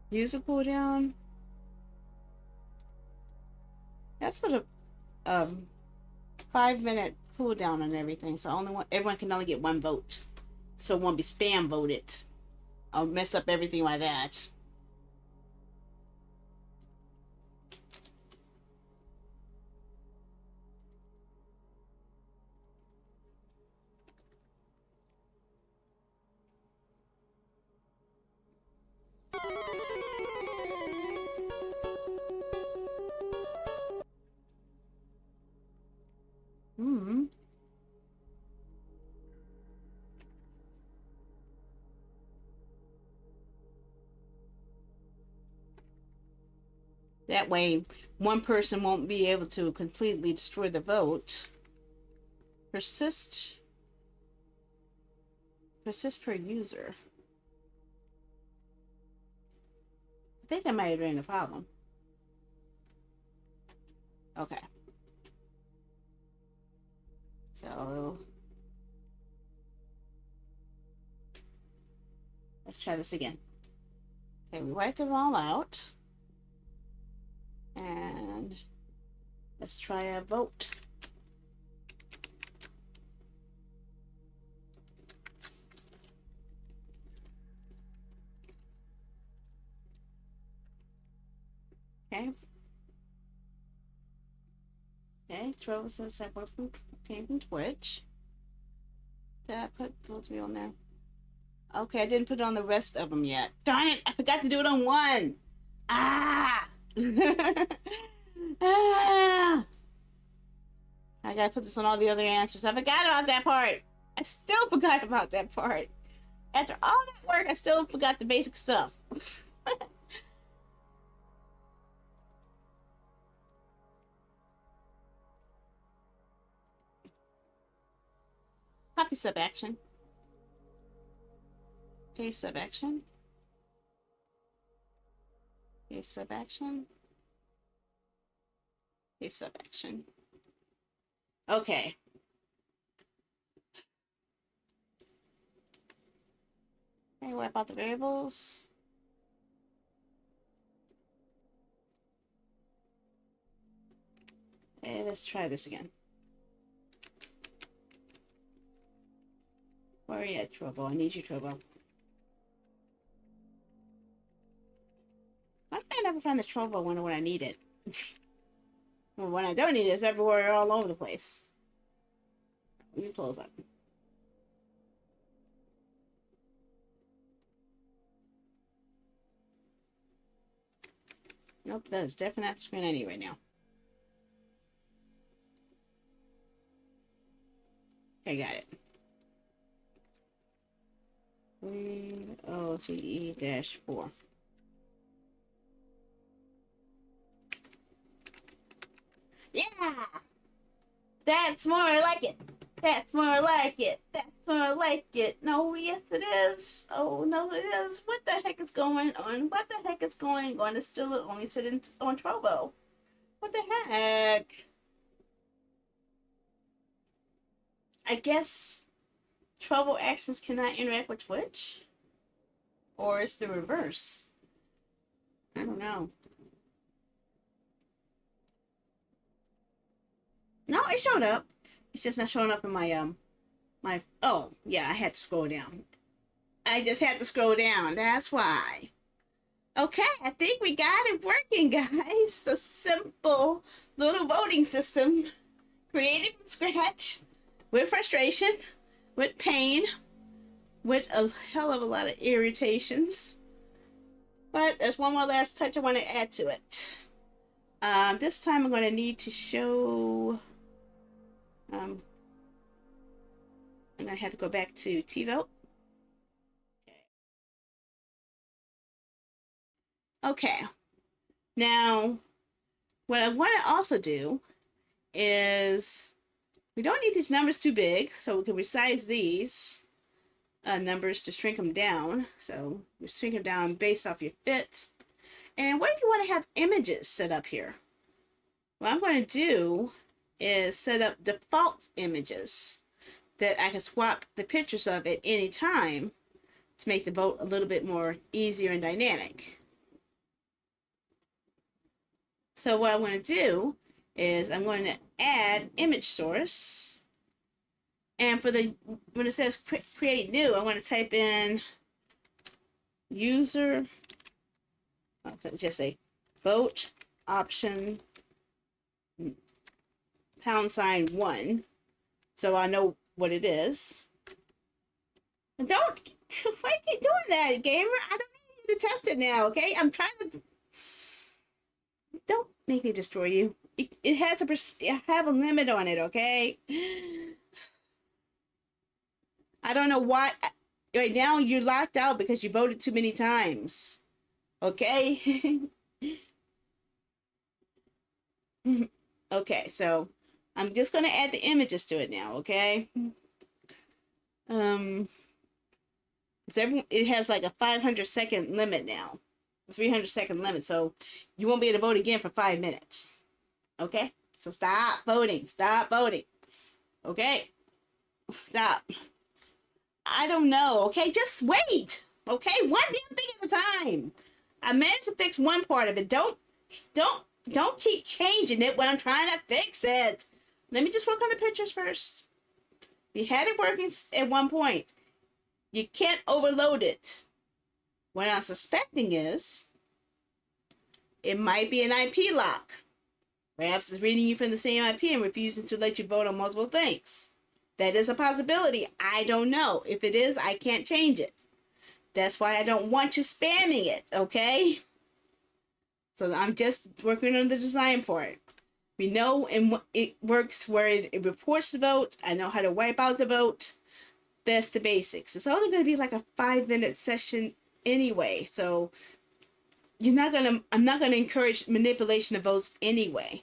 User cooldown. That's for the 5-minute cooldown and everything. So everyone can only get 1 vote. So it won't be spam voted. I'll mess up everything like that. That way, one person won't be able to completely destroy the vote. Persist per user. I think that might have been the problem. Okay. So let's try this again. Okay, we wiped them all out. And let's try a vote. Okay. Okay, 12 says I came from Twitch. Did I put those on there? Okay, I didn't put it on the rest of them yet. Darn it, I forgot to do it on one. Ah! Ah! I gotta put this on all the other answers. I forgot about that part. I still forgot about that part. After all that work, I still forgot the basic stuff. Copy sub action. Paste sub action. Paste sub action. Paste sub action. Okay. Okay, wipe out the variables. Okay, let's try this again. Where are you at, Trobo? I need you, Trobo. Why can I never find the Trobo when I need it? Well, when I don't need it, it's everywhere, all over the place. Let me close up. Nope, that is definitely not the screen I need right now. Okay, got it. OTE-4. Yeah! That's more like it. That's more like it. That's more like it. No, yes it is. Oh, no it is. What the heck is going on? What the heck is going on? It's still only sitting on Trovo. What the heck? I guess Trovo actions cannot interact with Twitch? Or it's the reverse? I don't know. No, it showed up. It's just not showing up in my oh yeah, I had to scroll down. I just had to scroll down. That's why. Okay, I think we got it working, guys. A simple little voting system created from scratch with frustration, with pain, with a hell of a lot of irritations. But there's one more last touch I want to add to it. This time I'm going to need to show. I'm going to have to go back to T-Vote. Okay. Now, what I want to also do is we don't need these numbers too big, so we can resize these numbers to shrink them down. So we shrink them down based off your fit. And what if you want to have images set up here? What I'm going to do is set up default images that I can swap the pictures of at any time to make the vote a little bit more easier and dynamic. So what I'm going to do is I'm going to add image source. And for the, when it says create new, I'm going to type in user, I'll just say vote option #1. So I know what it is. And don't, why are you doing that, gamer? I don't need you to test it now, okay? I'm trying to, don't make me destroy you. It has I have a limit on it, okay? I don't know why. Right now, you're locked out because you voted too many times. Okay? Okay, so I'm just going to add the images to it now, okay? It has like a 500-second limit now, a 300-second limit, so you won't be able to vote again for 5 minutes. Okay? So stop voting. Stop voting. Okay? Stop. I don't know. Okay? Just wait. Okay? One damn thing at a time. I managed to fix one part of it. Don't keep changing it when I'm trying to fix it. Let me just work on the pictures first. We had it working at one point. You can't overload it. What I'm suspecting is it might be an IP lock. Perhaps it's reading you from the same IP and refusing to let you vote on multiple things. That is a possibility. I don't know. If it is, I can't change it. That's why I don't want you spamming it, okay? So I'm just working on the design part. We know it works where it reports the vote. I know how to wipe out the vote. That's the basics. It's only going to be like a 5-minute session anyway. So I'm not going to encourage manipulation of votes anyway.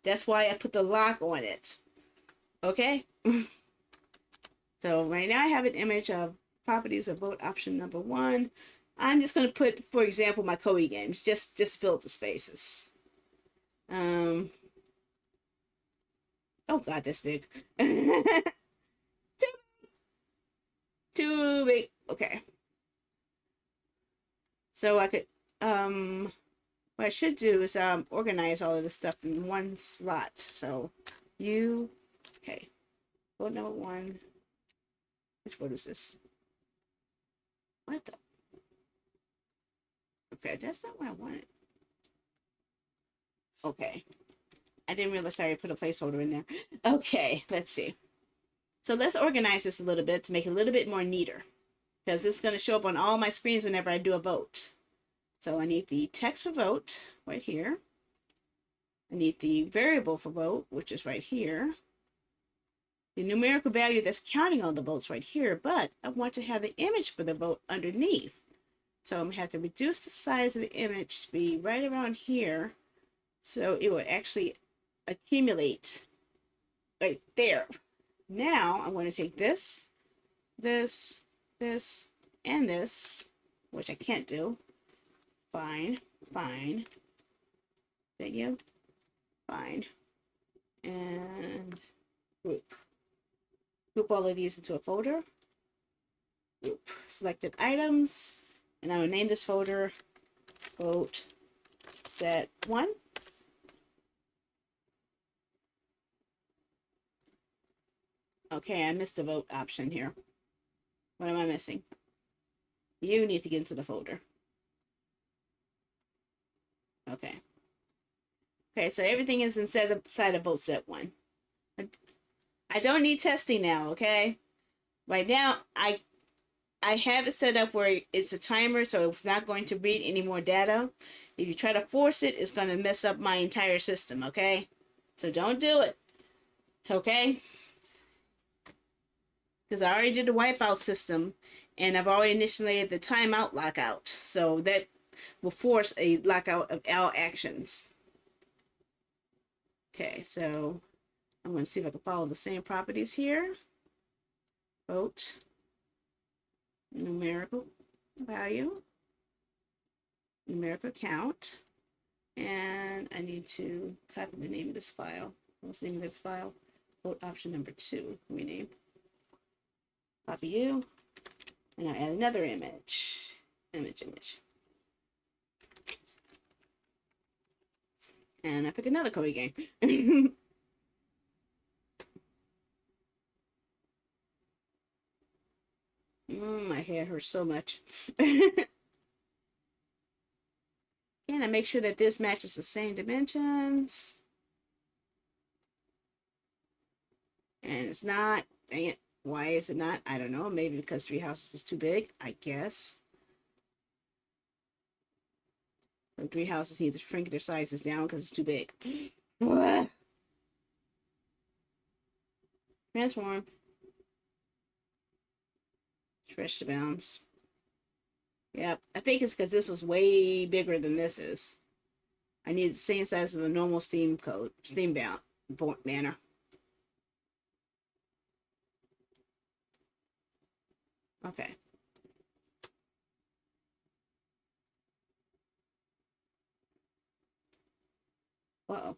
That's why I put the lock on it. Okay? So right now I have an image of properties of vote option number 1. I'm just going to put, for example, my Koei games. Just fill the spaces. Oh God, that's big. Too big. Okay. So I could, what I should do is organize all of this stuff in one slot. So okay. Vote number 1. Which vote is this? What the? Okay, that's not what I wanted. Okay. I didn't realize I already put a placeholder in there. Okay, let's see. So let's organize this a little bit to make it a little bit more neater. Because this is going to show up on all my screens whenever I do a vote. So I need the text for vote right here. I need the variable for vote, which is right here. The numerical value that's counting all the votes right here, but I want to have the image for the vote underneath. So I'm going to have to reduce the size of the image to be right around here. So it would actually accumulate right there. Now I'm going to take this, and this, which I can't do. Fine. Video. Fine. And group all of these into a folder. Group selected items. And I will name this folder vote set 1. Okay, I missed a vote option here. What am I missing? You need to get into the folder. Okay. Okay, so everything is inside of vote set 1. I don't need testing now, okay? Right now, I have it set up where it's a timer, so it's not going to read any more data. If you try to force it, it's going to mess up my entire system, okay? So don't do it, okay? Because I already did the wipeout system, and I've already initiated the timeout lockout, so that will force a lockout of all actions. Okay, so I'm going to see if I can follow the same properties here. Vote, numerical value, numerical count, and I need to copy the name of this file. What's the name of this file? Vote option number 2, rename. Copy you, and I add another image. Image. And I pick another Koei game. My hair hurts so much. And I make sure that this matches the same dimensions. And it's not. Dang it. Why is it not? I don't know. Maybe because 3 houses was too big, I guess. So 3 houses need to shrink their sizes down because it's too big. Transform. Stretch to bounds. Yep, I think it's because this was way bigger than this is. I need the same size of a normal steam banner. Okay. Uh-oh.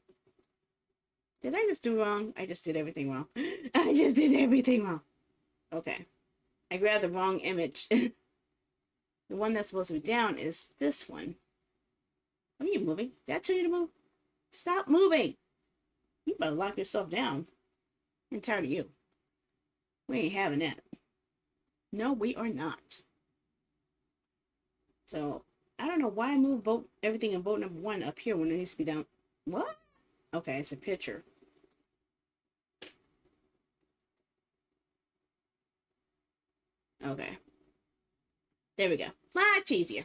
Did I just do wrong? I just did everything wrong. I just did everything wrong. Okay. I grabbed the wrong image. The one that's supposed to be down is this one. Are you moving? Did I tell you to move? Stop moving. You better lock yourself down. I'm tired of you. We ain't having that. No, we are not. So, I don't know why I moved everything in boat number 1 up here when it needs to be down. What? Okay, it's a picture. Okay. There we go. Much easier.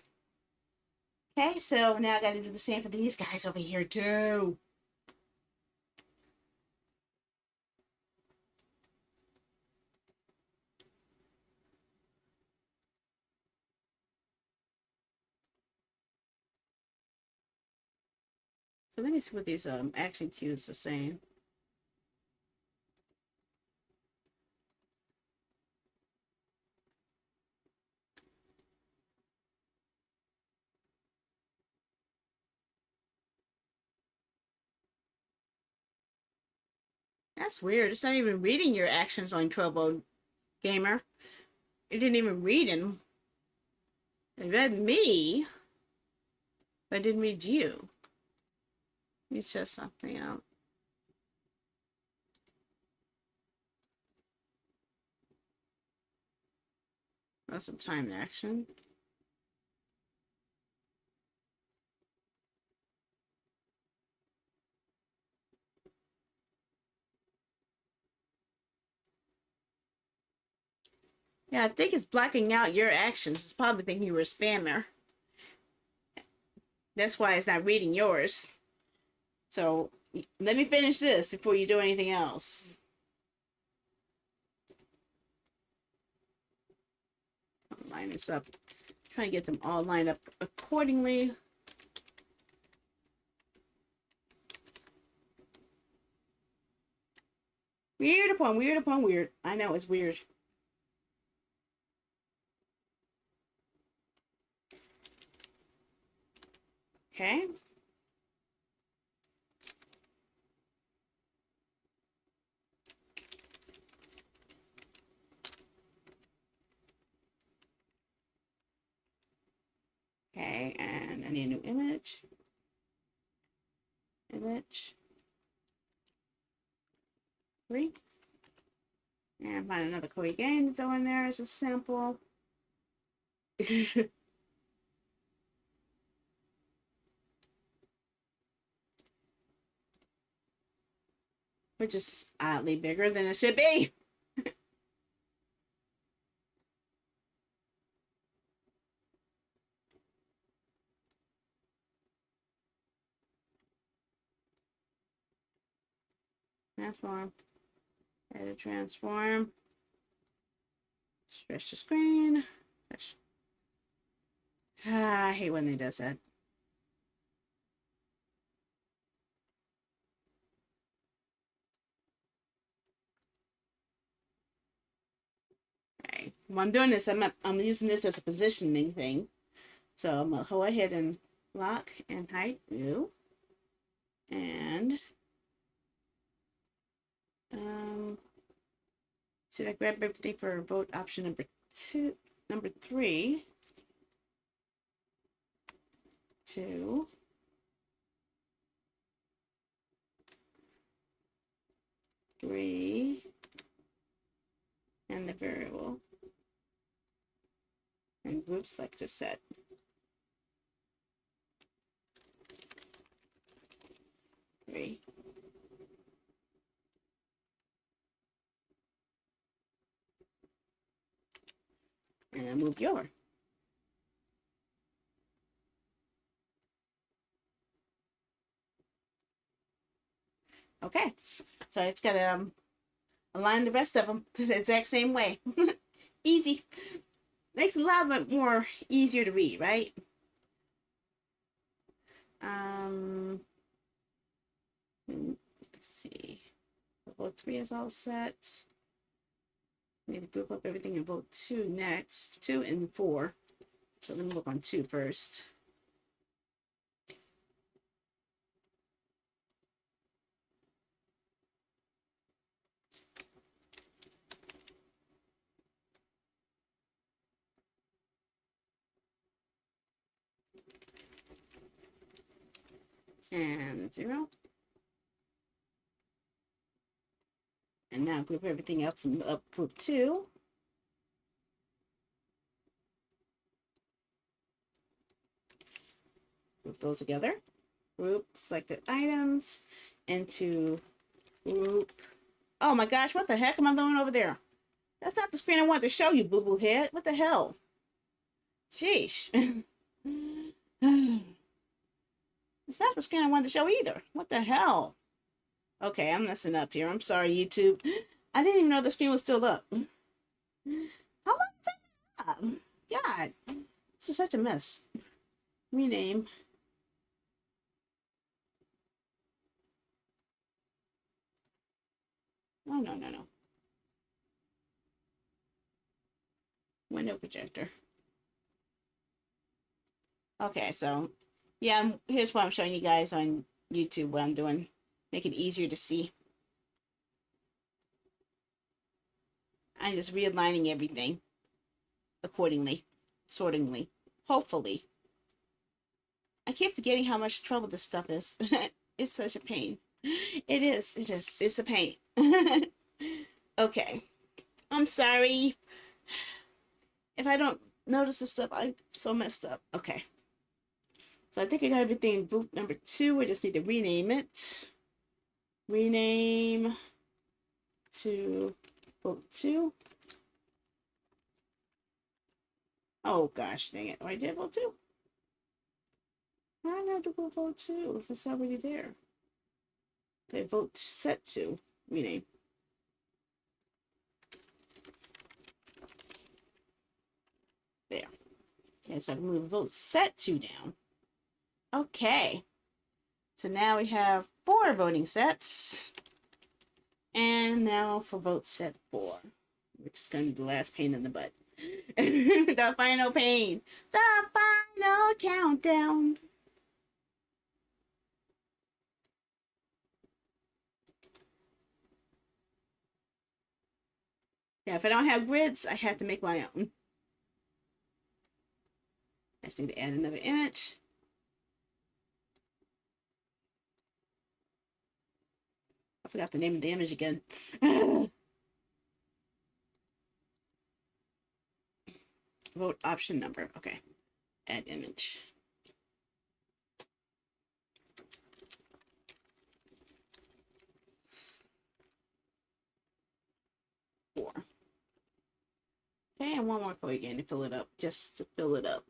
Okay, so now I got to do the same for these guys over here too. So let me see what these action cues are saying. That's weird. It's not even reading your actions on 12 Gamer. It didn't even read them. It read me, but it didn't read you. Let me test something out. That's a timed action. Yeah, I think it's blocking out your actions. It's probably thinking you were a spammer. That's why it's not reading yours. So let me finish this before you do anything else. I'll line this up. Try to get them all lined up accordingly. Weird upon weird upon weird. I know it's weird. Okay. Okay, and I need a new image. Image. 3. And find another Koi game to throw in there as a sample. Which is oddly bigger than it should be. Transform. Edit transform. Stretch the screen. Stretch. I hate when they does that. Okay. While I'm doing this, I'm using this as a positioning thing. So I'm gonna go ahead and lock and hide view. And see if I grab everything for vote option number 3. 2. 3. And the variable. And group select to set. Three. And then move your. Okay, so it's gotta align the rest of them the exact same way. Easy. Makes it a lot more easier to read, right? Let's see. Vote 3 is all set. We need to group up everything in vote 2 next. 2 and 4. So let me look on 2 first. And 0. And now group everything up from up group 2. Group those together. Group selected items into group. Oh my gosh, what the heck am I doing over there? That's not the screen I wanted to show you, boo-boo head. What the hell? Sheesh. It's not the screen I wanted to show either. What the hell? Okay, I'm messing up here. I'm sorry, YouTube. I didn't even know the screen was still up. How long is that up? God, this is such a mess. Rename. Oh, no, no, no. Window projector. Okay, so yeah, here's what I'm showing you guys on YouTube, what I'm doing. Make it easier to see. I'm just realigning everything accordingly, sortingly, hopefully. I keep forgetting how much trouble this stuff is. It's such a pain. It is. It's a pain. Okay. I'm sorry. If I don't notice this stuff, I'm so messed up. Okay. So I think I got everything in group number 2. We just need to rename it. Rename to vote 2. Oh gosh, dang it. Oh, I did vote 2. Why did I have to go vote 2 if it's already there? Okay, vote set to rename. There. Okay, so I can move vote set to down. Okay. So now we have 4 voting sets. And now for vote set 4, which is going to be the last pain in the butt. The final pain. The final countdown. Yeah, if I don't have grids, I have to make my own. I just need to add another image. I forgot the name of the image again. Vote option number. Okay. Add image. Four. Okay, and one more code again to fill it up. Just to fill it up.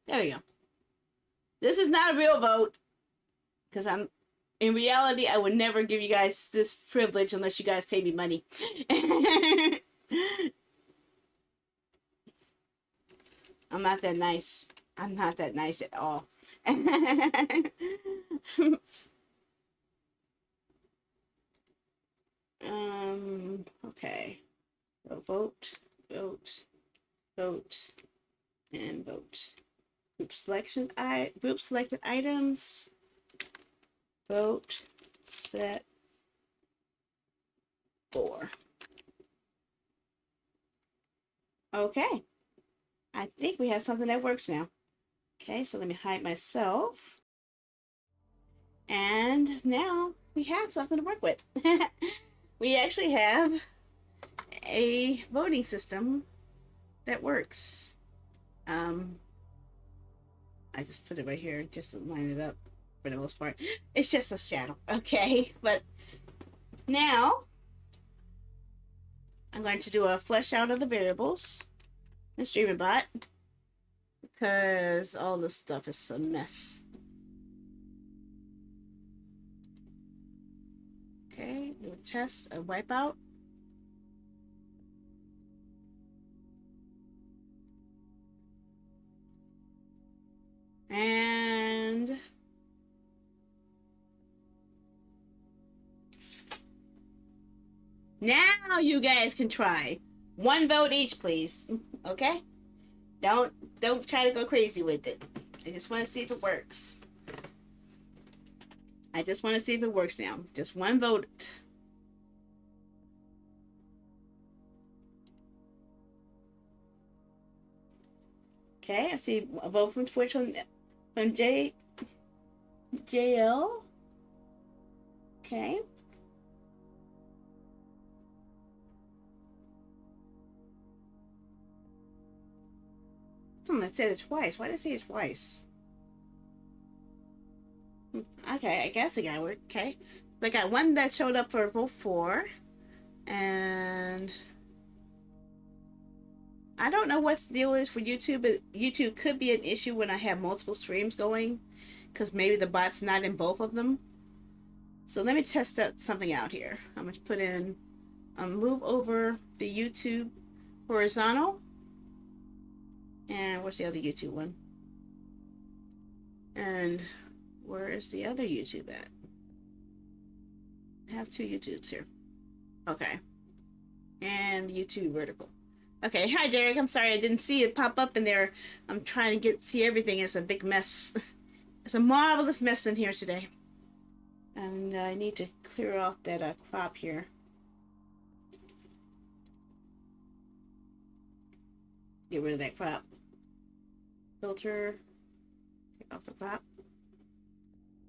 There we go. This is not a real vote. Because in reality, I would never give you guys this privilege unless you guys pay me money. I'm not that nice. I'm not that nice at all. Okay. So vote, vote, vote, and vote. Group selected items. Vote set 4. Okay. I think we have something that works now. Okay, so let me hide myself. And now we have something to work with. We actually have a voting system that works. I just put it right here just to line it up for the most part. It's just a shadow, okay? But now I'm going to do a flesh out of the variables in StreamerBot because all this stuff is a mess. Okay, do a test, a wipeout. And now you guys can try. 1 vote each, please. Okay? Don't try to go crazy with it. I just want to see if it works. I just want to see if it works now. Just 1 vote. Okay, I see a vote from Twitch from JL. Okay. I said it twice. Why did I say it twice? Okay, I guess it got work. Okay. I got 1 that showed up for vote 4. And I don't know what the deal is for YouTube, but YouTube could be an issue when I have multiple streams going, because maybe the bot's not in both of them. So let me test something out here. I'm going to put in, move over the YouTube horizontal. And where's the other YouTube one? And where is the other YouTube at? I have 2 YouTubes here. Okay. And YouTube vertical. Okay, hi Derek. I'm sorry I didn't see it pop up in there. I'm trying to see everything. It's a big mess. It's a marvelous mess in here today. And I need to clear off that crop here. Get rid of that crop. Filter. Take off the crop.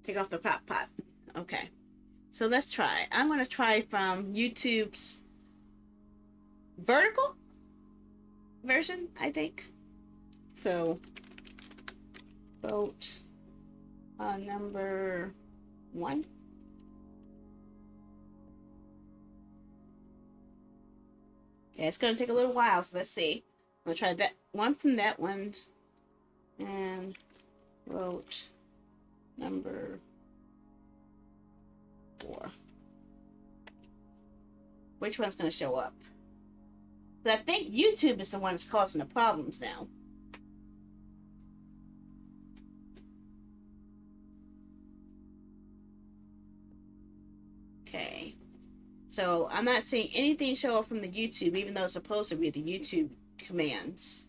Take off the crop pot. Okay. So let's try. I'm going to try from YouTube's vertical version, I think. So, vote number 1. Okay, it's going to take a little while, so let's see. I'm going to try that one from that one. And vote number 4. Which one's going to show up? But I think YouTube is the one that's causing the problems now. Okay. So I'm not seeing anything show up from the YouTube, even though it's supposed to be the YouTube commands.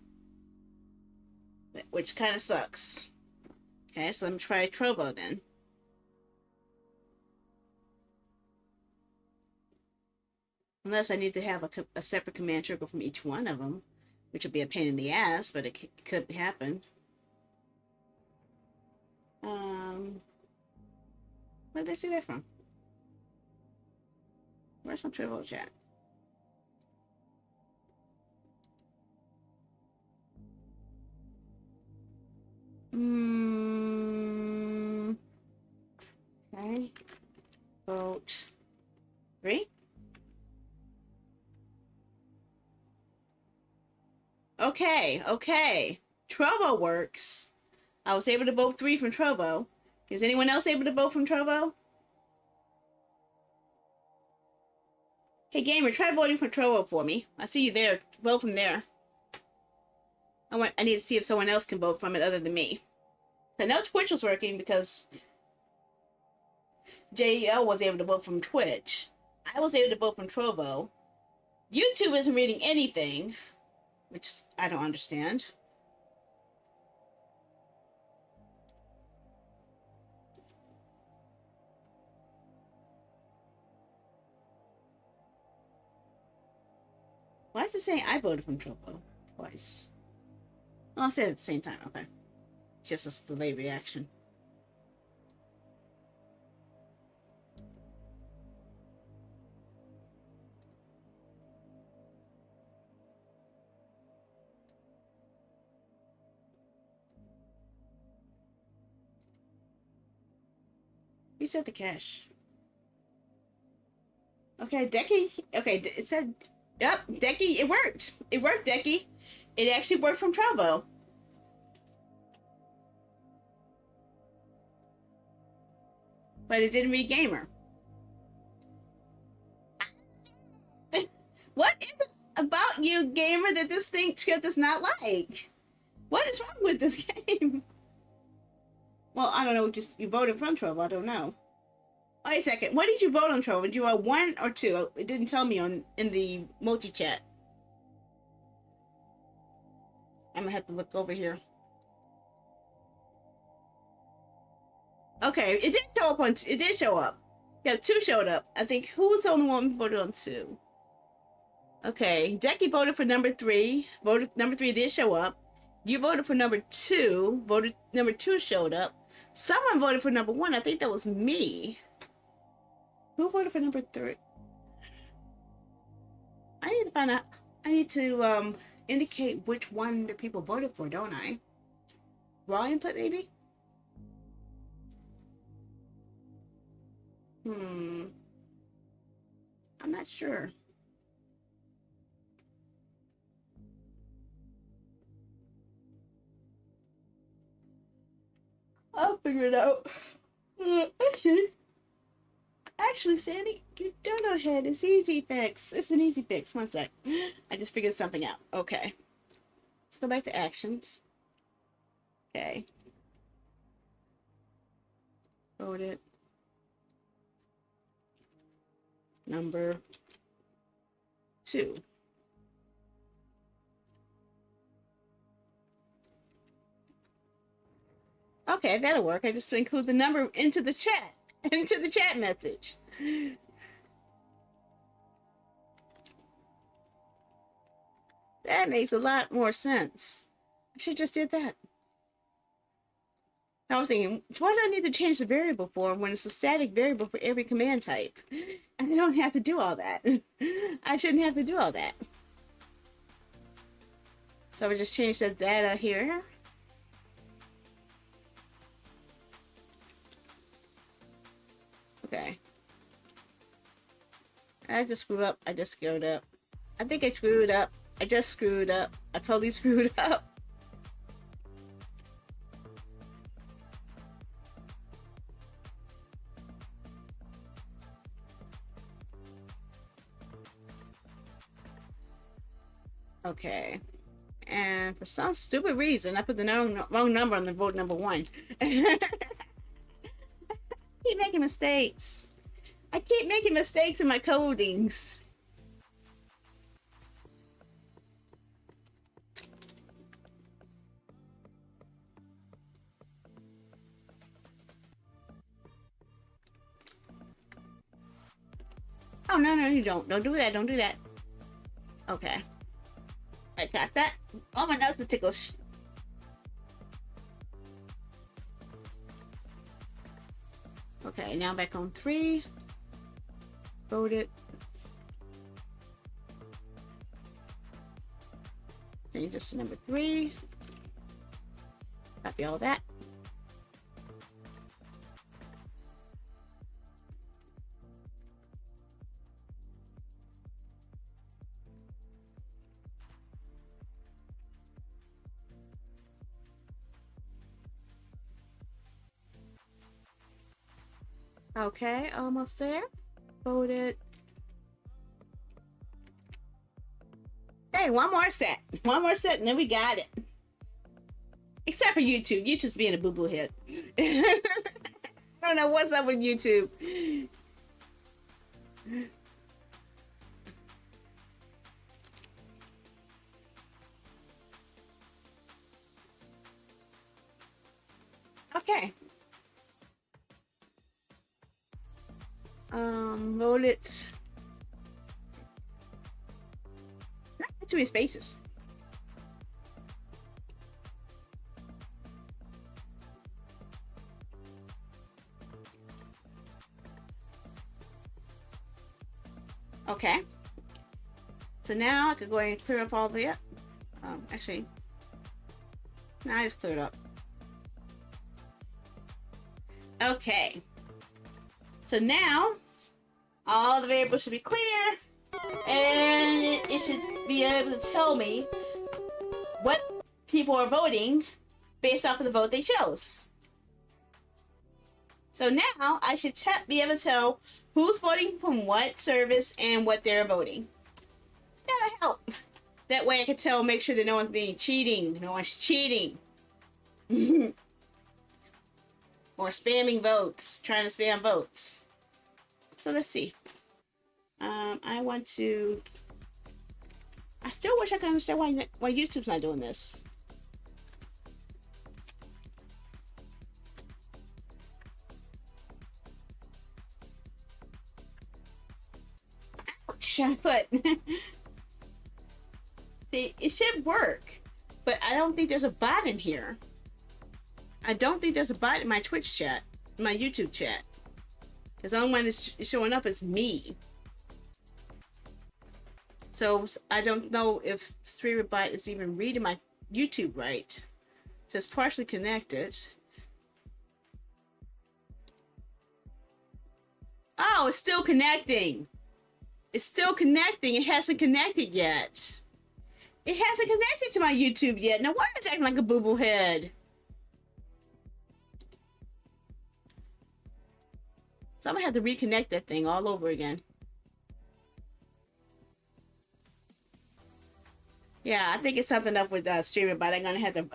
Which kind of sucks. Okay, so let me try Trovo then. Unless I need to have a separate command trigger from each one of them, which would be a pain in the ass, but it could happen. Where did they see that from? Where's my Trovo chat? Okay. Vote 3. Okay. Trovo works. I was able to vote 3 from Trovo. Is anyone else able to vote from Trovo? Hey, gamer, try voting for Trovo for me. I see you there. Vote from there. I need to see if someone else can vote from it other than me. I know Twitch was working because JEL was able to vote from Twitch. I was able to vote from Trovo. YouTube isn't reading anything, which I don't understand. Why is it saying I voted from Trovo twice? Oh, I'll say it at the same time. Okay. Just a delayed reaction. Reset the cache. Okay, Decky. Okay, it said, yep, Decky, it worked. It worked, Decky. It actually worked from Trovo. But it didn't read gamer. you, gamer, that this thing script does not like? What is wrong with this game? Well, I don't know. Just you voted from Trouble. I don't know. Wait a second. What did you vote on, Trouble? Did you vote 1 or 2? It didn't tell me in the multi-chat. I'm gonna have to look over here. Okay, it did show up on. It did show up. Yeah, 2 showed up. I think who was the only one who voted on 2? Okay, Decky voted for number 3. Voted number 3 did show up. You voted for number 2. Voted number 2 showed up. Someone voted for number 1. I think that was me. Who voted for number 3? I need to find out. I need to indicate which one the people voted for, don't I? Raw input, maybe? I'm not sure. I'll figure it out. Actually, Sandy, you don't know ahead. It's easy fix. It's an easy fix. One sec. I just figured something out. Okay. Let's go back to actions. Okay. Voted. Number 2. Okay, that'll work. I just include the number into the chat. Into the chat message. That makes a lot more sense. I should just did that. I was thinking, why do I need to change the variable for when it's a static variable for every command type? I don't have to do all that. I shouldn't have to do all that. So we just change the data here. Okay. I just screwed up. I just screwed up. I think I screwed up. I just screwed up. I totally screwed up. Okay. And for some stupid reason, I put the wrong number on the vote number 1. I keep making mistakes. I keep making mistakes in my codings. Oh, no, you don't. Don't do that. Don't do that. Okay. I got that. Oh, my nose is ticklish. Okay, now back on 3. Voted. Change this to number 3. Copy all that. Okay, almost there. Voted. Hey, one more set. One more set, and then we got it. Except for YouTube. YouTube's being a boo-boo hit. I don't know what's up with YouTube. Okay. Voted. Not too many spaces. Okay. So now I could go ahead and clear up all the actually, no, I just cleared up. Okay. So now all the variables should be clear, and it should be able to tell me what people are voting based off of the vote they chose. So now I should be able to tell who's voting from what service and what they're voting. That'll help. That way I can tell, make sure that no one's being cheating. No one's cheating. Or spamming votes. Trying to spam votes. So let's see. I want to... I still wish I could understand why YouTube's not doing this. Ouch, my foot. See, it should work, but I don't think there's a bot in here. I don't think there's a bot in my Twitch chat, my YouTube chat. Because the only one that's showing up is me. So I don't know if StreamerBot is even reading my YouTube right. So it's partially connected. Oh, it's still connecting. It's still connecting. It hasn't connected yet. It hasn't connected to my YouTube yet. No wonder it's acting like a boo-boo head. So I'm gonna have to reconnect that thing all over again. Yeah, I think it's something up with StreamerBot. I'm gonna have to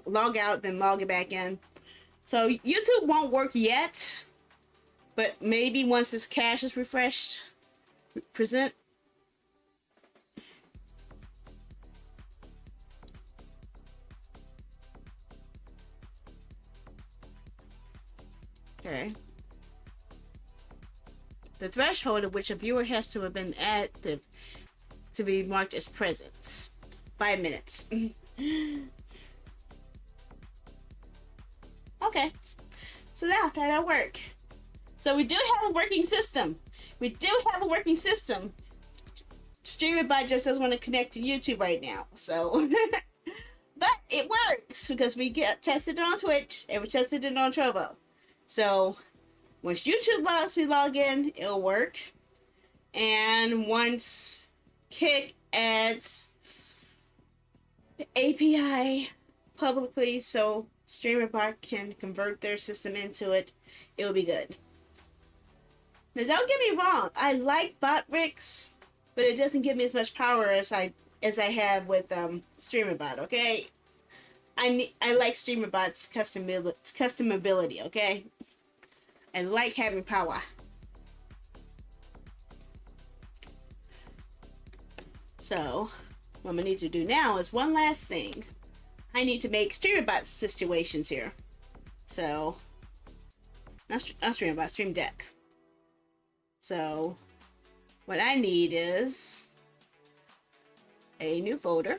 log out, then log it back in. So YouTube won't work yet, but maybe once this cache is refreshed, present. Okay. The threshold at which a viewer has to have been active to be marked as present. 5 minutes. Okay. So now that'll work. So we do have a working system. We do have a working system. StreamerBot just doesn't want to connect to YouTube right now. So, but it works because we tested it on Twitch and we tested it on Trovo. So once YouTube logs, we log in, it'll work. And once Kick adds the API publicly so StreamerBot can convert their system into it, it'll be good. Now don't get me wrong, I like bot rigs, but it doesn't give me as much power as I have with StreamerBot, okay? I like StreamerBot's customability, okay? I like having power. So, what I'm gonna need to do now is one last thing. I need to make StreamerBot situations here. So, not StreamerBot, Stream Deck. So, what I need is a new folder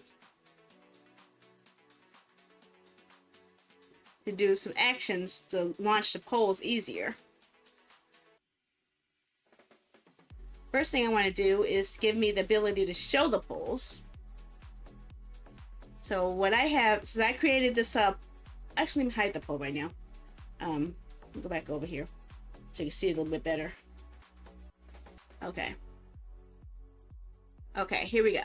to do some actions to launch the polls easier. First thing I want to do is give me the ability to show the polls. So what I have, since I created this up, actually let me hide the poll right now. Go back over here so you can see it a little bit better. Okay. Okay, here we go.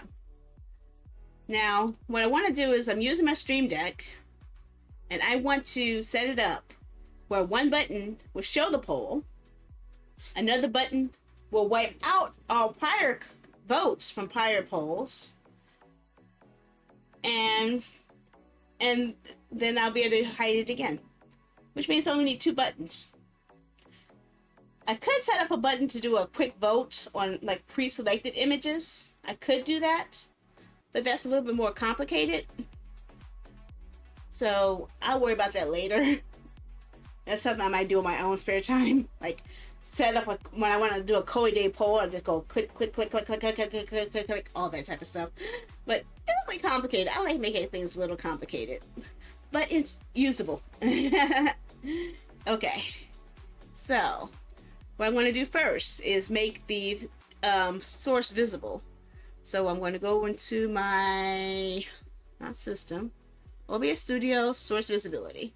Now, what I want to do is I'm using my Stream Deck, and I want to set it up where one button will show the poll, another button will wipe out all prior votes from prior polls, and then I'll be able to hide it again, which means I only need 2 buttons. I could set up a button to do a quick vote on like pre-selected images. I could do that, but that's a little bit more complicated. So I'll worry about that later. That's something I might do in my own spare time. Like set up when I want to do a Koi Day poll, I just go click, click, click, click, click, click, click, click, click, click, click, all that type of stuff. But it'll be complicated. I like making things a little complicated, but it's usable. Okay. So what I'm going to do first is make the source visible. So I'm going to go into my, not system, OBS Studio source visibility.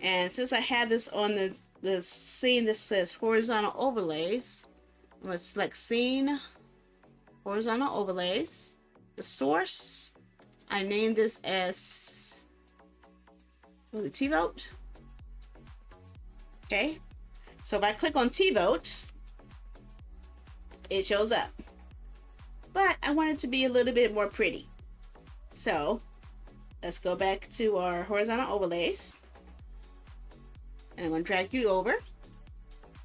And since I have this on the scene that says horizontal overlays, I'm going to select scene, horizontal overlays. The source, I named this as, was it T-Vote? Okay. So if I click on T-Vote, it shows up. but I want it to be a little bit more pretty. So let's go back to our horizontal overlays. And I'm going to drag you over.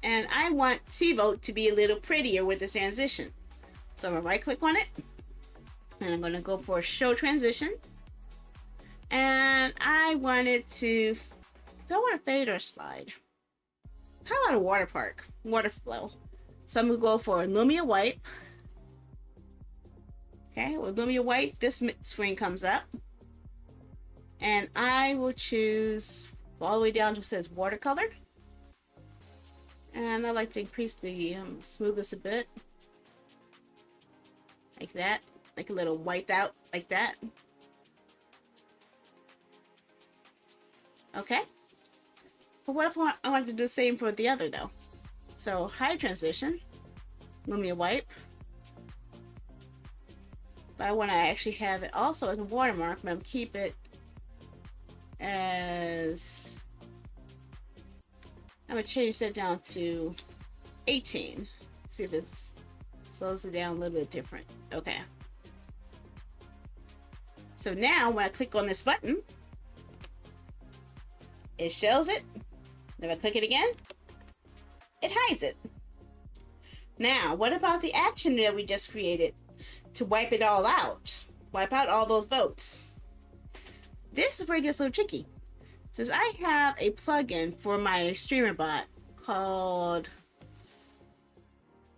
And I want T-Vote to be a little prettier with this transition. So I'm going to right click on it. And I'm going to go for show transition. And I want it to, do I want to fade or slide? How about a water park? Water flow. So I'm going to go for Lumia Wipe. Okay, with Lumia Wipe, this screen comes up. And I will choose all the way down to it says watercolor. And I like to increase the smoothness a bit. Like that. Like a little white out, like that. Okay. But what if I want to do the same for the other though? So high transition, Lumia Wipe. But I want to actually have it also as a watermark, but I'm keep it as, I'm gonna change that down to 18. See if this slows it down a little bit different. Okay. So now when I click on this button, it shows it. If I click it again, it hides it. Now, what about the action that we just created to wipe it all out? Wipe out all those votes. This is where it gets a little tricky. Since I have a plugin for my streamer bot called,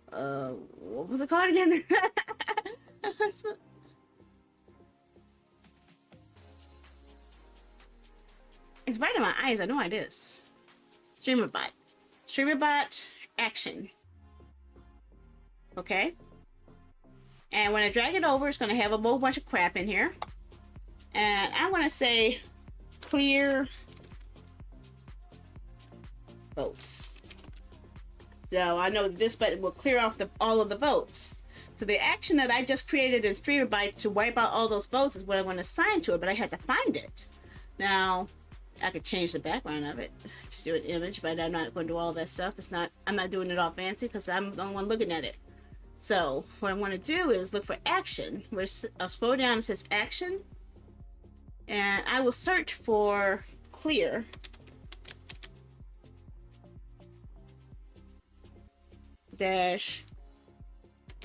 what was it called again? It's right in my eyes. I know it is. StreamerBot. StreamerBot action. Okay. And when I drag it over, it's going to have a whole bunch of crap in here. And I want to say clear votes. So I know this button will clear off all of the votes. So the action that I just created in StreamerBot to wipe out all those votes is what I want to assign to it, but I had to find it. Now, I could change the background of it to do an image, but I'm not going to do all that stuff. I'm not doing it all fancy because I'm the only one looking at it. So what I want to do is look for action. I'll scroll down, it says action. And I will search for clear. Dash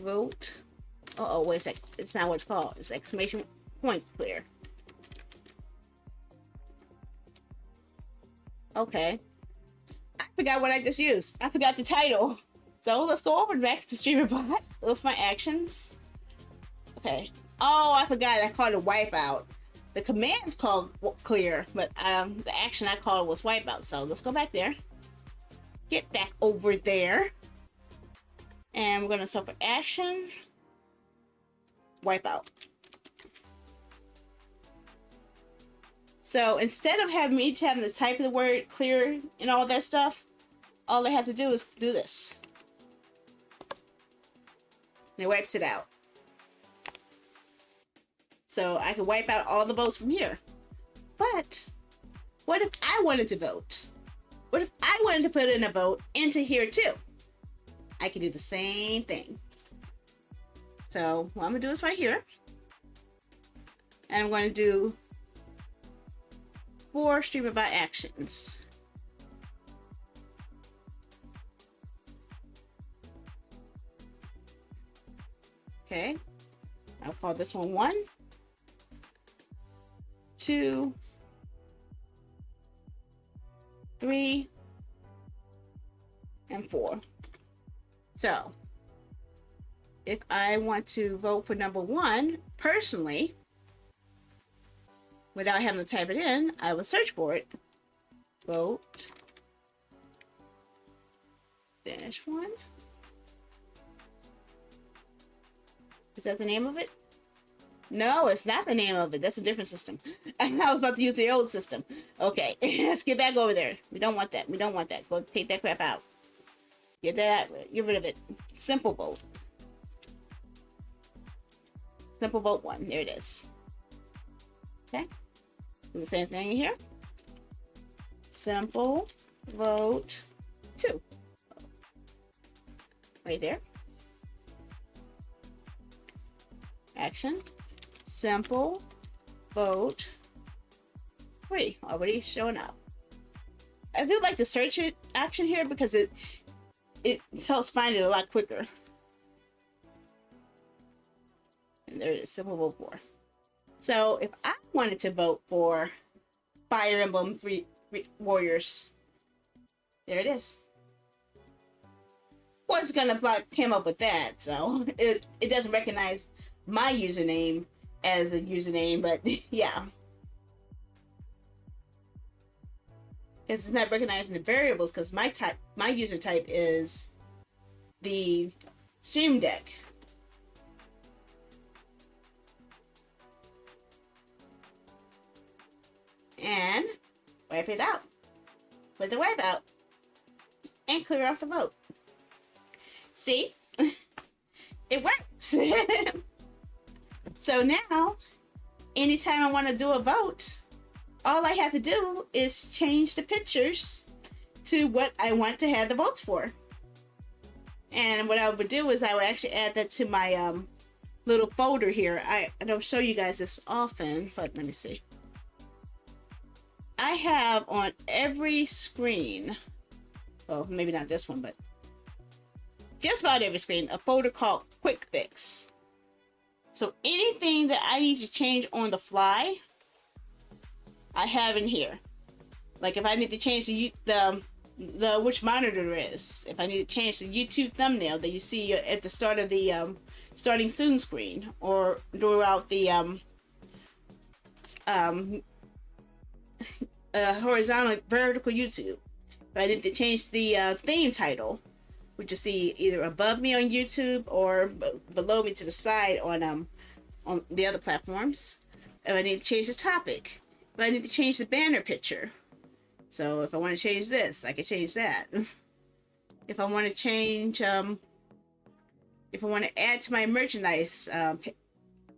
vote. Oh, wait a sec. It's not what it's called. It's exclamation point clear. Okay. I forgot what I just used. I forgot the title. So let's go over back to StreamerBot with my actions. Okay. Oh, I forgot. I called it wipeout. The command's called clear, but the action I called was wipeout. So let's go back there. Get back over there. And we're going to search for action. Wipeout. So instead of having each having to type the word clear and all that stuff, all they have to do is do this. And it wipes it out. So I can wipe out all the votes from here. But what if I wanted to vote? What if I wanted to put in a vote into here too? I can do the same thing. So what I'm gonna do is right here. And I'm going to do 4 StreamerBot actions. Okay. I'll call this one 1, 2, 3, and 4. So, if I want to vote for number 1, personally, without having to type it in, I will search for it. Vote -1. Is that the name of it? No, it's not the name of it. That's a different system. I was about to use the old system. Okay, let's get back over there. We don't want that. We don't want that. Go take that crap out. Get that out. Get rid of it. Simple vote. Simple vote 1. There it is. Okay. Do the same thing here. Simple vote 2. Right there. action, simple, vote, 3, already showing up. I do like the search it action here because it helps find it a lot quicker. And there it is, simple vote for. So if I wanted to vote for Fire Emblem Three Warriors, there it is. Was gonna block came up with that, so it doesn't recognize my username as a username, but yeah, because it's not recognizing the variables. Because my user type is the Stream Deck. And wipe it out with the wipe out and clear off the vote. See? It works. So now, anytime I want to do a vote, all I have to do is change the pictures to what I want to have the votes for. And what I would do is I would actually add that to my little folder here. I don't show you guys this often, but let me see. I have on every screen, well, maybe not this one, but just about every screen, a folder called Quick Fix. So anything that I need to change on the fly, I have in here. Like if I need to change the which monitor it is, if I need to change the YouTube thumbnail that you see at the start of the starting soon screen, or throughout the horizontal vertical YouTube. If I need to change the theme title, which you see either above me on YouTube or below me to the side on the other platforms. If I need to change the topic, if I need to change the banner picture, so if I want to change this, I can change that. If I want to change, if I want to add to my merchandise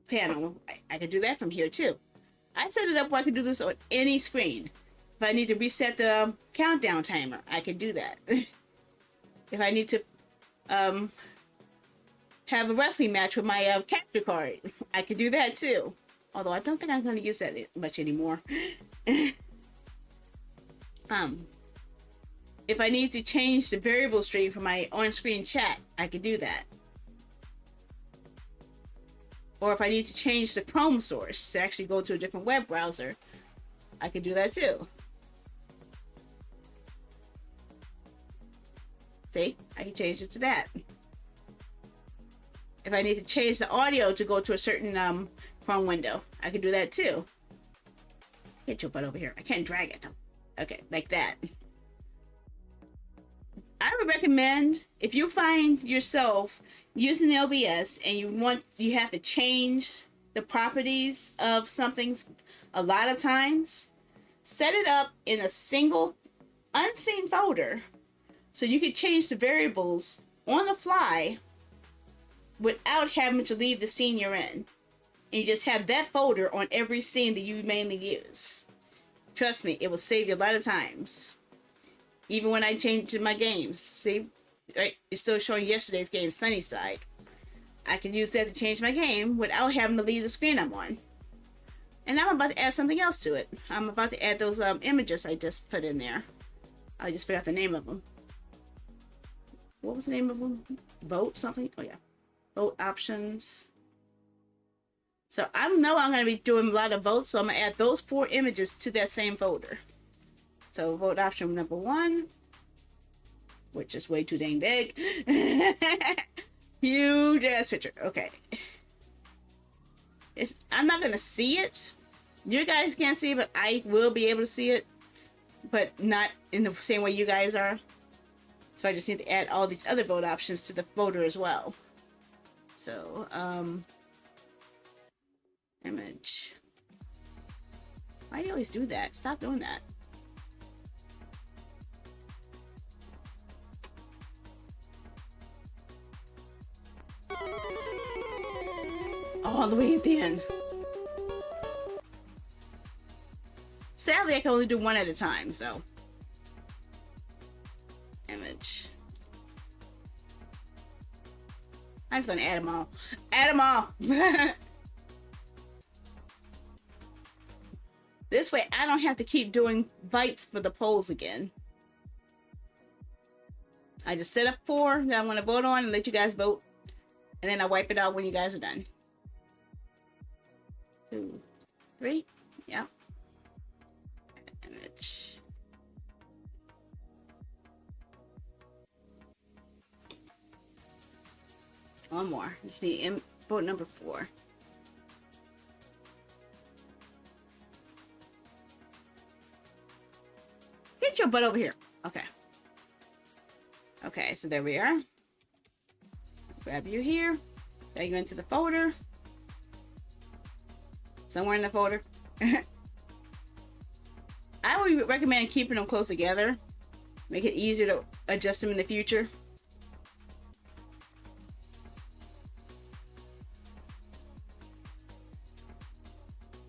panel, I can do that from here too. I set it up where I can do this on any screen. If I need to reset the countdown timer, I can do that. If I need to have a wrestling match with my capture card, I can do that too. Although I don't think I'm going to use that much anymore. If I need to change the variable stream for my on-screen chat, I can do that. Or if I need to change the Chrome source to actually go to a different web browser, I can do that too. See, I can change it to that. If I need to change the audio to go to a certain Chrome window, I can do that too. Get your butt over here. I can't drag it though. Okay, like that. I would recommend, if you find yourself using LBS and you have to change the properties of something a lot of times, set it up in a single unseen folder so you can change the variables on the fly without having to leave the scene you're in. And you just have that folder on every scene that you mainly use. Trust me, it will save you a lot of times. Even when I change my games. See, right? It's still showing yesterday's game, Sunnyside. I can use that to change my game without having to leave the screen I'm on. And I'm about to add something else to it. I'm about to add those images I just put in there. I just forgot the name of them. What was the name of them? Vote something? Oh yeah. Vote options. So I know I'm going to be doing a lot of votes, so I'm going to add those 4 images to that same folder. So vote option number 1, which is way too dang big. Huge ass picture. Okay. I'm not going to see it. You guys can't see it, but I will be able to see it. But not in the same way you guys are. So I just need to add all these other vote options to the folder as well. So, image. Why do you always do that? Stop doing that. All the way at the end. Sadly, I can only do one at a time, so. Image. I'm just gonna add them all. Add them all! This way I don't have to keep doing bites for the polls again. I just set up 4 that I want to vote on and let you guys vote. And then I wipe it out when you guys are done. 2, 3. Yeah. Image. One more. You just need vote number 4. Get your butt over here. Okay. Okay, so there we are. Grab you here. Drag you into the folder. Somewhere in the folder. I would recommend keeping them close together. Make it easier to adjust them in the future.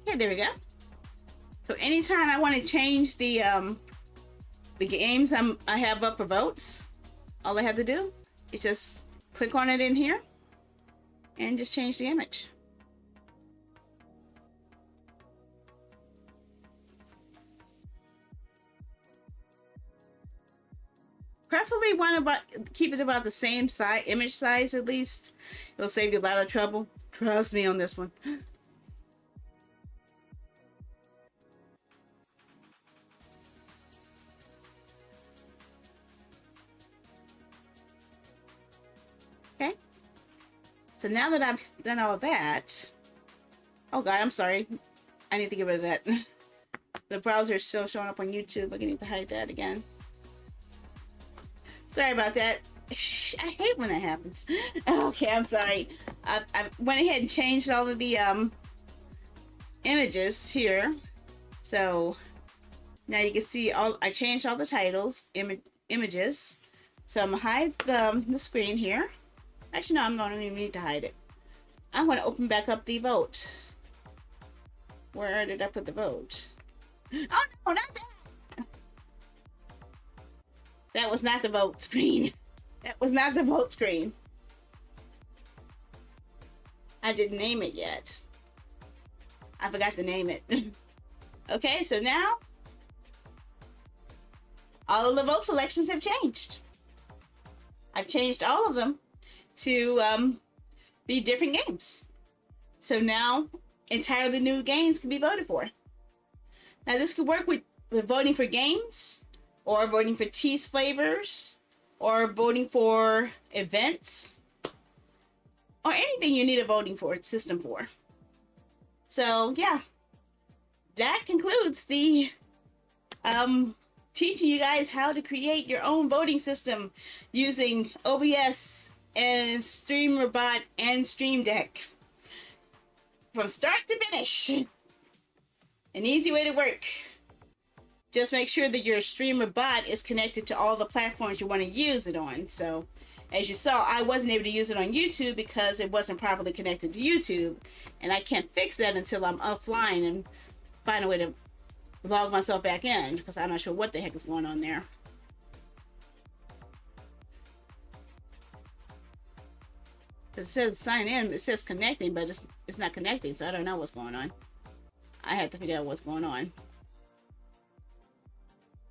Okay, there we go. So anytime I want to change the games I have up for votes, all I have to do is just click on it in here and just change the image. Preferably keep it about the same size, image size at least. It'll save you a lot of trouble. Trust me on this one. Okay. So now that I've done all of that, oh God, I'm sorry. I need to get rid of that. The browser is still showing up on YouTube. I need to hide that again. Sorry about that. I hate when that happens. Okay, I'm sorry. I went ahead and changed all of the images here. So now you can see I changed all the titles, images. So I'm gonna hide the screen here. Actually, no, I don't even need to hide it. I'm gonna open back up the vote. Where did I put the vote? Oh no, not that! That was not the vote screen. That was not the vote screen. I didn't name it yet. I forgot to name it. Okay, so now all of the vote selections have changed. I've changed all of them to be different games. So now entirely new games can be voted for. Now this could work with voting for games, or voting for teas flavors, or voting for events, or anything you need a voting system for. So yeah, that concludes the teaching you guys how to create your own voting system using OBS and StreamRobot and Stream Deck from start to finish. An easy way to work. Just make sure that your StreamRobot is connected to all the platforms you want to use it on. So as you saw, I wasn't able to use it on YouTube because it wasn't properly connected to YouTube, and I can't fix that until I'm offline and find a way to log myself back in, because I'm not sure what the heck is going on there. It says sign in, it says connecting, but it's not connecting, so I don't know what's going on. I have to figure out what's going on,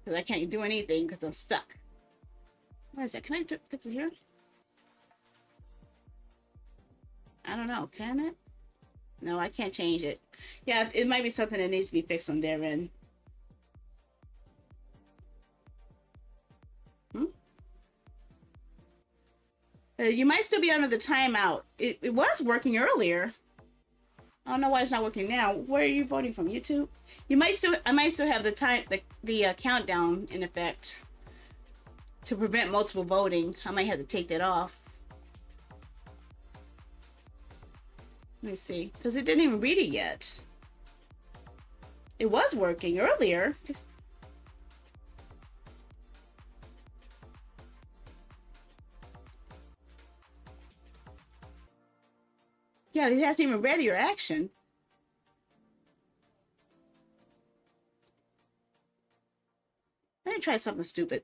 because I can't do anything because I'm stuck. What is that? Can I fix it here? I don't know. Can it? No, I can't change it. Yeah, it might be something that needs to be fixed on their end. You might still be under the timeout. It was working earlier. I don't know why it's not working now. Where are you voting from? YouTube? I might still have the countdown in effect to prevent multiple voting. I might have to take that off. Let me see, because it didn't even read it yet. It was working earlier. Yeah, it hasn't even read your action. Let me try something stupid.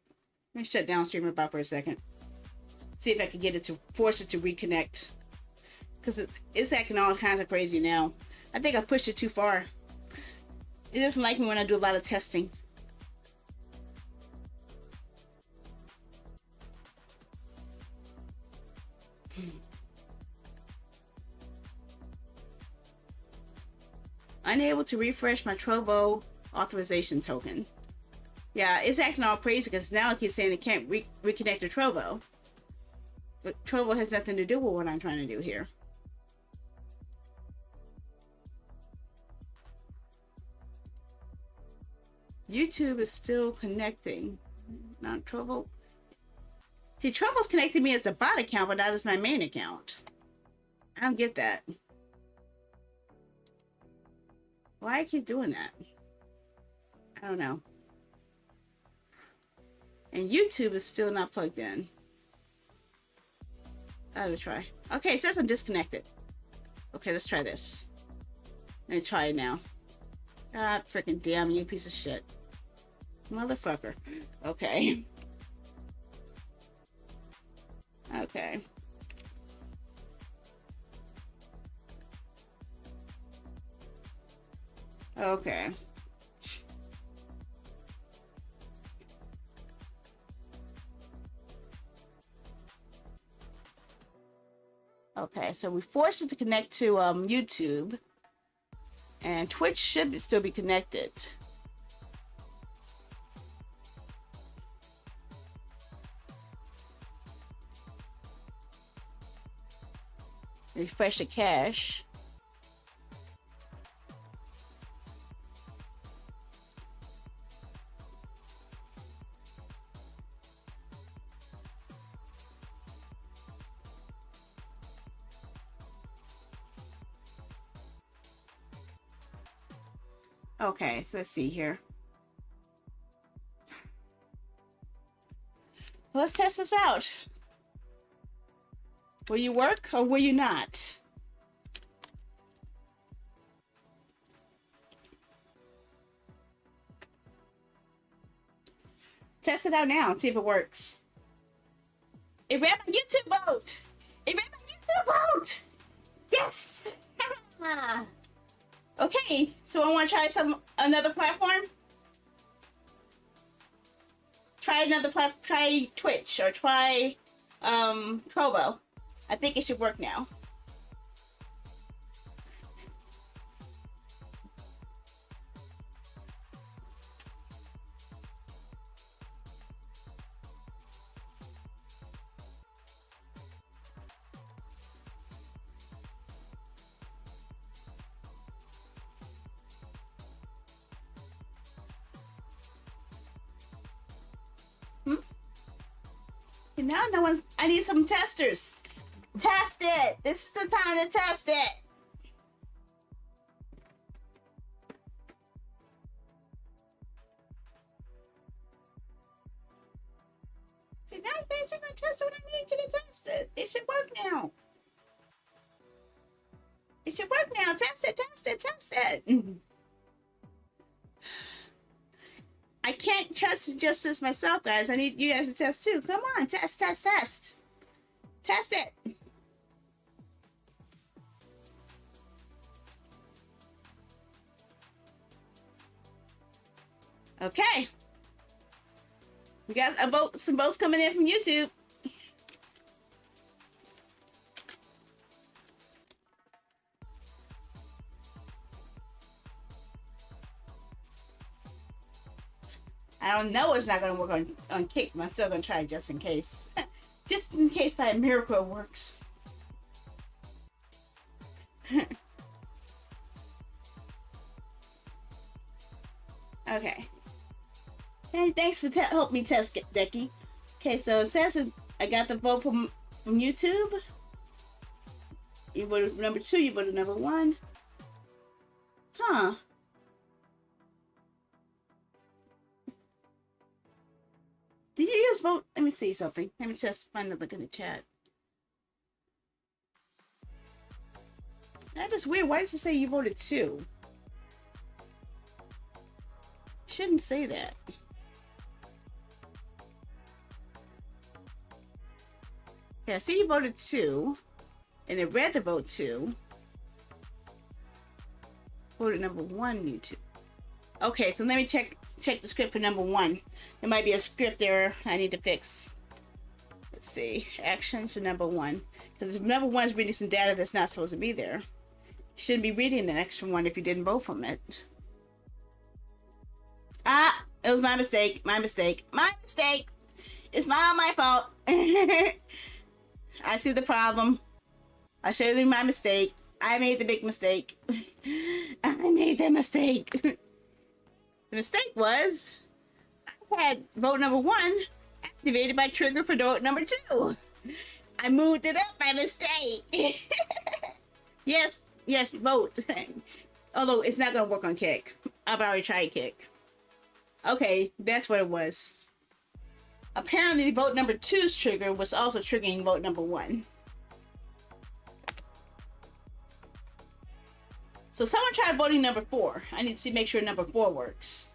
Let me shut down StreamRobot for a second. See if I can get it to force it to reconnect. Because it's acting all kinds of crazy now. I think I pushed it too far. It doesn't like me when I do a lot of testing. Unable to refresh my Trovo authorization token. Yeah, it's acting all crazy because now it keeps saying it can't reconnect to Trovo. But Trovo has nothing to do with what I'm trying to do here. YouTube is still connecting. Not Trovo. See, Trovo's connected me as the bot account, but not as my main account. I don't get that. Why I keep doing that? I don't know. And YouTube is still not plugged in. I will try. Okay, it says I'm disconnected. Okay, let's try this. Let me try it now. Ah, freaking damn you piece of shit. Motherfucker. Okay. Okay. Okay. Okay, so we forced it to connect to YouTube. And Twitch should still be connected. Refresh the cache. Okay, so let's see here. Let's test this out. Will you work or will you not? Test it out now and see if it works. It ran my YouTube vote! It ran my YouTube vote! Yes! Okay, so I want to try another platform. Try try Twitch or try Trovo. I think it should work now. Now no one's. I need some testers. Test it. This is the time to test it. See, now you guys are gonna test it when I need you to test it. It should work now. It should work now. Test it. Test it. Test it. I can't trust just this myself, guys. I need you guys to test too. Come on, test, test, test. Test it. Okay. We got some votes coming in from YouTube. I don't know it's not going to work on Kick, but I'm still going to try just in case. Just in case by a miracle it works. Okay. And thanks for helping me test Decky. Okay, so it says I got the vote from YouTube. You voted number 2, you voted number 1. Huh. Did you just vote? Let me see something. Let me just find a look in the chat. That is weird. Why does it say you voted 2? Shouldn't say that. Yeah, see you voted 2. And it read the vote 2. Voted number 1 YouTube. Okay, so let me check the script for number 1. There might be a script error I need to fix. Let's see. Actions for number 1. Because if number 1 is reading some data that's not supposed to be there, you shouldn't be reading the extra one if you didn't vote from it. Ah! It was my mistake. My mistake. My mistake! It's not my fault. I see the problem. I'll show you my mistake. I made the big mistake. I made the mistake. The mistake was I had vote number 1 activated by trigger for vote number 2. I moved it up by mistake. Yes, vote. Although it's not gonna work on Kick. I've already tried Kick. Okay, that's what it was. Apparently vote number 2's trigger was also triggering vote number 1. So someone tried voting number 4. I need to make sure number 4 works.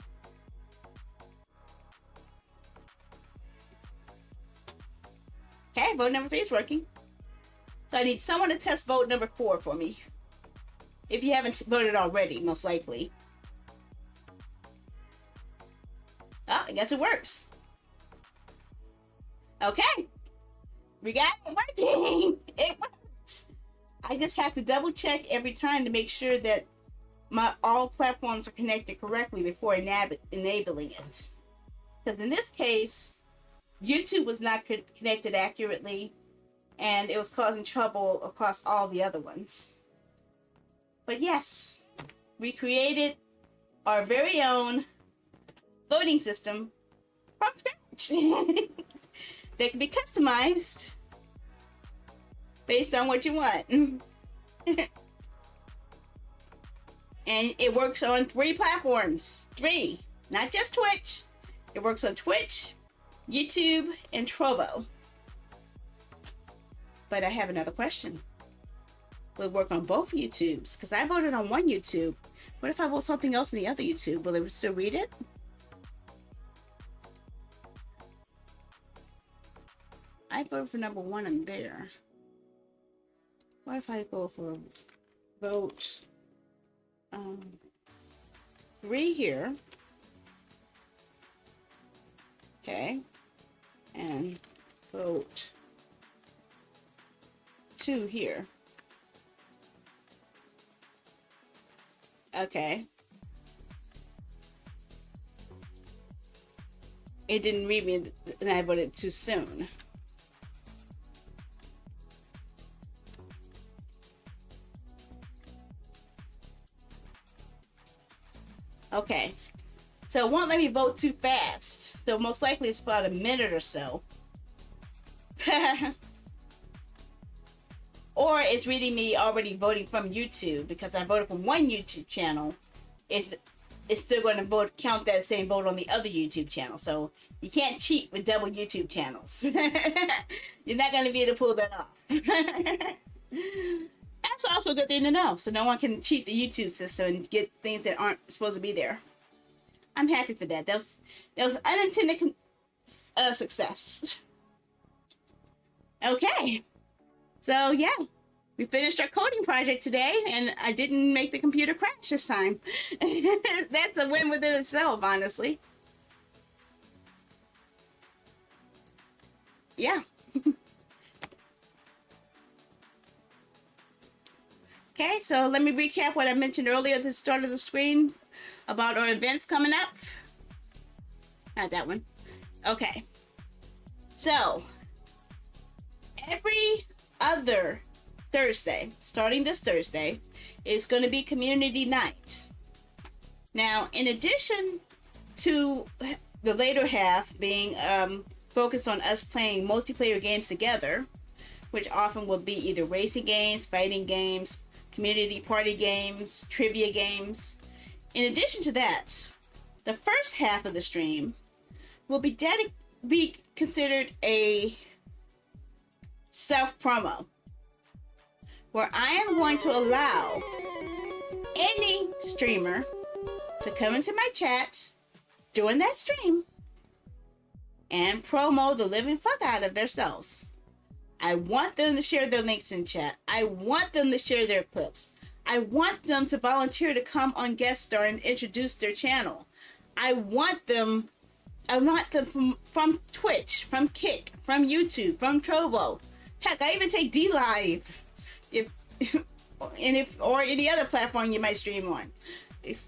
Okay, vote number 3 is working. So I need someone to test vote number 4 for me. If you haven't voted already, most likely. Oh, I guess it works. Okay. We got it working. It works. I just have to double check every time to make sure that all platforms are connected correctly before enabling it. Because in this case, YouTube was not connected accurately, and it was causing trouble across all the other ones. But yes, we created our very own voting system from scratch. They can be customized based on what you want. And it works on 3 platforms. 3, not just Twitch. It works on Twitch, YouTube, and Trovo. But I have another question. Will it work on both YouTubes? Because I voted on one YouTube. What if I vote something else in the other YouTube? Will it still read it? I voted for number 1 in there. What if I go for vote 3 here? Okay. And vote 2 here. Okay. It didn't read me and I voted too soon. Okay, so it won't let me vote too fast. So most likely it's about a minute or so. Or it's reading me already voting from YouTube because I voted from one YouTube channel. It's still going to count that same vote on the other YouTube channel. So you can't cheat with double YouTube channels. You're not going to be able to pull that off. That's also a good thing to know, so no one can cheat the YouTube system and get things that aren't supposed to be there. I'm happy for that. That was unintended success. Okay, so yeah, we finished our coding project today, and I didn't make the computer crash this time. That's a win within itself, honestly. Yeah. Okay, so let me recap what I mentioned earlier at the start of the screen about our events coming up. Not that one. Okay. So, every other Thursday, starting this Thursday, is going to be community night. Now, in addition to the later half being focused on us playing multiplayer games together, which often will be either racing games, fighting games, community party games, trivia games. In addition to that, the first half of the stream will be considered a self-promo, where I am going to allow any streamer to come into my chat during that stream and promo the living fuck out of themselves. I want them to share their links in chat. I want them to share their clips. I want them to volunteer to come on guest star and introduce their channel. I want them from Twitch, from Kick, from YouTube, from Trovo. Heck, I even take D Live, if or any other platform you might stream on. It's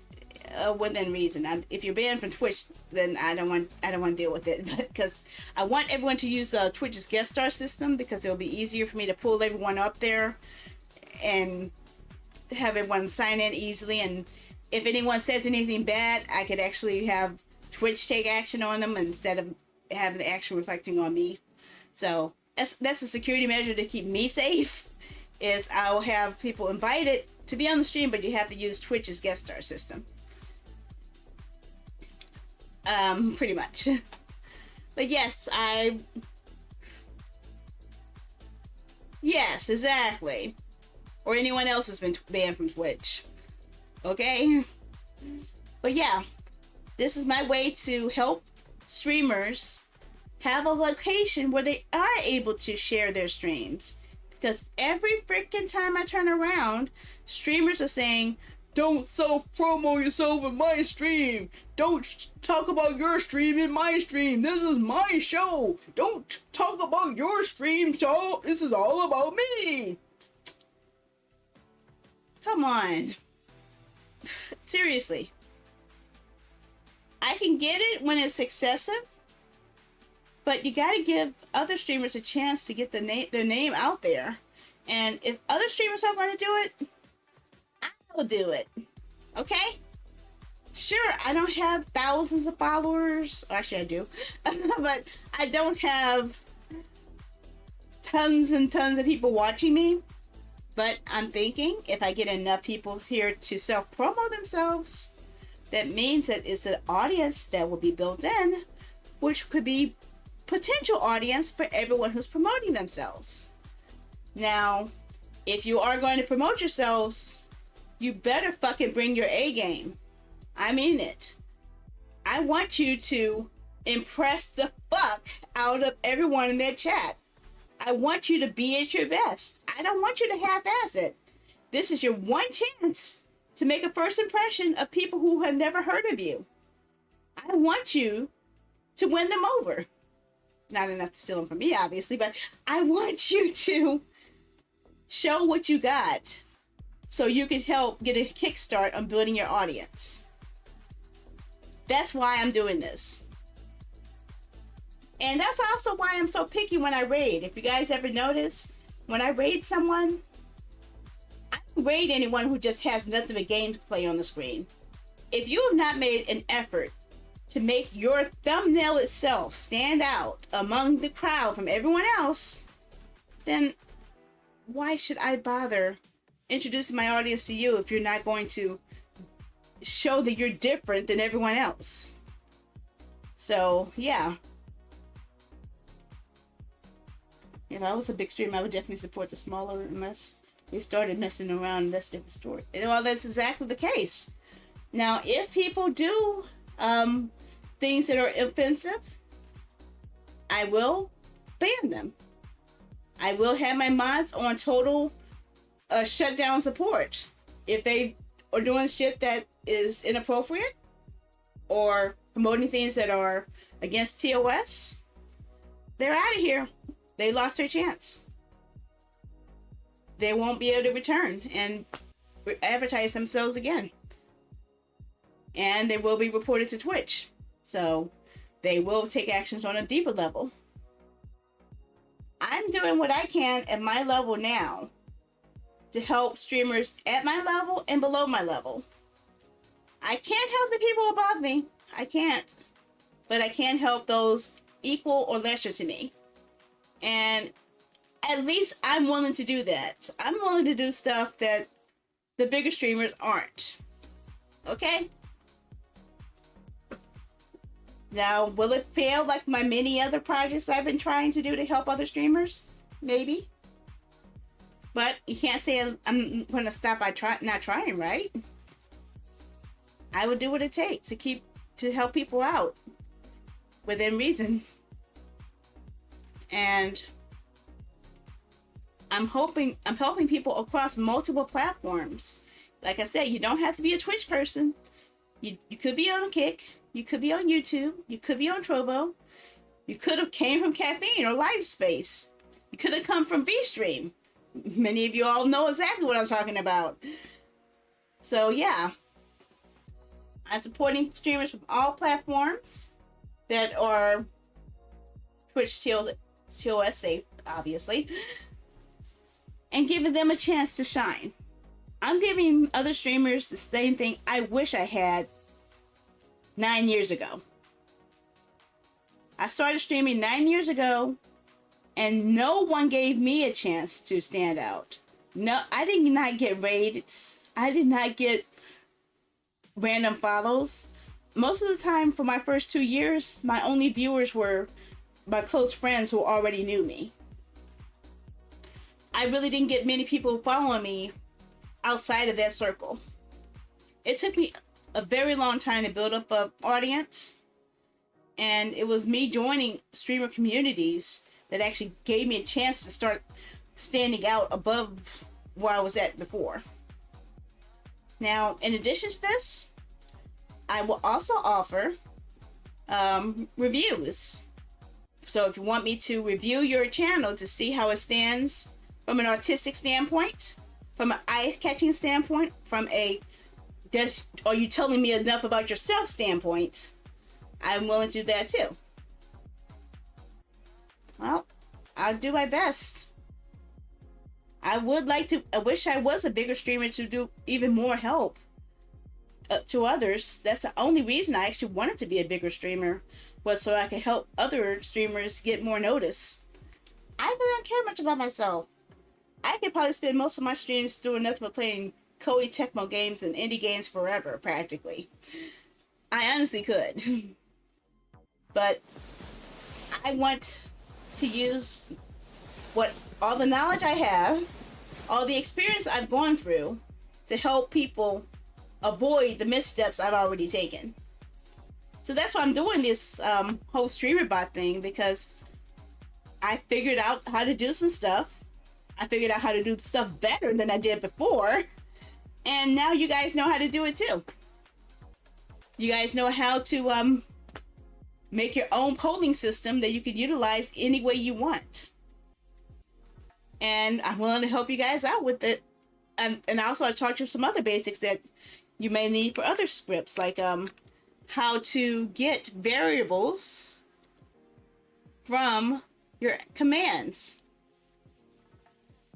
within reason. If you're banned from Twitch, then I don't want to deal with it, because I want everyone to use Twitch's guest star system, because it'll be easier for me to pull everyone up there and have everyone sign in easily. And if anyone says anything bad, I could actually have Twitch take action on them instead of having the action reflecting on me. So that's a security measure to keep me safe. Is I'll have people invited to be on the stream, but you have to use Twitch's guest star system. Pretty much. But yes, yes, exactly. Or anyone else has been banned from Twitch. Okay? But yeah, this is my way to help streamers have a location where they are able to share their streams. Because every freaking time I turn around, streamers are saying, don't self-promo yourself in my stream. Don't talk about your stream in my stream. This is my show. Don't talk about your stream show. This is all about me. Come on. Seriously. I can get it when it's excessive, but you gotta give other streamers a chance to get their name out there. And if other streamers are going to do it, I will do it. Okay? Sure, I don't have thousands of followers. Actually, I do. But I don't have tons and tons of people watching me. But I'm thinking if I get enough people here to self-promo themselves, that means that it's an audience that will be built in, which could be potential audience for everyone who's promoting themselves. Now, if you are going to promote yourselves, you better fucking bring your A game. I mean it. I want you to impress the fuck out of everyone in that chat. I want you to be at your best. I don't want you to half-ass it. This is your one chance to make a first impression of people who have never heard of you. I want you to win them over. Not enough to steal them from me, obviously, but I want you to show what you got so you can help get a kickstart on building your audience. That's why I'm doing this. And that's also why I'm so picky when I raid. If you guys ever notice, when I raid someone, I don't raid anyone who just has nothing but gameplay on the screen. If you have not made an effort to make your thumbnail itself stand out among the crowd from everyone else, then why should I bother introducing my audience to you if you're not going to show that you're different than everyone else? So, yeah. If I was a big streamer, I would definitely support the smaller unless they started messing around, and that's a different story. And well, that's exactly the case. Now, if people do things that are offensive, I will ban them. I will have my mods on total shutdown support. If they are doing shit that is inappropriate or promoting things that are against TOS, they're out of here. They lost their chance. They won't be able to return and advertise themselves again. And they will be reported to Twitch. So they will take actions on a deeper level. I'm doing what I can at my level now to help streamers at my level and below my level. I can't help the people above me. I can't. But I can help those equal or lesser to me. And at least I'm willing to do that. I'm willing to do stuff that the bigger streamers aren't. Okay? Now, will it fail like my many other projects I've been trying to do to help other streamers? Maybe. But you can't say I'm going to stop by not trying, right? I would do what it takes to help people out within reason. And I'm helping people across multiple platforms. Like I said, you don't have to be a Twitch person. You could be on Kick. You could be on YouTube. You could be on Trovo. You could have came from Caffeine or Live Space. You could have come from VStream. Many of you all know exactly what I'm talking about. So yeah, I'm supporting streamers from all platforms that are Twitch TOS safe, obviously, and giving them a chance to shine. I'm giving other streamers the same thing I wish I had 9 years ago. I started streaming 9 years ago, and no one gave me a chance to stand out. No, I did not get raids. I did not get random follows. Most of the time, for my first 2 years, my only viewers were my close friends who already knew me. I really didn't get many people following me outside of that circle. It took me a very long time to build up an audience, and it was me joining streamer communities that actually gave me a chance to start standing out above where I was at before. Now, in addition to this, I will also offer reviews. So if you want me to review your channel to see how it stands from an artistic standpoint, from an eye-catching standpoint, from a are you telling me enough about yourself standpoint, I'm willing to do that too. Well, I'll do my best. I wish I was a bigger streamer to do even more help to others. That's the only reason I actually wanted to be a bigger streamer, was so I could help other streamers get more notice. I really don't care much about myself. I could probably spend most of my streams doing nothing but playing Koei Tecmo games and indie games forever, practically. I honestly could. But I want to use all the knowledge I have, all the experience I've gone through, to help people avoid the missteps I've already taken. So that's why I'm doing this whole streamer bot thing, because I figured out how to do some stuff. I figured out how to do stuff better than I did before. And now you guys know how to do it too. You guys know how to make your own polling system that you can utilize any way you want. And I'm willing to help you guys out with it. And also I taught you some other basics that you may need for other scripts, like how to get variables from your commands.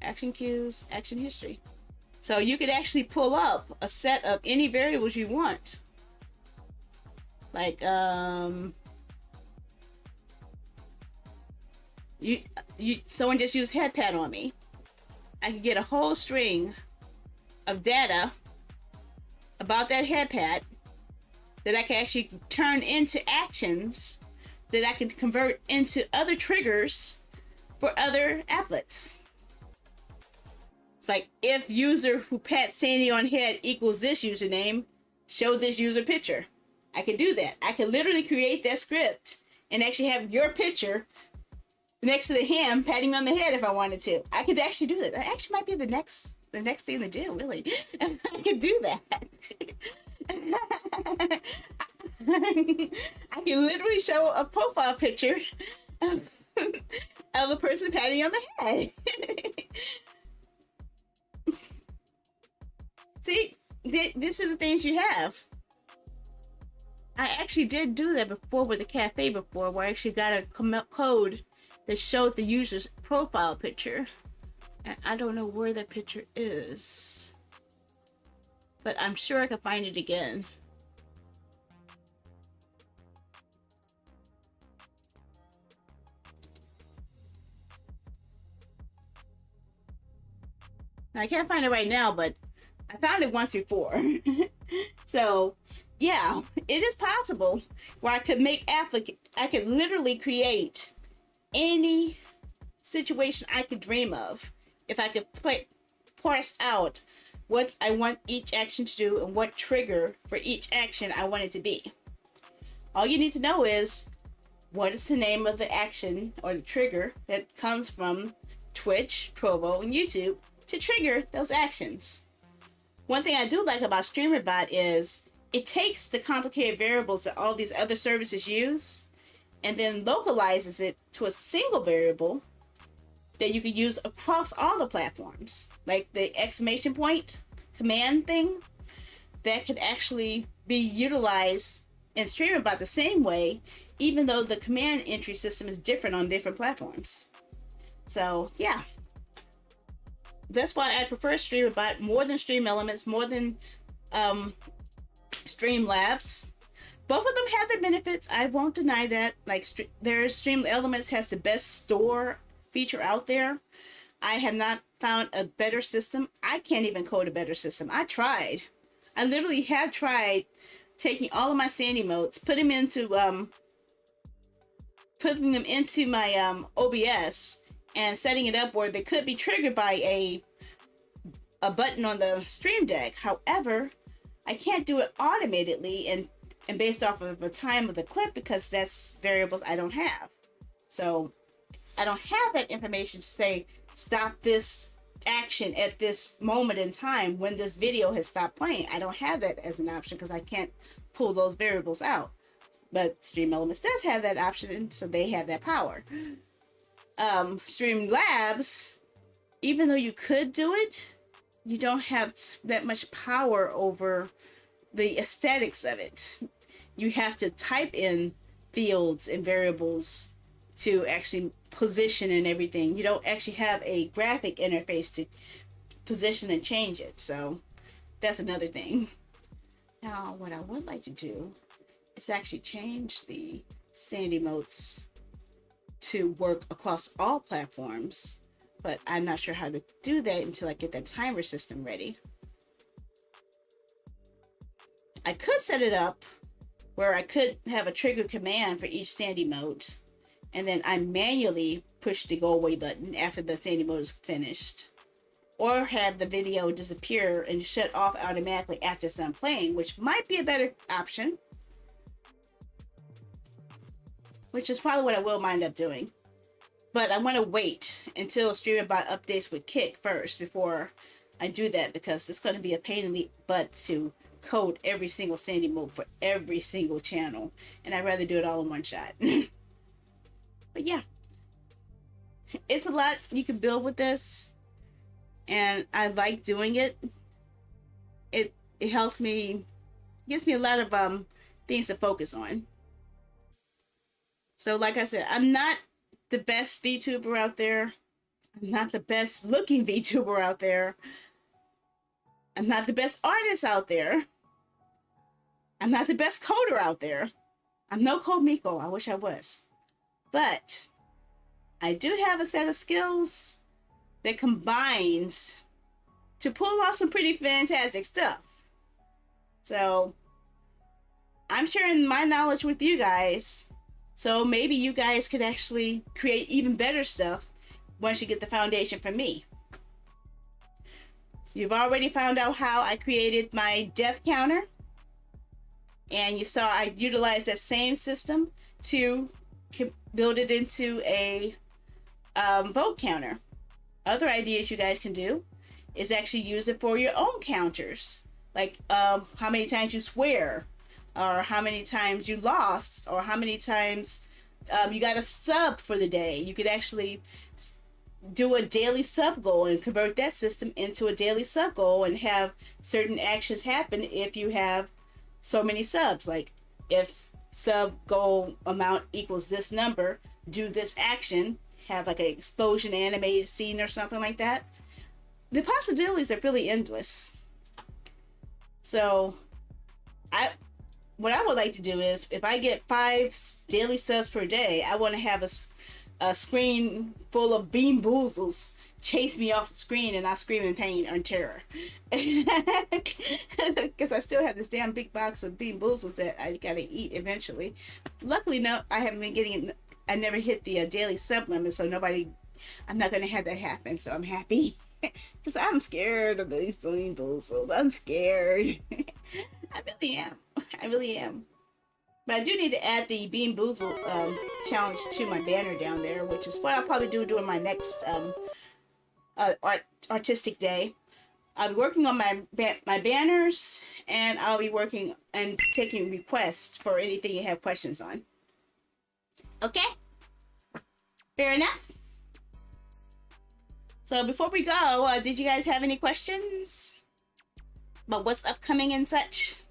Action cues, action history. So you could actually pull up a set of any variables you want. Like someone just used headpad on me. I could get a whole string of data about that headpad that I can actually turn into actions that I can convert into other triggers for other applets. It's like, if user who pat Sandy on head equals this username, show this user picture. I can do that. I can literally create that script and actually have your picture next to the him patting on the head if I wanted to. I could actually do that. That actually might be the next thing to do, really. I could do that. I can literally show a profile picture of the person patting on the head. See, these are the things you have. I actually did do that before with the cafe before, where I actually got a code that showed the user's profile picture. And I don't know where that picture is, but I'm sure I can find it again. I can't find it right now, but I found it once before. So yeah, it is possible where I could I could literally create any situation I could dream of if I could parse out what I want each action to do and what trigger for each action I want it to be. All you need to know is what is the name of the action or the trigger that comes from Twitch, Trovo, and YouTube to trigger those actions. One thing I do like about StreamerBot is it takes the complicated variables that all these other services use and then localizes it to a single variable that you could use across all the platforms. Like the exclamation point command thing that could actually be utilized in StreamerBot the same way, even though the command entry system is different on different platforms. So yeah, that's why I prefer StreamerBot more than Stream Elements, more than Streamlabs. Both of them have their benefits. I won't deny that. Like their Stream Elements has the best store feature out there. I have not found a better system. I can't even code a better system. I tried. I literally have tried taking all of my Sandy modes, putting them into my OBS and setting it up where they could be triggered by a button on the Stream Deck. However, I can't do it automatically and based off of the time of the clip because that's variables I don't have. So I don't have that information to say stop this action at this moment in time when this video has stopped playing. I don't have that as an option because I can't pull those variables out. But Stream Elements does have that option, so they have that power. Streamlabs, even though you could do it, you don't have that much power over the aesthetics of it. You have to type in fields and variables to actually position and everything. You don't actually have a graphic interface to position and change it. So that's another thing. Now, what I would like to do is actually change the Sandy modes to work across all platforms, but I'm not sure how to do that until I get that timer system ready. I could set it up where I could have a trigger command for each Sandy mode, and then I manually push the go away button after the Sandy mode is finished, or have the video disappear and shut off automatically after it's done playing, which might be a better option, which is probably what I will wind up doing. But I want to wait until StreamerBot updates with Kick first before I do that, because it's going to be a pain in the butt to code every single Sandy mode for every single channel, and I'd rather do it all in one shot. But yeah, it's a lot you can build with this, and I like doing it. It helps me, gives me a lot of things to focus on. So like I said, I'm not the best VTuber out there. I'm not the best looking VTuber out there. I'm not the best artist out there. I'm not the best coder out there. I'm no Code Miko. I wish I was. But I do have a set of skills that combines to pull off some pretty fantastic stuff. So I'm sharing my knowledge with you guys. So maybe you guys could actually create even better stuff once you get the foundation from me. So you've already found out how I created my death counter. And you saw I utilized that same system to build it into a vote counter. Other ideas you guys can do is actually use it for your own counters. Like how many times you swear, or how many times you lost, or how many times you got a sub for the day. You could actually do a daily sub goal and convert that system into a daily sub goal and have certain actions happen if you have so many subs. Like if sub goal amount equals this number, do this action, have like an explosion animated scene or something like that. The possibilities are really endless. So what I would like to do is, if I get 5 daily subs per day, I want to have a screen full of bean boozles chase me off the screen and I scream in pain or in terror. Because I still have this damn big box of bean boozles that I gotta eat eventually. Luckily, no, I haven't been getting, I never hit the daily sub limit, so I'm not gonna have that happen, so I'm happy. Because I'm scared of these bean boozles. I'm scared. I really am. I really am. But I do need to add the Bean Boozle challenge to my banner down there, which is what I'll probably do during my next artistic day. I'll be working on my banners, and I'll be working and taking requests for anything you have questions on. Okay? Fair enough? So before we go, did you guys have any questions about what's upcoming and such?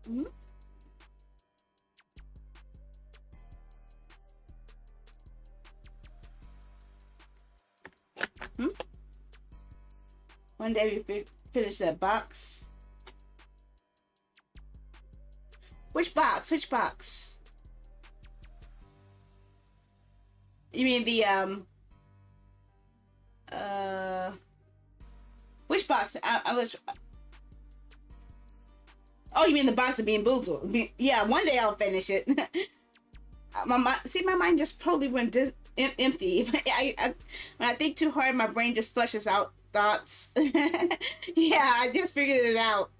Mm-hmm. Hmm? One day we finish that box. Which box? Which box? You mean the which box? I was. Oh, you mean the box of being boozled? Yeah, one day I'll finish it. My mind just totally went empty. When I think too hard, my brain just flushes out thoughts. Yeah, I just figured it out.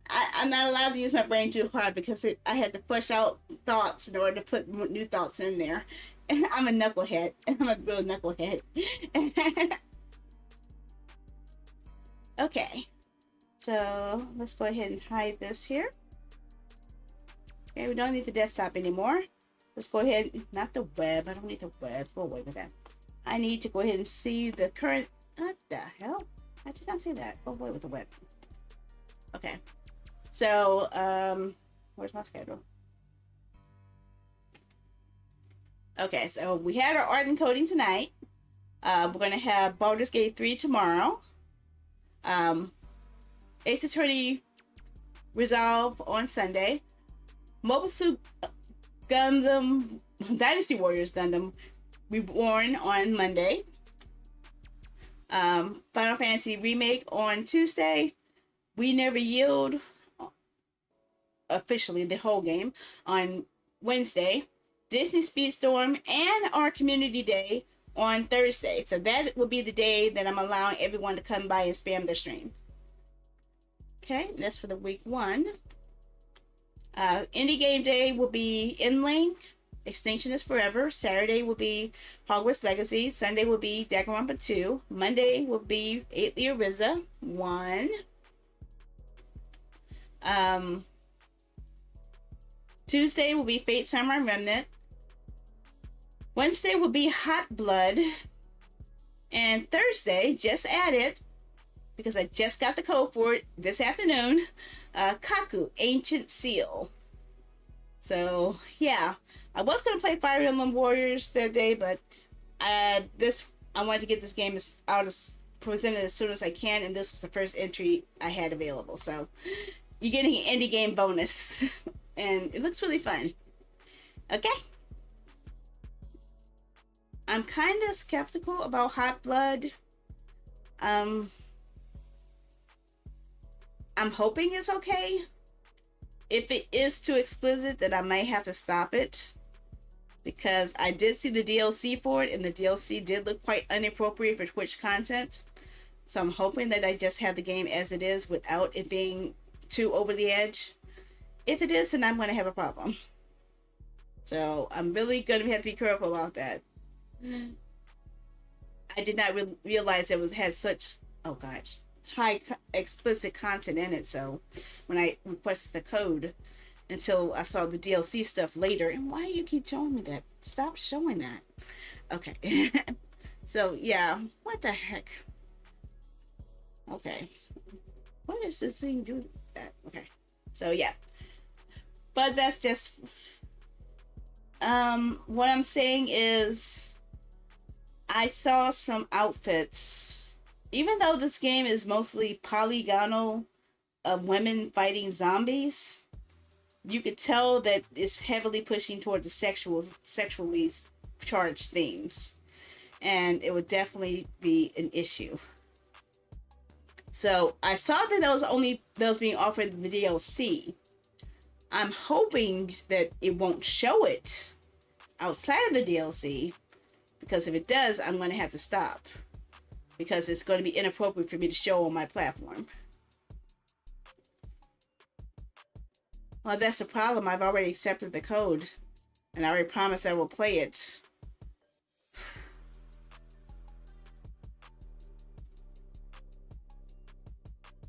I'm not allowed to use my brain too hard because I had to flush out thoughts in order to put new thoughts in there. I'm a knucklehead. I'm a real knucklehead. Okay. So let's go ahead and hide this here. Okay, we don't need the desktop anymore. Let's go ahead, not the web. I don't need the web. Go away with that. I need to go ahead and see the current. What the hell? I did not see that. Go away with the web. Okay. So, where's my schedule? Okay, so we had our art and coding tonight. We're gonna have Baldur's Gate 3 tomorrow. Ace Attorney Resolve on Sunday. Mobile Suit Gundam, Dynasty Warriors Gundam Reborn on Monday. Final Fantasy Remake on Tuesday. We Never Yield, officially the whole game, on Wednesday. Disney Speedstorm and our Community Day on Thursday. So that will be the day that I'm allowing everyone to come by and spam the stream. Okay, that's for the week 1. Indie Game Day will be Inling, Extinction is Forever. Saturday will be Hogwarts Legacy. Sunday will be Danganronpa 2. Monday will be 8 Riza 1. Tuesday will be Fate Samurai Remnant. Wednesday will be Hot Blood. And Thursday, just added, because I just got the code for it this afternoon, Kaku, Ancient Seal. So, yeah. I was going to play Fire Emblem Warriors that day, but I wanted to get this game out as presented as soon as I can, and this is the first entry I had available. So, you're getting an indie game bonus, and it looks really fun. Okay? I'm kind of skeptical about Hot Blood. I'm hoping it's okay. If it is too explicit, then I might have to stop it. Because I did see the DLC for it, and the DLC did look quite inappropriate for Twitch content. So I'm hoping that I just have the game as it is without it being too over the edge. If it is, then I'm going to have a problem. So I'm really going to have to be careful about that. I did not realize it had such, oh gosh, high explicit content in it. So when I requested the code, until I saw the DLC stuff later, and why do you keep showing me that? Stop showing that. Okay. So yeah, what the heck? Okay, what does this thing do? That okay. So yeah, but that's just what I'm saying is, I saw some outfits, even though this game is mostly polygonal of women fighting zombies, you could tell that it's heavily pushing toward the sexually charged themes, and it would definitely be an issue. So I saw that that was being offered in the DLC. I'm hoping that it won't show it outside of the DLC, because if it does, I'm going to have to stop, because it's going to be inappropriate for me to show on my platform. Well, that's the problem. I've already accepted the code. And I already promised I will play it.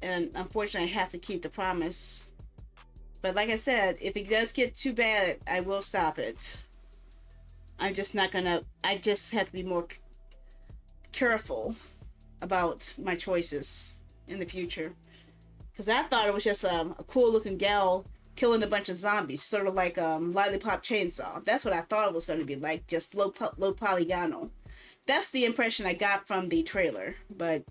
And unfortunately, I have to keep the promise. But like I said, if it does get too bad, I will stop it. I'm just not gonna. I just have to be more careful about my choices in the future. Because I thought it was just a cool looking gal killing a bunch of zombies, sort of like Lollipop Chainsaw. That's what I thought it was going to be like, just low polygonal. That's the impression I got from the trailer. But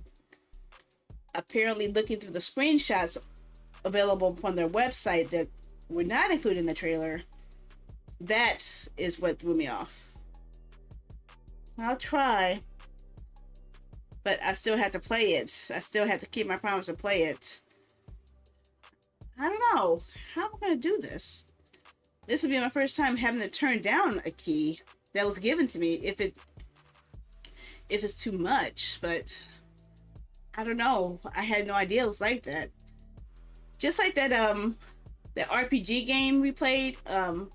apparently, looking through the screenshots available from their website that were not included in the trailer, that is what threw me off. I'll try, but I still have to play it. I still have to keep my promise to play it. I don't know. How am I going to do this? This would be my first time having to turn down a key that was given to me if it's too much, but I don't know. I had no idea it was like that. Just like that that RPG game we played, I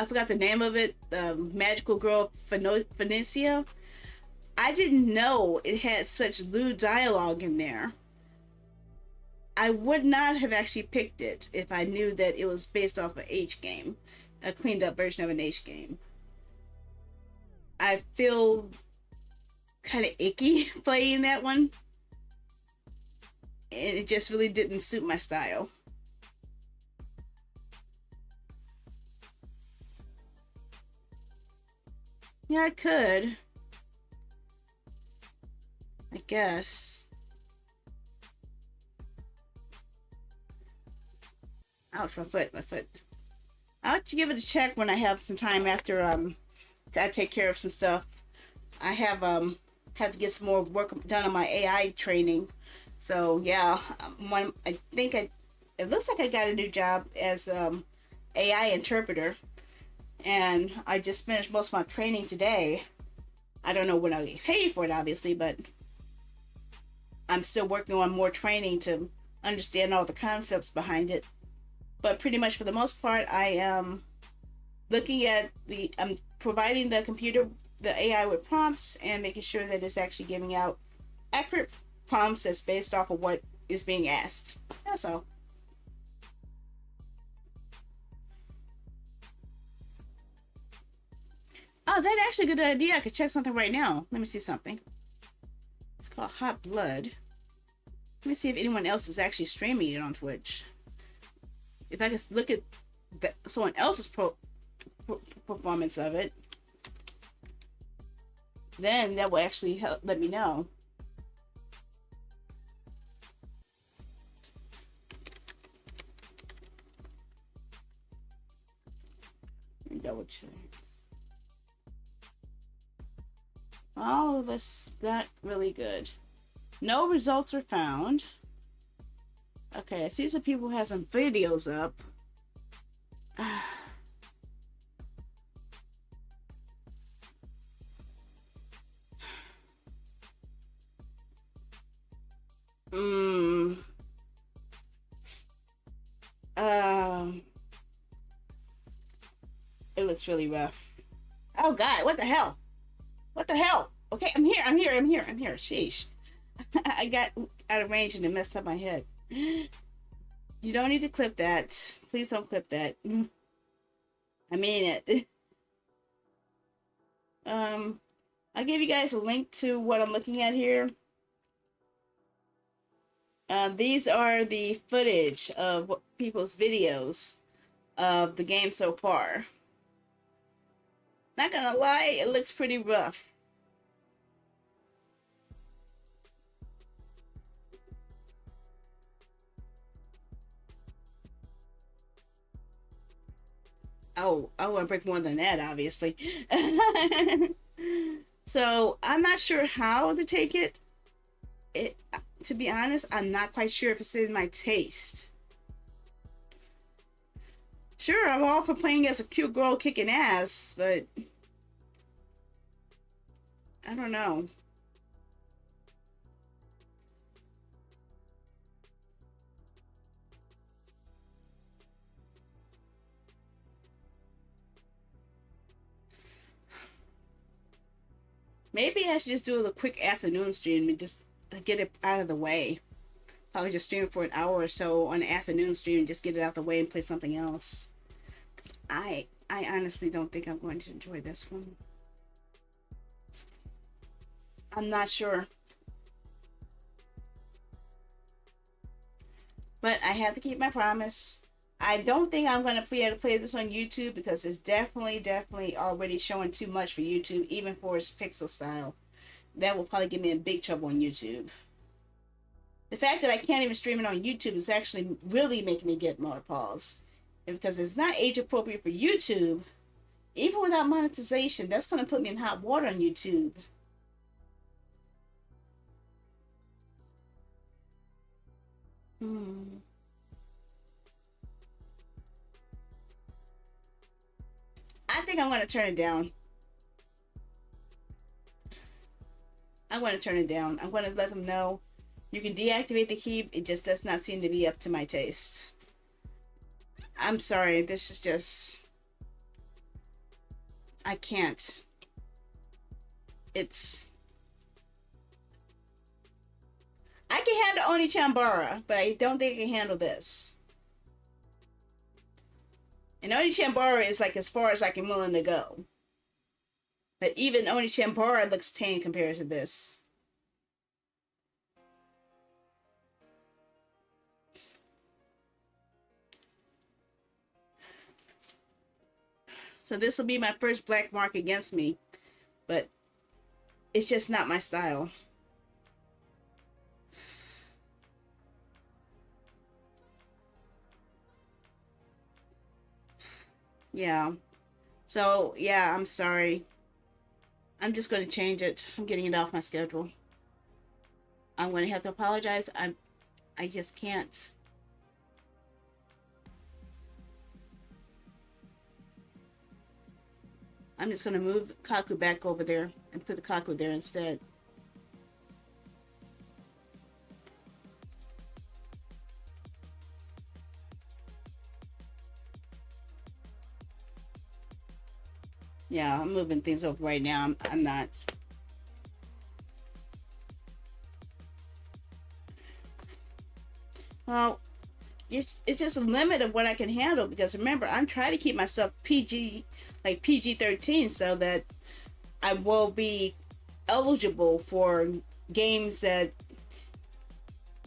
forgot the name of it, the Magical Girl Phoenicia. I didn't know it had such lewd dialogue in there. I would not have actually picked it if I knew that it was based off an H game, a cleaned up version of an H game. I feel kind of icky playing that one, and it just really didn't suit my style. Yeah, I could. I guess. Ouch, my foot. I'll have to give it a check when I have some time after I take care of some stuff. I have to get some more work done on my AI training. So yeah, it looks like I got a new job as AI interpreter, and I just finished most of my training today. I don't know when I'll get paid for it, obviously, but I'm still working on more training to understand all the concepts behind it. But pretty much for the most part, I am I'm providing the computer, the AI with prompts and making sure that it's actually giving out accurate prompts that's based off of what is being asked. That's all. Oh, that's actually a good idea. I could check something right now. Let me see something. It's called Hot Blood. Let me see if anyone else is actually streaming it on Twitch. If I could look at someone else's performance of it, then that will actually help let me know. Let me double check. All of us not really good. No results are found. Okay, I see some people have some videos up. It looks really rough. Oh God, what the hell? What the hell? Okay, I'm here. Sheesh. I got out of range and it messed up my head. You don't need to clip that. Please don't clip that. I mean it. I'll give you guys a link to what I'm looking at here. These are the footage of people's videos of the game so far. Not gonna lie, it looks pretty rough. Oh, I want to break more than that, obviously. So I'm not sure how to take it. To be honest, I'm not quite sure if it's in my taste. Sure, I'm all for playing as a cute girl kicking ass, but I don't know. Maybe I should just do a quick afternoon stream and just get it out of the way. Probably just stream for an hour or so on an afternoon stream and just get it out of the way and play something else. I honestly don't think I'm going to enjoy this one. I'm not sure. But I have to keep my promise. I don't think I'm going to be able to play this on YouTube because it's definitely already showing too much for YouTube, even for its pixel style. That will probably get me in big trouble on YouTube. The fact that I can't even stream it on YouTube is actually really making me get more pause. Because if it's not age appropriate for YouTube, even without monetization, that's going to put me in hot water on YouTube. I think I'm going to turn it down. I'm going to turn it down. I'm going to let them know you can deactivate the key. It just does not seem to be up to my taste. I'm sorry. This is just... I can't. It's... I can handle Oni Chambara, but I don't think I can handle this. And Oni Chambara is like as far as I can willing to go. But even Oni Chambara looks tame compared to this. So this will be my first black mark against me. But it's just not my style. Yeah. So, yeah, I'm sorry. I'm just going to change it. I'm getting it off my schedule. I'm going to have to apologize. I just can't. I'm just going to move Kaku back over there and put the Kaku there instead. Yeah, I'm moving things over right now. I'm not. Well, it's just a limit of what I can handle because remember, I'm trying to keep myself PG, like PG-13, so that I will be eligible for games that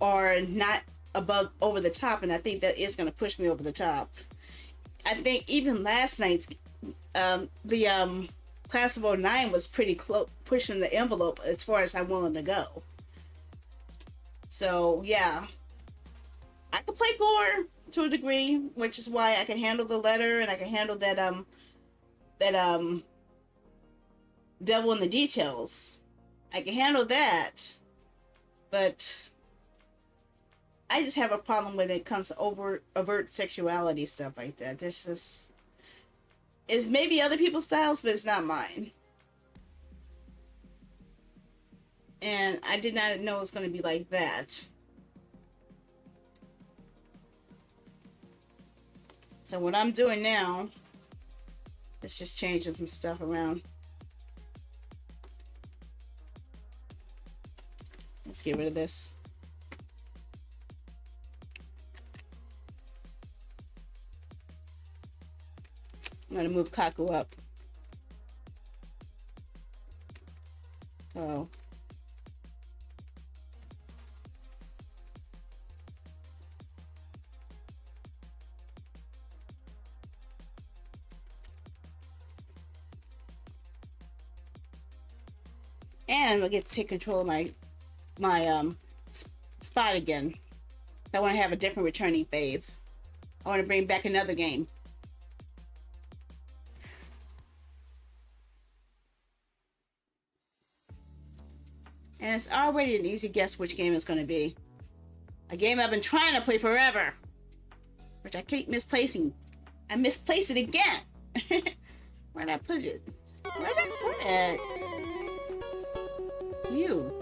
are not above over the top, and I think that is going to push me over the top. I think even last night's the class of 09 was pretty close, pushing the envelope as far as I'm willing to go. So yeah, I can play gore to a degree, which is why I can handle the letter and I can handle that devil in the details. I can handle that, but I just have a problem when it comes to overt sexuality, stuff like that. This just is maybe other people's styles, but it's not mine. And I did not know it was going to be like that. So what I'm doing now is just changing some stuff around. Let's get rid of this. I'm going to move Kaku up. So and I'll get to take control of my spot again. I want to have a different returning fave. I want to bring back another game. And it's already an easy guess which game it's going to be. A game I've been trying to play forever, which I keep misplacing. I misplaced it again. Where'd I put it? Where'd I put it? You.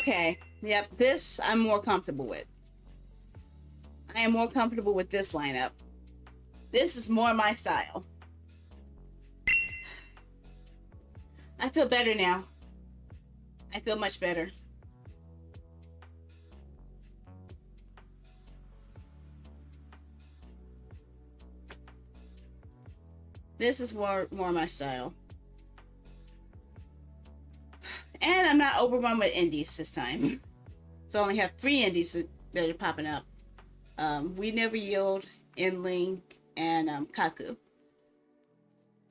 Okay. Yep. This I'm more comfortable with. I am more comfortable with this lineup. This is more my style. I feel better now. I feel much better. This is more my style. And I'm not overwhelmed with indies this time. So I only have 3 indies that are popping up. We Never Yield, Endling, and Kaku.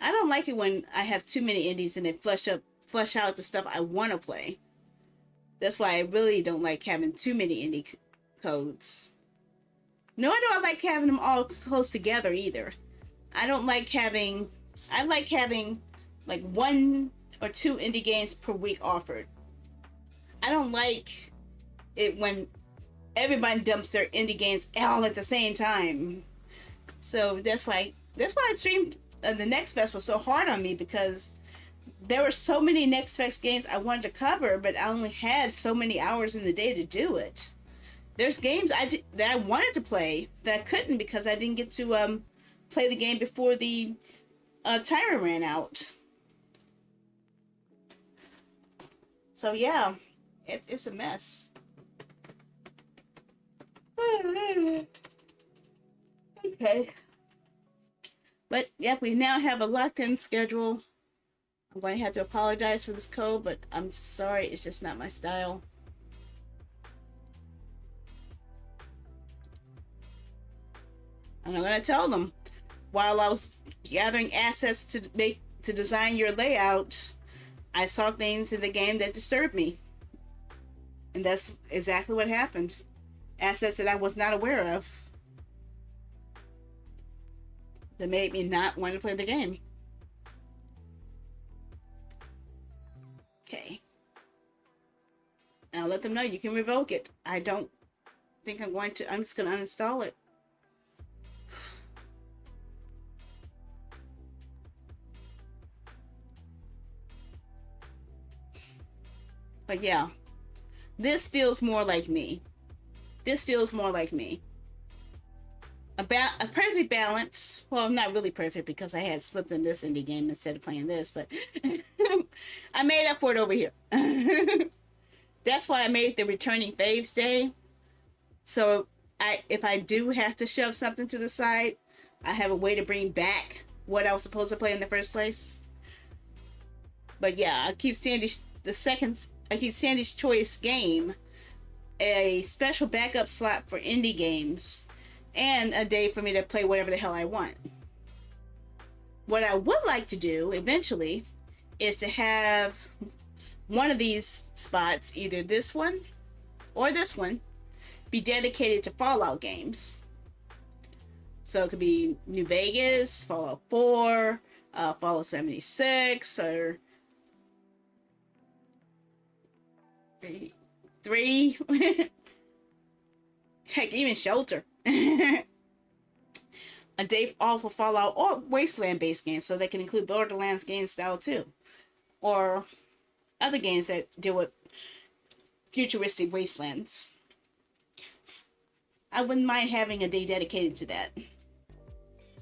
I don't like it when I have too many indies and they flush out the stuff I want to play. That's why I really don't like having too many indie codes. Nor do I like having them all close together either. I like having like 1 or 2 indie games per week offered. I don't like it when everybody dumps their indie games all at the same time. So that's why stream the Next Fest was so hard on me, because there were so many Next Fest games I wanted to cover, but I only had so many hours in the day to do it. There's games that I wanted to play that I couldn't because I didn't get to play the game before the timer ran out. So yeah, it's a mess. Okay. But yep, we now have a locked-in schedule. I'm going to have to apologize for this code, but I'm sorry, it's just not my style. And I'm going to tell them, while I was gathering assets to design your layout, I saw things in the game that disturbed me. And that's exactly what happened. Assets that I was not aware of that made me not want to play the game. Okay. Now let them know you can revoke it. I don't think I'm going to. I'm just going to uninstall it. But yeah, this feels more like me. This feels more like me. About a perfect balance. Well, not really perfect because I had slipped in this indie game instead of playing this, but I made up for it over here. That's why I made the returning faves day. So if I do have to shove something to the side, I have a way to bring back what I was supposed to play in the first place. But yeah, I keep Sandy's Choice game a special backup slot for indie games, and a day for me to play whatever the hell I want. What I would like to do eventually is to have one of these spots, either this one or this one, be dedicated to Fallout games. So it could be New Vegas, Fallout 4, Fallout 76, or 3. Heck, even Shelter. A day off for Fallout or Wasteland based games, so they can include Borderlands game style too, or other games that deal with futuristic wastelands. I wouldn't mind having a day dedicated to that.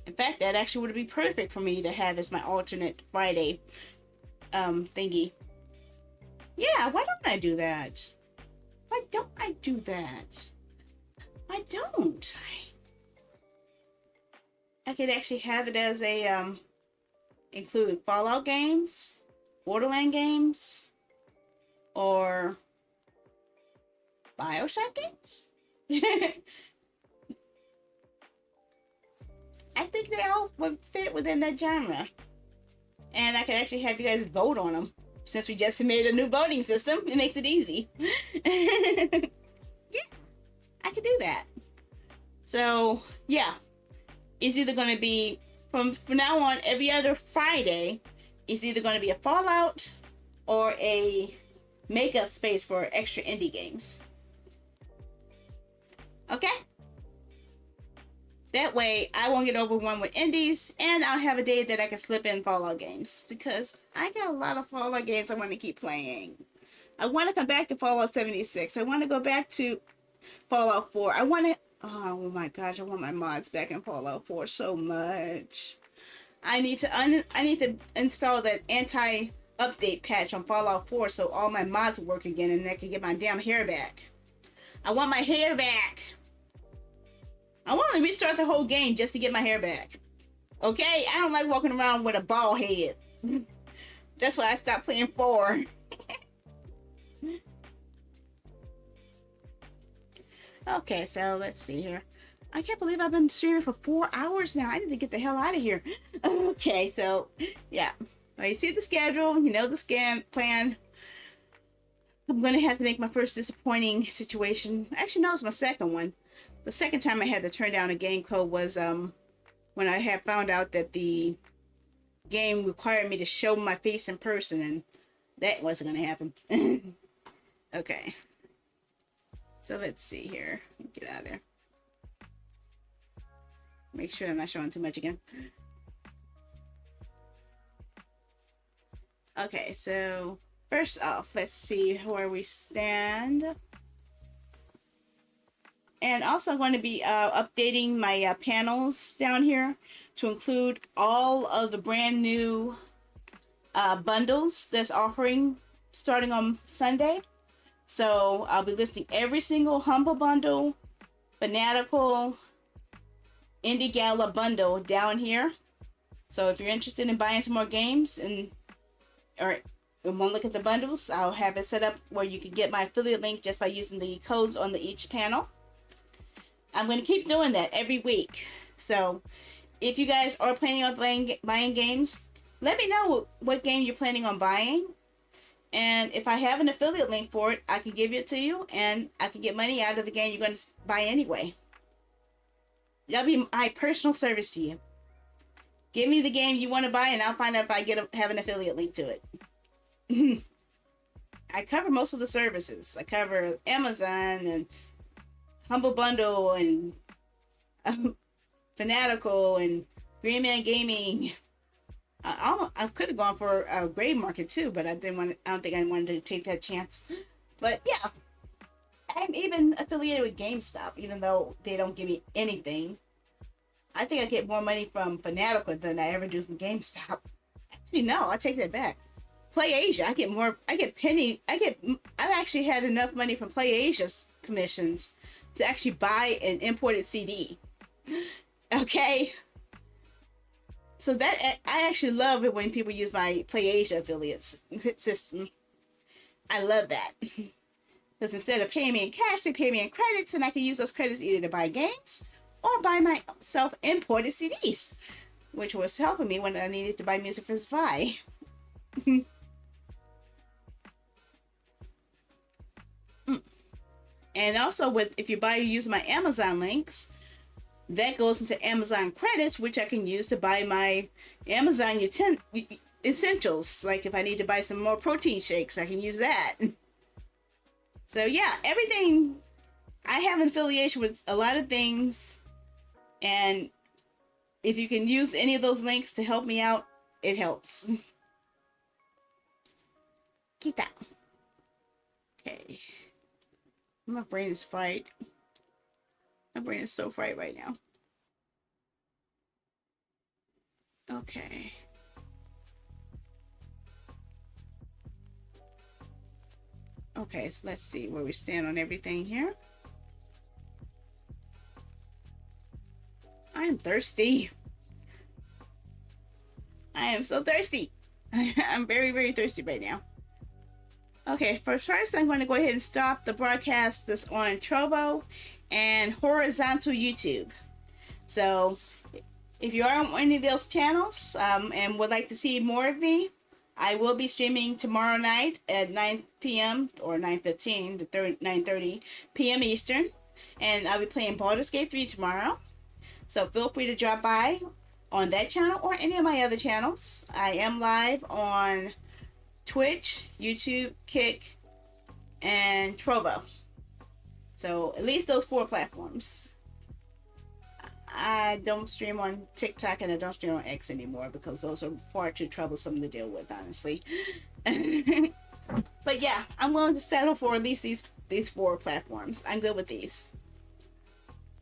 In fact, that actually would be perfect for me to have as my alternate Friday thingy. Yeah, why don't I do that? Why don't I do that? I don't. I could actually have it as a include Fallout games, Borderland games, or BioShock games. I think they all would fit within that genre. And I could actually have you guys vote on them. Since we just made a new voting system, it makes it easy. Yeah, I could do that. So, yeah. It's either going to be, from now on, every other Friday, it's either going to be a Fallout or a makeup space for extra indie games. Okay? That way, I won't get overwhelmed with indies, and I'll have a day that I can slip in Fallout games, because I got a lot of Fallout games I want to keep playing. I want to come back to Fallout 76. I want to go back to Fallout 4. I want to. Oh my gosh, I want my mods back in Fallout 4 so much. I need to install that anti-update patch on Fallout 4 so all my mods work again and I can get my damn hair back. I want my hair back. I want to restart the whole game just to get my hair back. Okay? I don't like walking around with a bald head. That's why I stopped playing 4. Okay, so let's see here. I can't believe I've been streaming for 4 hours now. I need to get the hell out of here. Okay, so yeah. Well, you see the schedule, you know the scan plan. I'm gonna have to make my first disappointing situation. Actually, no, it's my second one. The second time I had to turn down a game code was when I had found out that the game required me to show my face in person, and that wasn't gonna happen. Okay. So let's see here. Get out of there. Make sure I'm not showing too much again. Okay, so first off, let's see where we stand. And also I'm going to be updating my panels down here to include all of the brand new bundles that's offering starting on Sunday. So I'll be listing every single Humble Bundle, Fanatical, Indie Gala bundle down here. So if you're interested in buying some more games or want to look at the bundles, I'll have it set up where you can get my affiliate link just by using the codes on each panel. I'm going to keep doing that every week. So if you guys are planning on buying games, let me know what game you're planning on buying. And if I have an affiliate link for it, I can give it to you and I can get money out of the game you're going to buy anyway. That'll be my personal service to you. Give me the game you want to buy and I'll find out if I have an affiliate link to it. I cover most of the services. I cover Amazon and Humble Bundle and Fanatical and Green Man Gaming. I could have gone for a Grave Market too, but I don't think I wanted to take that chance. But yeah, I'm even affiliated with GameStop, even though they don't give me anything. I think I get more money from Fanatical than I ever do from GameStop. Actually, no, I take that back. PlayAsia, I've actually had enough money from PlayAsia's commissions to actually buy an imported CD. Okay. So that I actually love it when people use my PlayAsia affiliates system. I love that. Because instead of paying me in cash, they pay me in credits, and I can use those credits either to buy games or buy myself imported CDs, which was helping me when I needed to buy music for Spy. And also, if you use my Amazon links, that goes into Amazon credits, which I can use to buy my Amazon essentials. Like if I need to buy some more protein shakes, I can use that. So yeah, everything. I have an affiliation with a lot of things, and if you can use any of those links to help me out, it helps. Get that. Okay. My brain is fried. My brain is so fried right now. Okay. Okay, so let's see where we stand on everything here. I am thirsty. I am so thirsty. I'm very, very thirsty right now. Okay, first I'm going to go ahead and stop the broadcast that's on Trovo and horizontal YouTube. So if you are on any of those channels and would like to see more of me, I will be streaming tomorrow night at 9 p.m. or 9:15 to 9:30 p.m. Eastern, and I'll be playing Baldur's Gate 3 tomorrow. So feel free to drop by on that channel or any of my other channels. I am live on Twitch, YouTube, Kick, and Trovo. So at least those 4 platforms. I don't stream on TikTok and I don't stream on X anymore because those are far too troublesome to deal with, honestly. But yeah, I'm willing to settle for at least these 4 platforms. I'm good with these.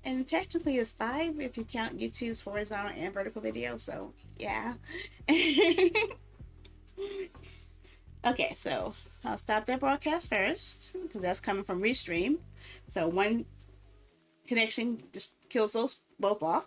And technically it's 5 if you count YouTube's horizontal and vertical video, so yeah. Okay, so I'll stop that broadcast first, because that's coming from Restream. So one connection just kills those both off.